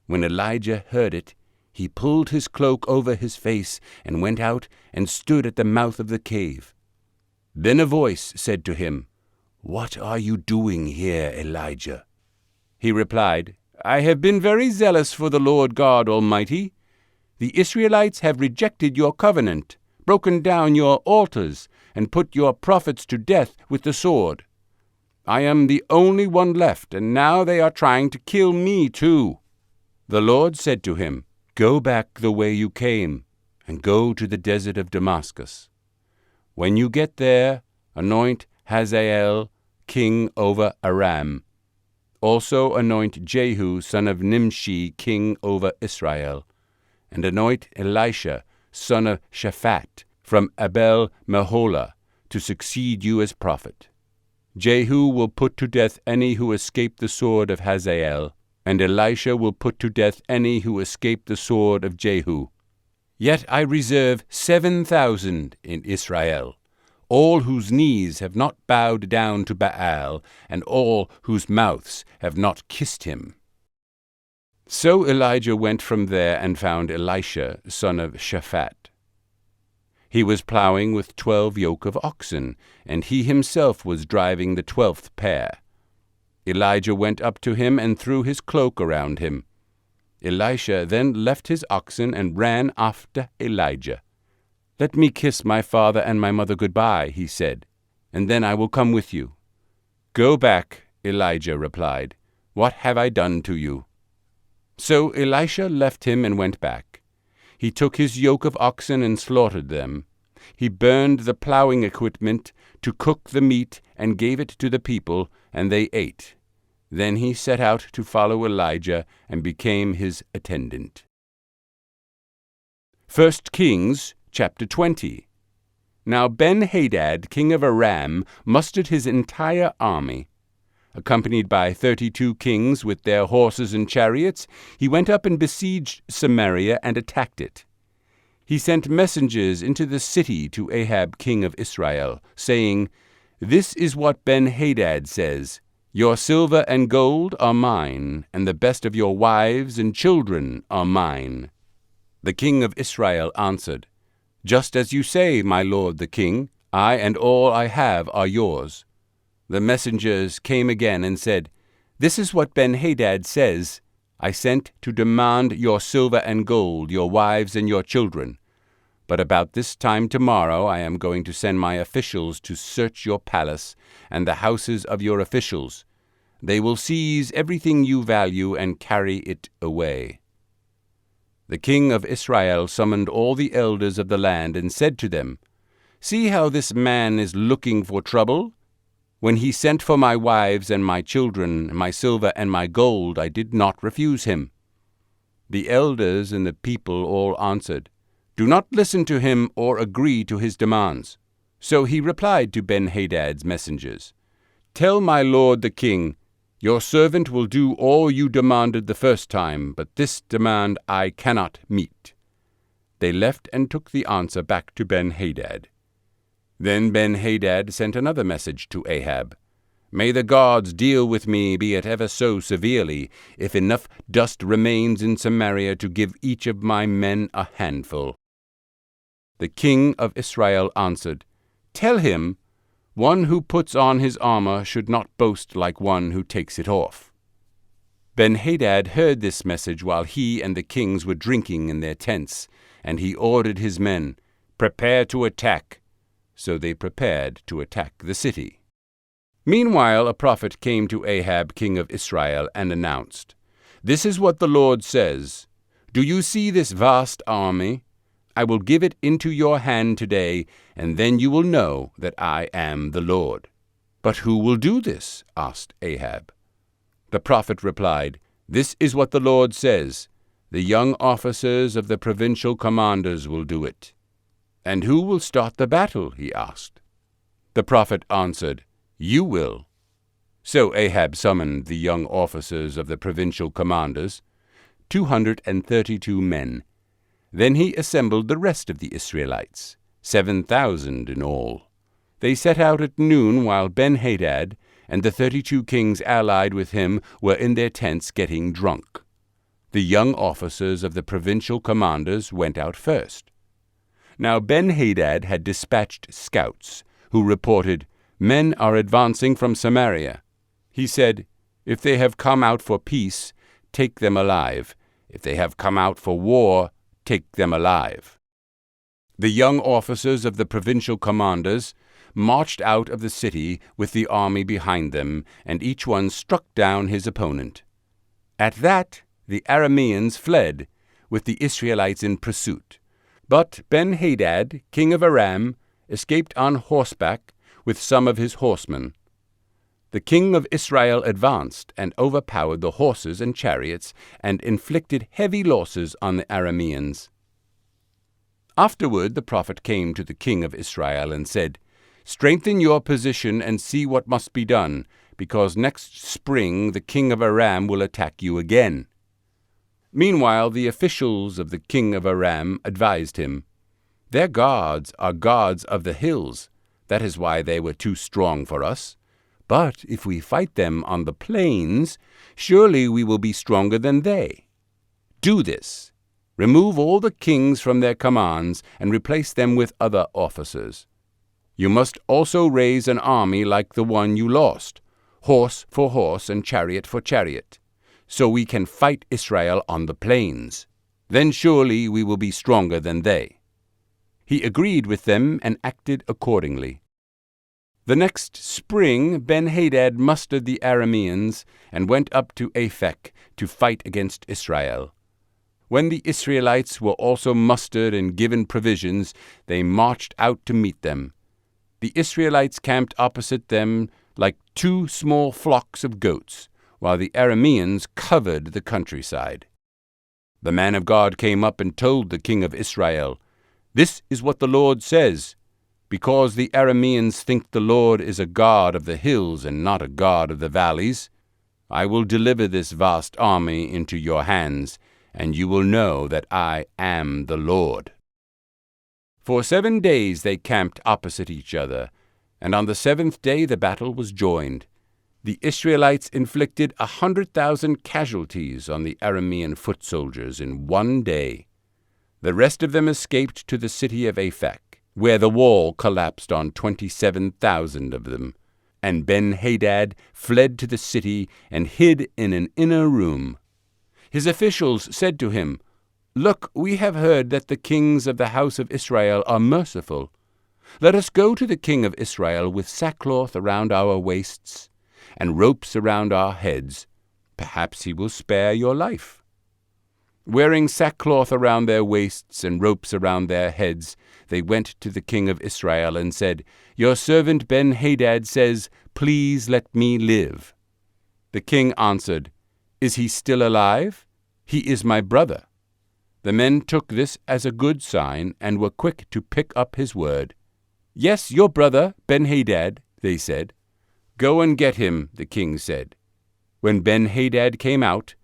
When Elijah heard it, he pulled his cloak over his face and went out and stood at the mouth of the cave. Then a voice said to him, "What are you doing here, Elijah?" He replied, "I have been very zealous for the Lord God Almighty. The Israelites have rejected your covenant, broken down your altars, and put your prophets to death with the sword. I am the only one left, and now they are trying to kill me too." The Lord said to him, "Go back the way you came, and go to the desert of Damascus. When you get there, anoint Hazael king over Aram. Also anoint Jehu son of Nimshi king over Israel, and anoint Elisha son of Shaphat from Abel-Meholah to succeed you as prophet. Jehu will put to death any who escape the sword of Hazael, and Elisha will put to death any who escape the sword of Jehu. Yet I reserve 7,000 in Israel, all whose knees have not bowed down to Baal, and all whose mouths have not kissed him." So Elijah went from there and found Elisha son of Shaphat. He was plowing with 12 yoke of oxen, and he himself was driving the 12th pair. Elijah went up to him and threw his cloak around him. Elisha then left his oxen and ran after Elijah. "Let me kiss my father and my mother goodbye," he said, "and then I will come with you." "Go back," Elijah replied. "What have I done to you?" So Elisha left him and went back. He took his yoke of oxen and slaughtered them. He burned the plowing equipment to cook the meat and gave it to the people, and they ate. Then he set out to follow Elijah and became his attendant. 1 Kings chapter 20. Now Ben-Hadad, king of Aram, mustered his entire army. Accompanied by 32 kings with their horses and chariots, he went up and besieged Samaria and attacked it. He sent messengers into the city to Ahab king of Israel, saying, "This is what Ben-Hadad says, 'Your silver and gold are mine, and the best of your wives and children are mine.' The king of Israel answered, 'Just as you say, my lord the king, I and all I have are yours.' The messengers came again and said, 'This is what Ben-Hadad says, I sent to demand your silver and gold, your wives and your children. But about this time tomorrow I am going to send my officials to search your palace and the houses of your officials. They will seize everything you value and carry it away.' The king of Israel summoned all the elders of the land and said to them, 'See how this man is looking for trouble? When he sent for my wives and my children, my silver and my gold, I did not refuse him.' The elders and the people all answered, 'Do not listen to him or agree to his demands.' So he replied to Ben-Hadad's messengers, 'Tell my lord the king, your servant will do all you demanded the first time, but this demand I cannot meet.' They left and took the answer back to Ben-Hadad. Then Ben-Hadad sent another message to Ahab. 'May the gods deal with me, be it ever so severely, if enough dust remains in Samaria to give each of my men a handful.' The king of Israel answered, 'Tell him, one who puts on his armor should not boast like one who takes it off.' Ben-Hadad heard this message while he and the kings were drinking in their tents, and he ordered his men, 'Prepare to attack. So they prepared to attack the city. Meanwhile a prophet came to Ahab, king of Israel, and announced, "This is what the Lord says, Do you see this vast army? I will give it into your hand today, and then you will know that I am the Lord." "But who will do this?" asked Ahab. The prophet replied, "This is what the Lord says, The young officers of the provincial commanders will do it." "And who will start the battle?" he asked. The prophet answered, "You will." So Ahab summoned the young officers of the provincial commanders, 232 men. Then he assembled the rest of the Israelites, 7,000 in all. They set out at noon while Ben-Hadad and the 32 kings allied with him were in their tents getting drunk. The young officers of the provincial commanders went out first. Now Ben-Hadad had dispatched scouts, who reported, "Men are advancing from Samaria." He said, "If they have come out for peace, take them alive. If they have come out for war, take them alive." The young officers of the provincial commanders marched out of the city with the army behind them, and each one struck down his opponent. At that the Arameans fled, with the Israelites in pursuit. But Ben-Hadad, king of Aram, escaped on horseback with some of his horsemen. The king of Israel advanced and overpowered the horses and chariots, and inflicted heavy losses on the Arameans. Afterward the prophet came to the king of Israel and said, "Strengthen your position and see what must be done, because next spring the king of Aram will attack you again." Meanwhile the officials of the king of Aram advised him, "Their gods are gods of the hills. That is why they were too strong for us. But if we fight them on the plains, surely we will be stronger than they. Do this. Remove all the kings from their commands and replace them with other officers. You must also raise an army like the one you lost, horse for horse and chariot for chariot, so we can fight Israel on the plains. Then surely we will be stronger than they." He agreed with them and acted accordingly. The next spring Ben-Hadad mustered the Arameans and went up to Aphek to fight against Israel. When the Israelites were also mustered and given provisions, they marched out to meet them. The Israelites camped opposite them like 2 small flocks of goats, while the Arameans covered the countryside. The man of God came up and told the king of Israel, "This is what the Lord says. Because the Arameans think the Lord is a God of the hills and not a God of the valleys, I will deliver this vast army into your hands, and you will know that I am the Lord." For 7 days they camped opposite each other, and on the 7th day the battle was joined. The Israelites inflicted 100,000 casualties on the Aramean foot soldiers in 1 day. The rest of them escaped to the city of Aphek, where the wall collapsed on 27,000 of them, and Ben-Hadad fled to the city and hid in an inner room. His officials said to him, "Look, we have heard that the kings of the house of Israel are merciful. Let us go to the king of Israel with sackcloth around our waists and ropes around our heads. Perhaps he will spare your life." Wearing sackcloth around their waists and ropes around their heads, they went to the king of Israel and said, "Your servant Ben-Hadad says, 'Please let me live.'" The king answered, "Is he still alive? He is my brother." The men took this as a good sign and were quick to pick up his word. "Yes, your brother, Ben-Hadad," they said. "Go and get him," the king said. When Ben-Hadad came out,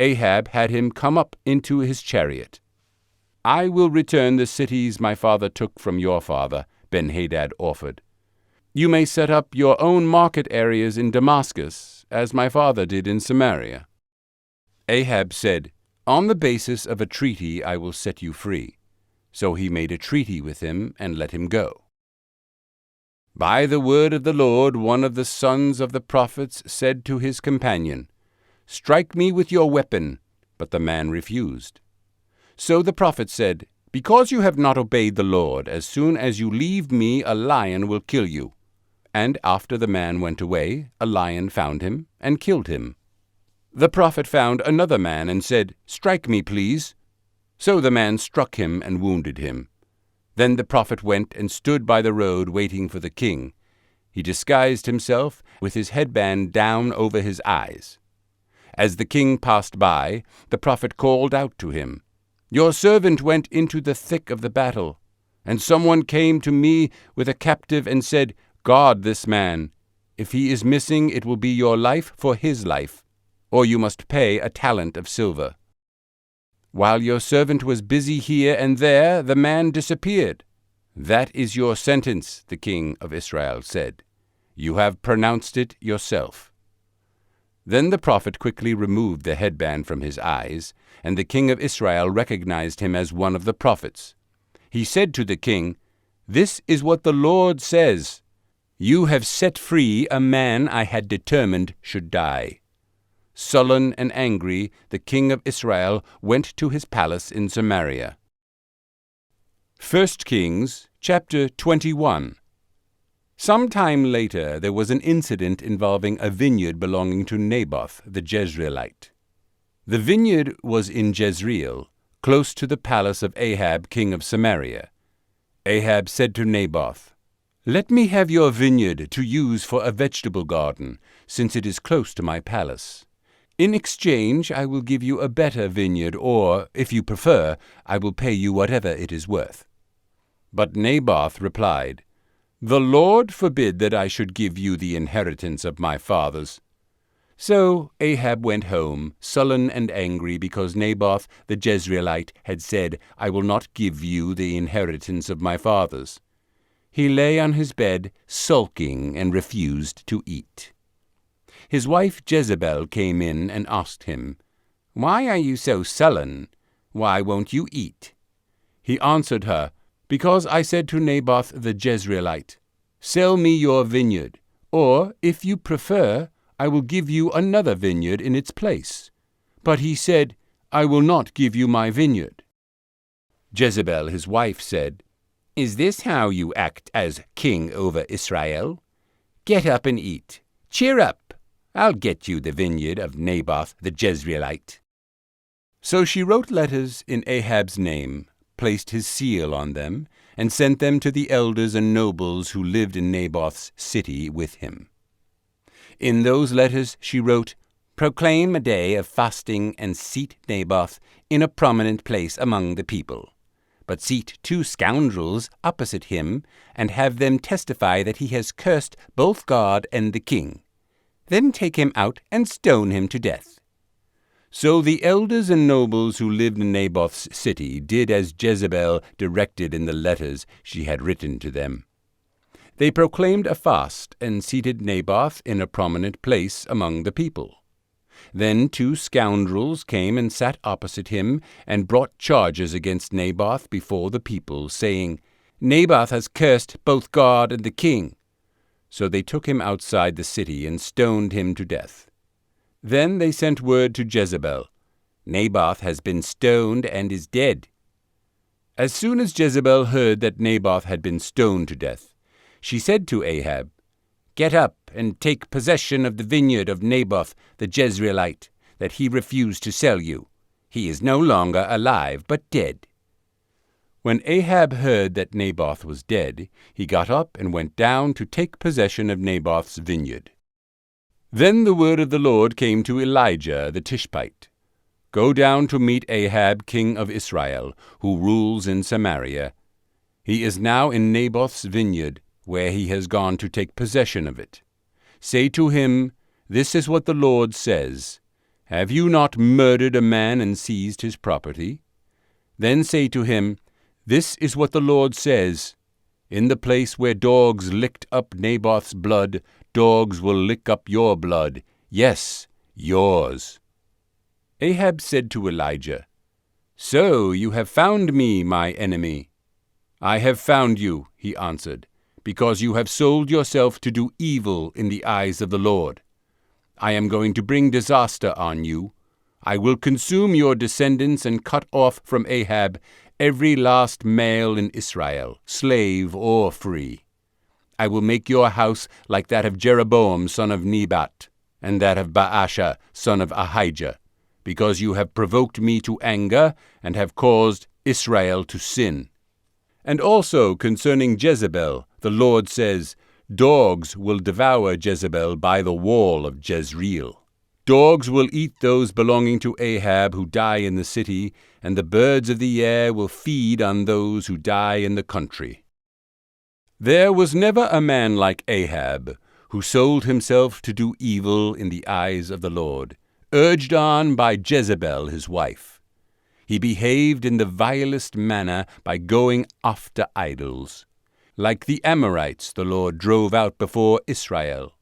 Ahab had him come up into his chariot. "I will return the cities my father took from your father," Ben-Hadad offered. "You may set up your own market areas in Damascus, as my father did in Samaria." Ahab said, "On the basis of a treaty I will set you free." So he made a treaty with him and let him go. By the word of the Lord, one of the sons of the prophets said to his companion, "Strike me with your weapon," but the man refused. So the prophet said, "Because you have not obeyed the Lord, as soon as you leave me, a lion will kill you." And after the man went away, a lion found him and killed him. The prophet found another man and said, "Strike me, please." So the man struck him and wounded him. Then the prophet went and stood by the road waiting for the king. He disguised himself with his headband down over his eyes. As the king passed by, the prophet called out to him, "Your servant went into the thick of the battle, and someone came to me with a captive and said, 'Guard this man. If he is missing, it will be your life for his life, or you must pay a talent of silver.' While your servant was busy here and there, the man disappeared. 'That is your sentence,' the king of Israel said. 'You have pronounced it yourself.' Then the prophet quickly removed the headband from his eyes, and the king of Israel recognized him as one of the prophets. He said to the king, 'This is what the Lord says. You have set free a man I had determined should die.' Sullen and angry, the king of Israel went to his palace in Samaria. 1 Kings chapter 21. Some time later there was an incident involving a vineyard belonging to Naboth the Jezreelite. The vineyard was in Jezreel, close to the palace of Ahab king of Samaria. Ahab said to Naboth, "Let me have your vineyard to use for a vegetable garden, since it is close to my palace. In exchange I will give you a better vineyard, or, if you prefer, I will pay you whatever it is worth." But Naboth replied, "The Lord forbid that I should give you the inheritance of my fathers." So Ahab went home, sullen and angry, because Naboth the Jezreelite had said, "I will not give you the inheritance of my fathers." He lay on his bed, sulking, and refused to eat. His wife Jezebel came in and asked him, "Why are you so sullen? Why won't you eat?" He answered her, "Because I said to Naboth the Jezreelite, 'Sell me your vineyard,' or, if you prefer, I will give you another vineyard in its place." But he said, "I will not give you my vineyard." Jezebel his wife said, "Is this how you act as king over Israel? Get up and eat. Cheer up. I'll get you the vineyard of Naboth the Jezreelite." So she wrote letters in Ahab's name, placed his seal on them, and sent them to the elders and nobles who lived in Naboth's city with him. In those letters she wrote, "Proclaim a day of fasting and seat Naboth in a prominent place among the people. But seat 2 scoundrels opposite him, and have them testify that he has cursed both God and the king. Then take him out and stone him to death." So the elders and nobles who lived in Naboth's city did as Jezebel directed in the letters she had written to them. They proclaimed a fast and seated Naboth in a prominent place among the people. Then 2 scoundrels came and sat opposite him and brought charges against Naboth before the people, saying, "Naboth has cursed both God and the king." So they took him outside the city and stoned him to death. Then they sent word to Jezebel, "Naboth has been stoned and is dead." As soon as Jezebel heard that Naboth had been stoned to death, she said to Ahab, "Get up and take possession of the vineyard of Naboth the Jezreelite, that he refused to sell you. He is no longer alive, but dead." When Ahab heard that Naboth was dead, he got up and went down to take possession of Naboth's vineyard. Then the word of the Lord came to Elijah the Tishbite, "Go down to meet Ahab king of Israel, who rules in Samaria. He is now in Naboth's vineyard, where he has gone to take possession of it. Say to him, 'This is what the Lord says. Have you not murdered a man and seized his property?' Then say to him, 'This is what the Lord says. In the place where dogs licked up Naboth's blood, dogs will lick up your blood. Yes, yours." Ahab said to Elijah, "So you have found me, my enemy." "I have found you," he answered, "because you have sold yourself to do evil in the eyes of the Lord. I am going to bring disaster on you. I will consume your descendants and cut off from Ahab every last male in Israel, slave or free. I will make your house like that of Jeroboam son of Nebat, and that of Baasha son of Ahijah, because you have provoked me to anger, and have caused Israel to sin. And also concerning Jezebel, the Lord says, Dogs will devour Jezebel by the wall of Jezreel. Dogs will eat those belonging to Ahab who die in the city, and the birds of the air will feed on those who die in the country. There was never a man like Ahab, who sold himself to do evil in the eyes of the Lord, urged on by Jezebel his wife. He behaved in the vilest manner by going after idols. Like the Amorites the Lord drove out before Israel.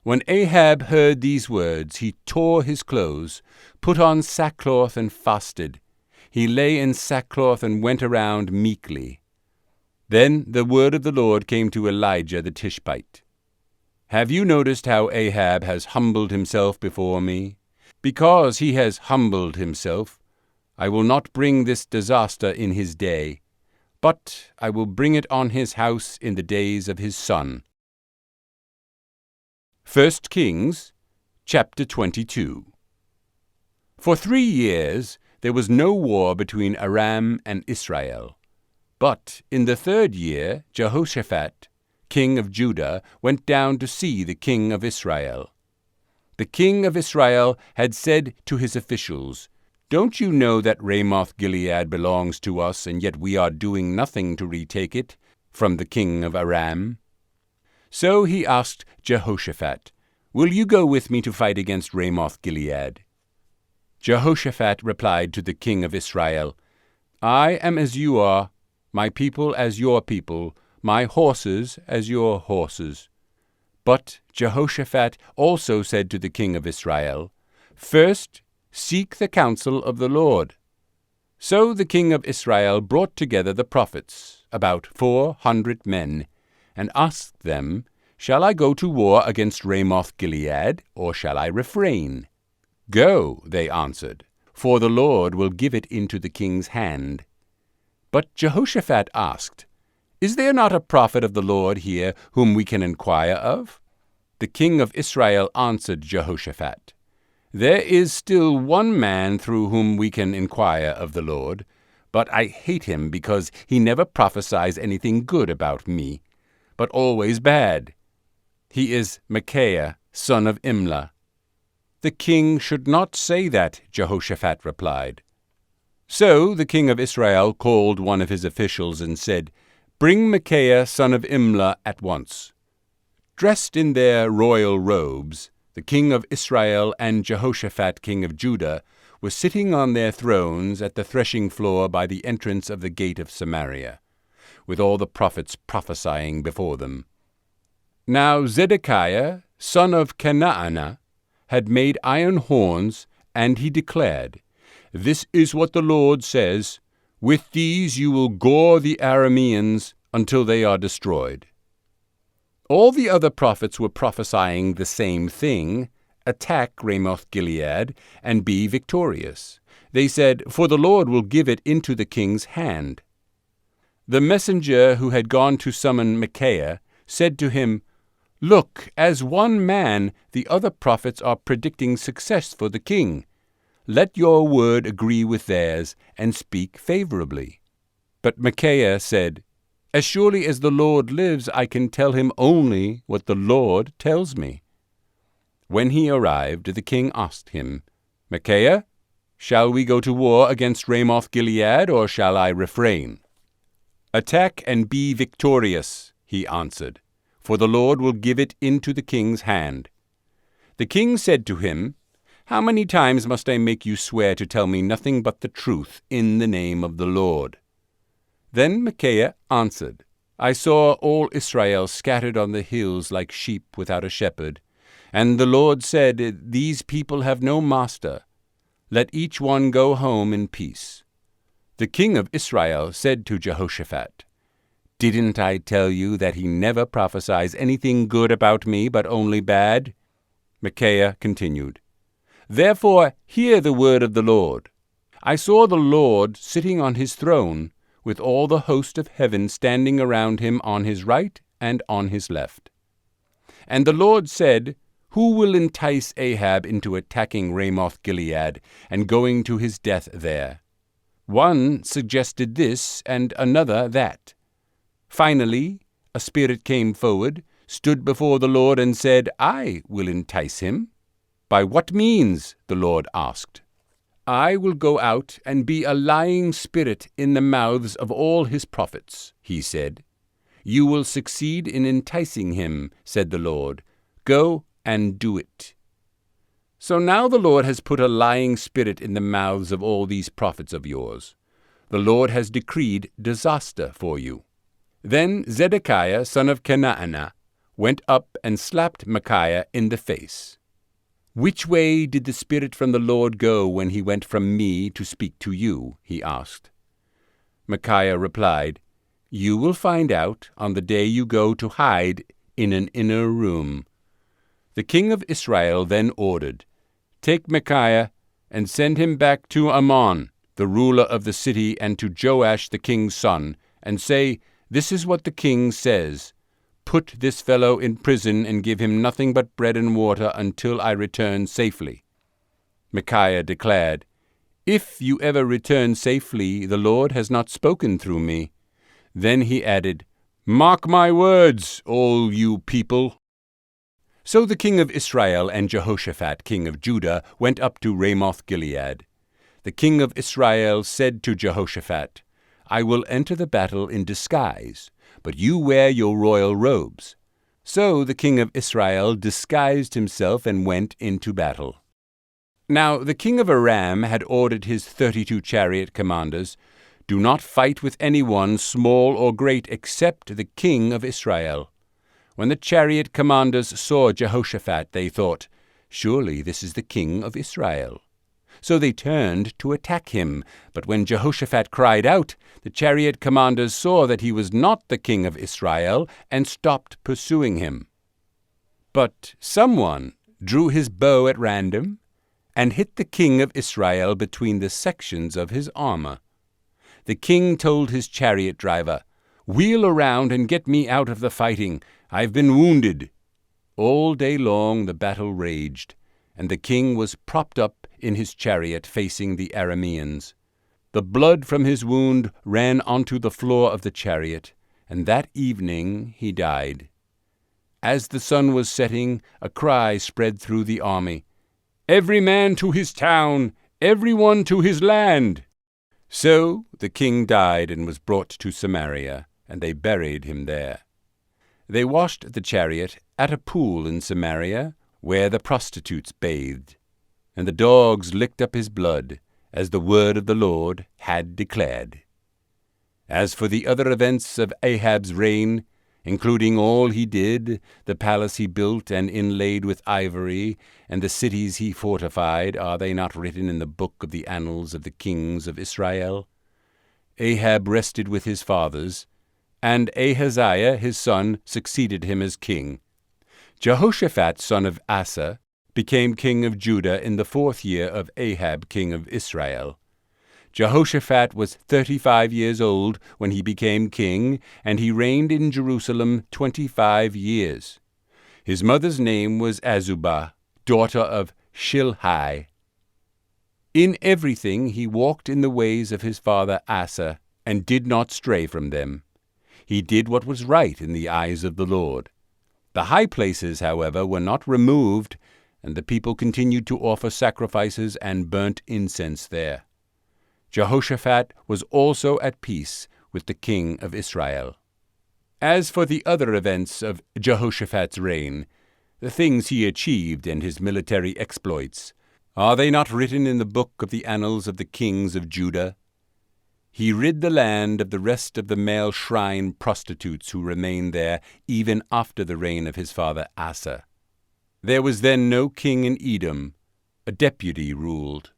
When Ahab heard these words, he tore his clothes, put on sackcloth and fasted. He lay in sackcloth and went around meekly. Then the word of the Lord came to Elijah the Tishbite. Have you noticed how Ahab has humbled himself before me? Because he has humbled himself, I will not bring this disaster in his day, but I will bring it on his house in the days of his son. 1 Kings, chapter 22. For 3 years there was no war between Aram and Israel. But in the 3rd year Jehoshaphat, king of Judah, went down to see the king of Israel. The king of Israel had said to his officials, Don't you know that Ramoth-Gilead belongs to us, and yet we are doing nothing to retake it from the king of Aram? So he asked Jehoshaphat, Will you go with me to fight against Ramoth-Gilead? Jehoshaphat replied to the king of Israel, I am as you are, my people as your people, my horses as your horses. But Jehoshaphat also said to the king of Israel, First seek the counsel of the Lord. So the king of Israel brought together the prophets, about 400 men, and asked them, Shall I go to war against Ramoth-Gilead, or shall I refrain? Go, they answered, for the Lord will give it into the king's hand. But Jehoshaphat asked, Is there not a prophet of the Lord here whom we can inquire of? The king of Israel answered Jehoshaphat, There is still one man through whom we can inquire of the Lord, but I hate him because he never prophesies anything good about me, but always bad. He is Micaiah, son of Imlah. The king should not say that, Jehoshaphat replied. So the king of Israel called one of his officials and said, Bring Micaiah, son of Imlah, at once. Dressed in their royal robes, the king of Israel and Jehoshaphat, king of Judah, were sitting on their thrones at the threshing floor by the entrance of the gate of Samaria, with all the prophets prophesying before them. Now Zedekiah, son of Kenaanah, had made iron horns, and he declared, This is what the Lord says, With these you will gore the Arameans until they are destroyed. All the other prophets were prophesying the same thing, attack Ramoth-Gilead, and be victorious. They said, For the Lord will give it into the king's hand. The messenger who had gone to summon Micaiah said to him, Look, as one man, the other prophets are predicting success for the king. Let your word agree with theirs, and speak favorably. But Micaiah said, As surely as the Lord lives, I can tell him only what the Lord tells me. When he arrived, the king asked him, Micaiah, shall we go to war against Ramoth-Gilead, or shall I refrain? Attack and be victorious, he answered, for the Lord will give it into the king's hand. The king said to him, How many times must I make you swear to tell me nothing but the truth in the name of the Lord? Then Micaiah answered, I saw all Israel scattered on the hills like sheep without a shepherd. And the Lord said, These people have no master. Let each one go home in peace. The king of Israel said to Jehoshaphat, Didn't I tell you that he never prophesies anything good about me, but only bad? Micaiah continued, Therefore hear the word of the Lord. I saw the Lord sitting on his throne, with all the host of heaven standing around him on his right and on his left. And the Lord said, Who will entice Ahab into attacking Ramoth-Gilead and going to his death there? One suggested this and another that. Finally, a spirit came forward, stood before the Lord, and said, I will entice him. By what means? The Lord asked. I will go out and be a lying spirit in the mouths of all his prophets, he said. You will succeed in enticing him, said the Lord. Go and do it. So now the Lord has put a lying spirit in the mouths of all these prophets of yours. The Lord has decreed disaster for you. Then Zedekiah, son of Kenaanah, went up and slapped Micaiah in the face. Which way did the Spirit from the Lord go when he went from me to speak to you? He asked. Micaiah replied, You will find out on the day you go to hide in an inner room. The king of Israel then ordered, Take Micaiah and send him back to Ammon, the ruler of the city, and to Joash the king's son, and say, This is what the king says. Put this fellow in prison and give him nothing but bread and water until I return safely. Micaiah declared, If you ever return safely, the Lord has not spoken through me. Then he added, Mark my words, all you people. So the king of Israel and Jehoshaphat, king of Judah, went up to Ramoth-Gilead. The king of Israel said to Jehoshaphat, I will enter the battle in disguise, but you wear your royal robes. So the king of Israel disguised himself and went into battle. Now the king of Aram had ordered his 32 chariot commanders, Do not fight with anyone, small or great, except the king of Israel. When the chariot commanders saw Jehoshaphat, they thought, Surely this is the king of Israel. So they turned to attack him. But when Jehoshaphat cried out, the chariot commanders saw that he was not the king of Israel and stopped pursuing him. But someone drew his bow at random and hit the king of Israel between the sections of his armor. The king told his chariot driver, Wheel around and get me out of the fighting. I've been wounded. All day long the battle raged, and the king was propped up in his chariot facing the Arameans. The blood from his wound ran onto the floor of the chariot, and that evening he died. As the sun was setting, a cry spread through the army, Every man to his town, everyone to his land. So the king died and was brought to Samaria, and they buried him there. They washed the chariot at a pool in Samaria, where the prostitutes bathed, and the dogs licked up his blood, as the word of the Lord had declared. As for the other events of Ahab's reign, including all he did, the palace he built and inlaid with ivory, and the cities he fortified, are they not written in the book of the annals of the kings of Israel? Ahab rested with his fathers, and Ahaziah his son succeeded him as king. Jehoshaphat son of Asa became king of Judah in the 4th year of Ahab king of Israel. Jehoshaphat was 35 years old when he became king, and he reigned in Jerusalem 25 years. His mother's name was Azubah, daughter of Shilhi. In everything he walked in the ways of his father Asa, and did not stray from them. He did what was right in the eyes of the Lord. The high places, however, were not removed, and the people continued to offer sacrifices and burnt incense there. Jehoshaphat was also at peace with the king of Israel. As for the other events of Jehoshaphat's reign, the things he achieved and his military exploits, are they not written in the book of the annals of the kings of Judah? He rid the land of the rest of the male shrine prostitutes who remained there even after the reign of his father Asa. There was then no king in Edom. A deputy ruled.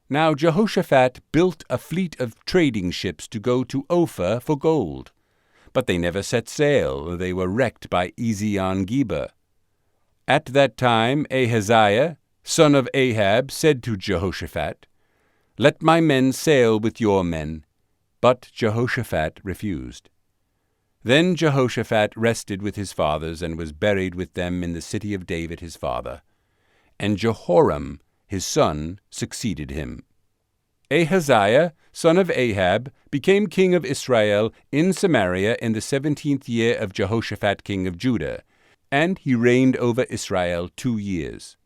Now Jehoshaphat built a fleet of trading ships to go to Ophir for gold. But they never set sail. They were wrecked by Ezion-Geber. At that time Ahaziah, son of Ahab, said to Jehoshaphat, Let my men sail with your men." But Jehoshaphat refused. Then Jehoshaphat rested with his fathers, and was buried with them in the city of David his father. And Jehoram his son succeeded him. Ahaziah, son of Ahab, became king of Israel in Samaria in the 17th year of Jehoshaphat king of Judah, and he reigned over Israel 2 years.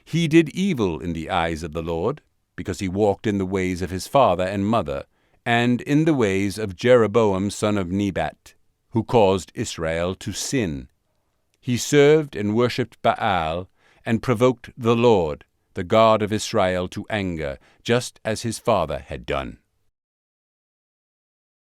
He did evil in the eyes of the Lord, because he walked in the ways of his father and mother, and in the ways of Jeroboam son of Nebat, who caused Israel to sin. He served and worshipped Baal, and provoked the Lord, the God of Israel, to anger, just as his father had done.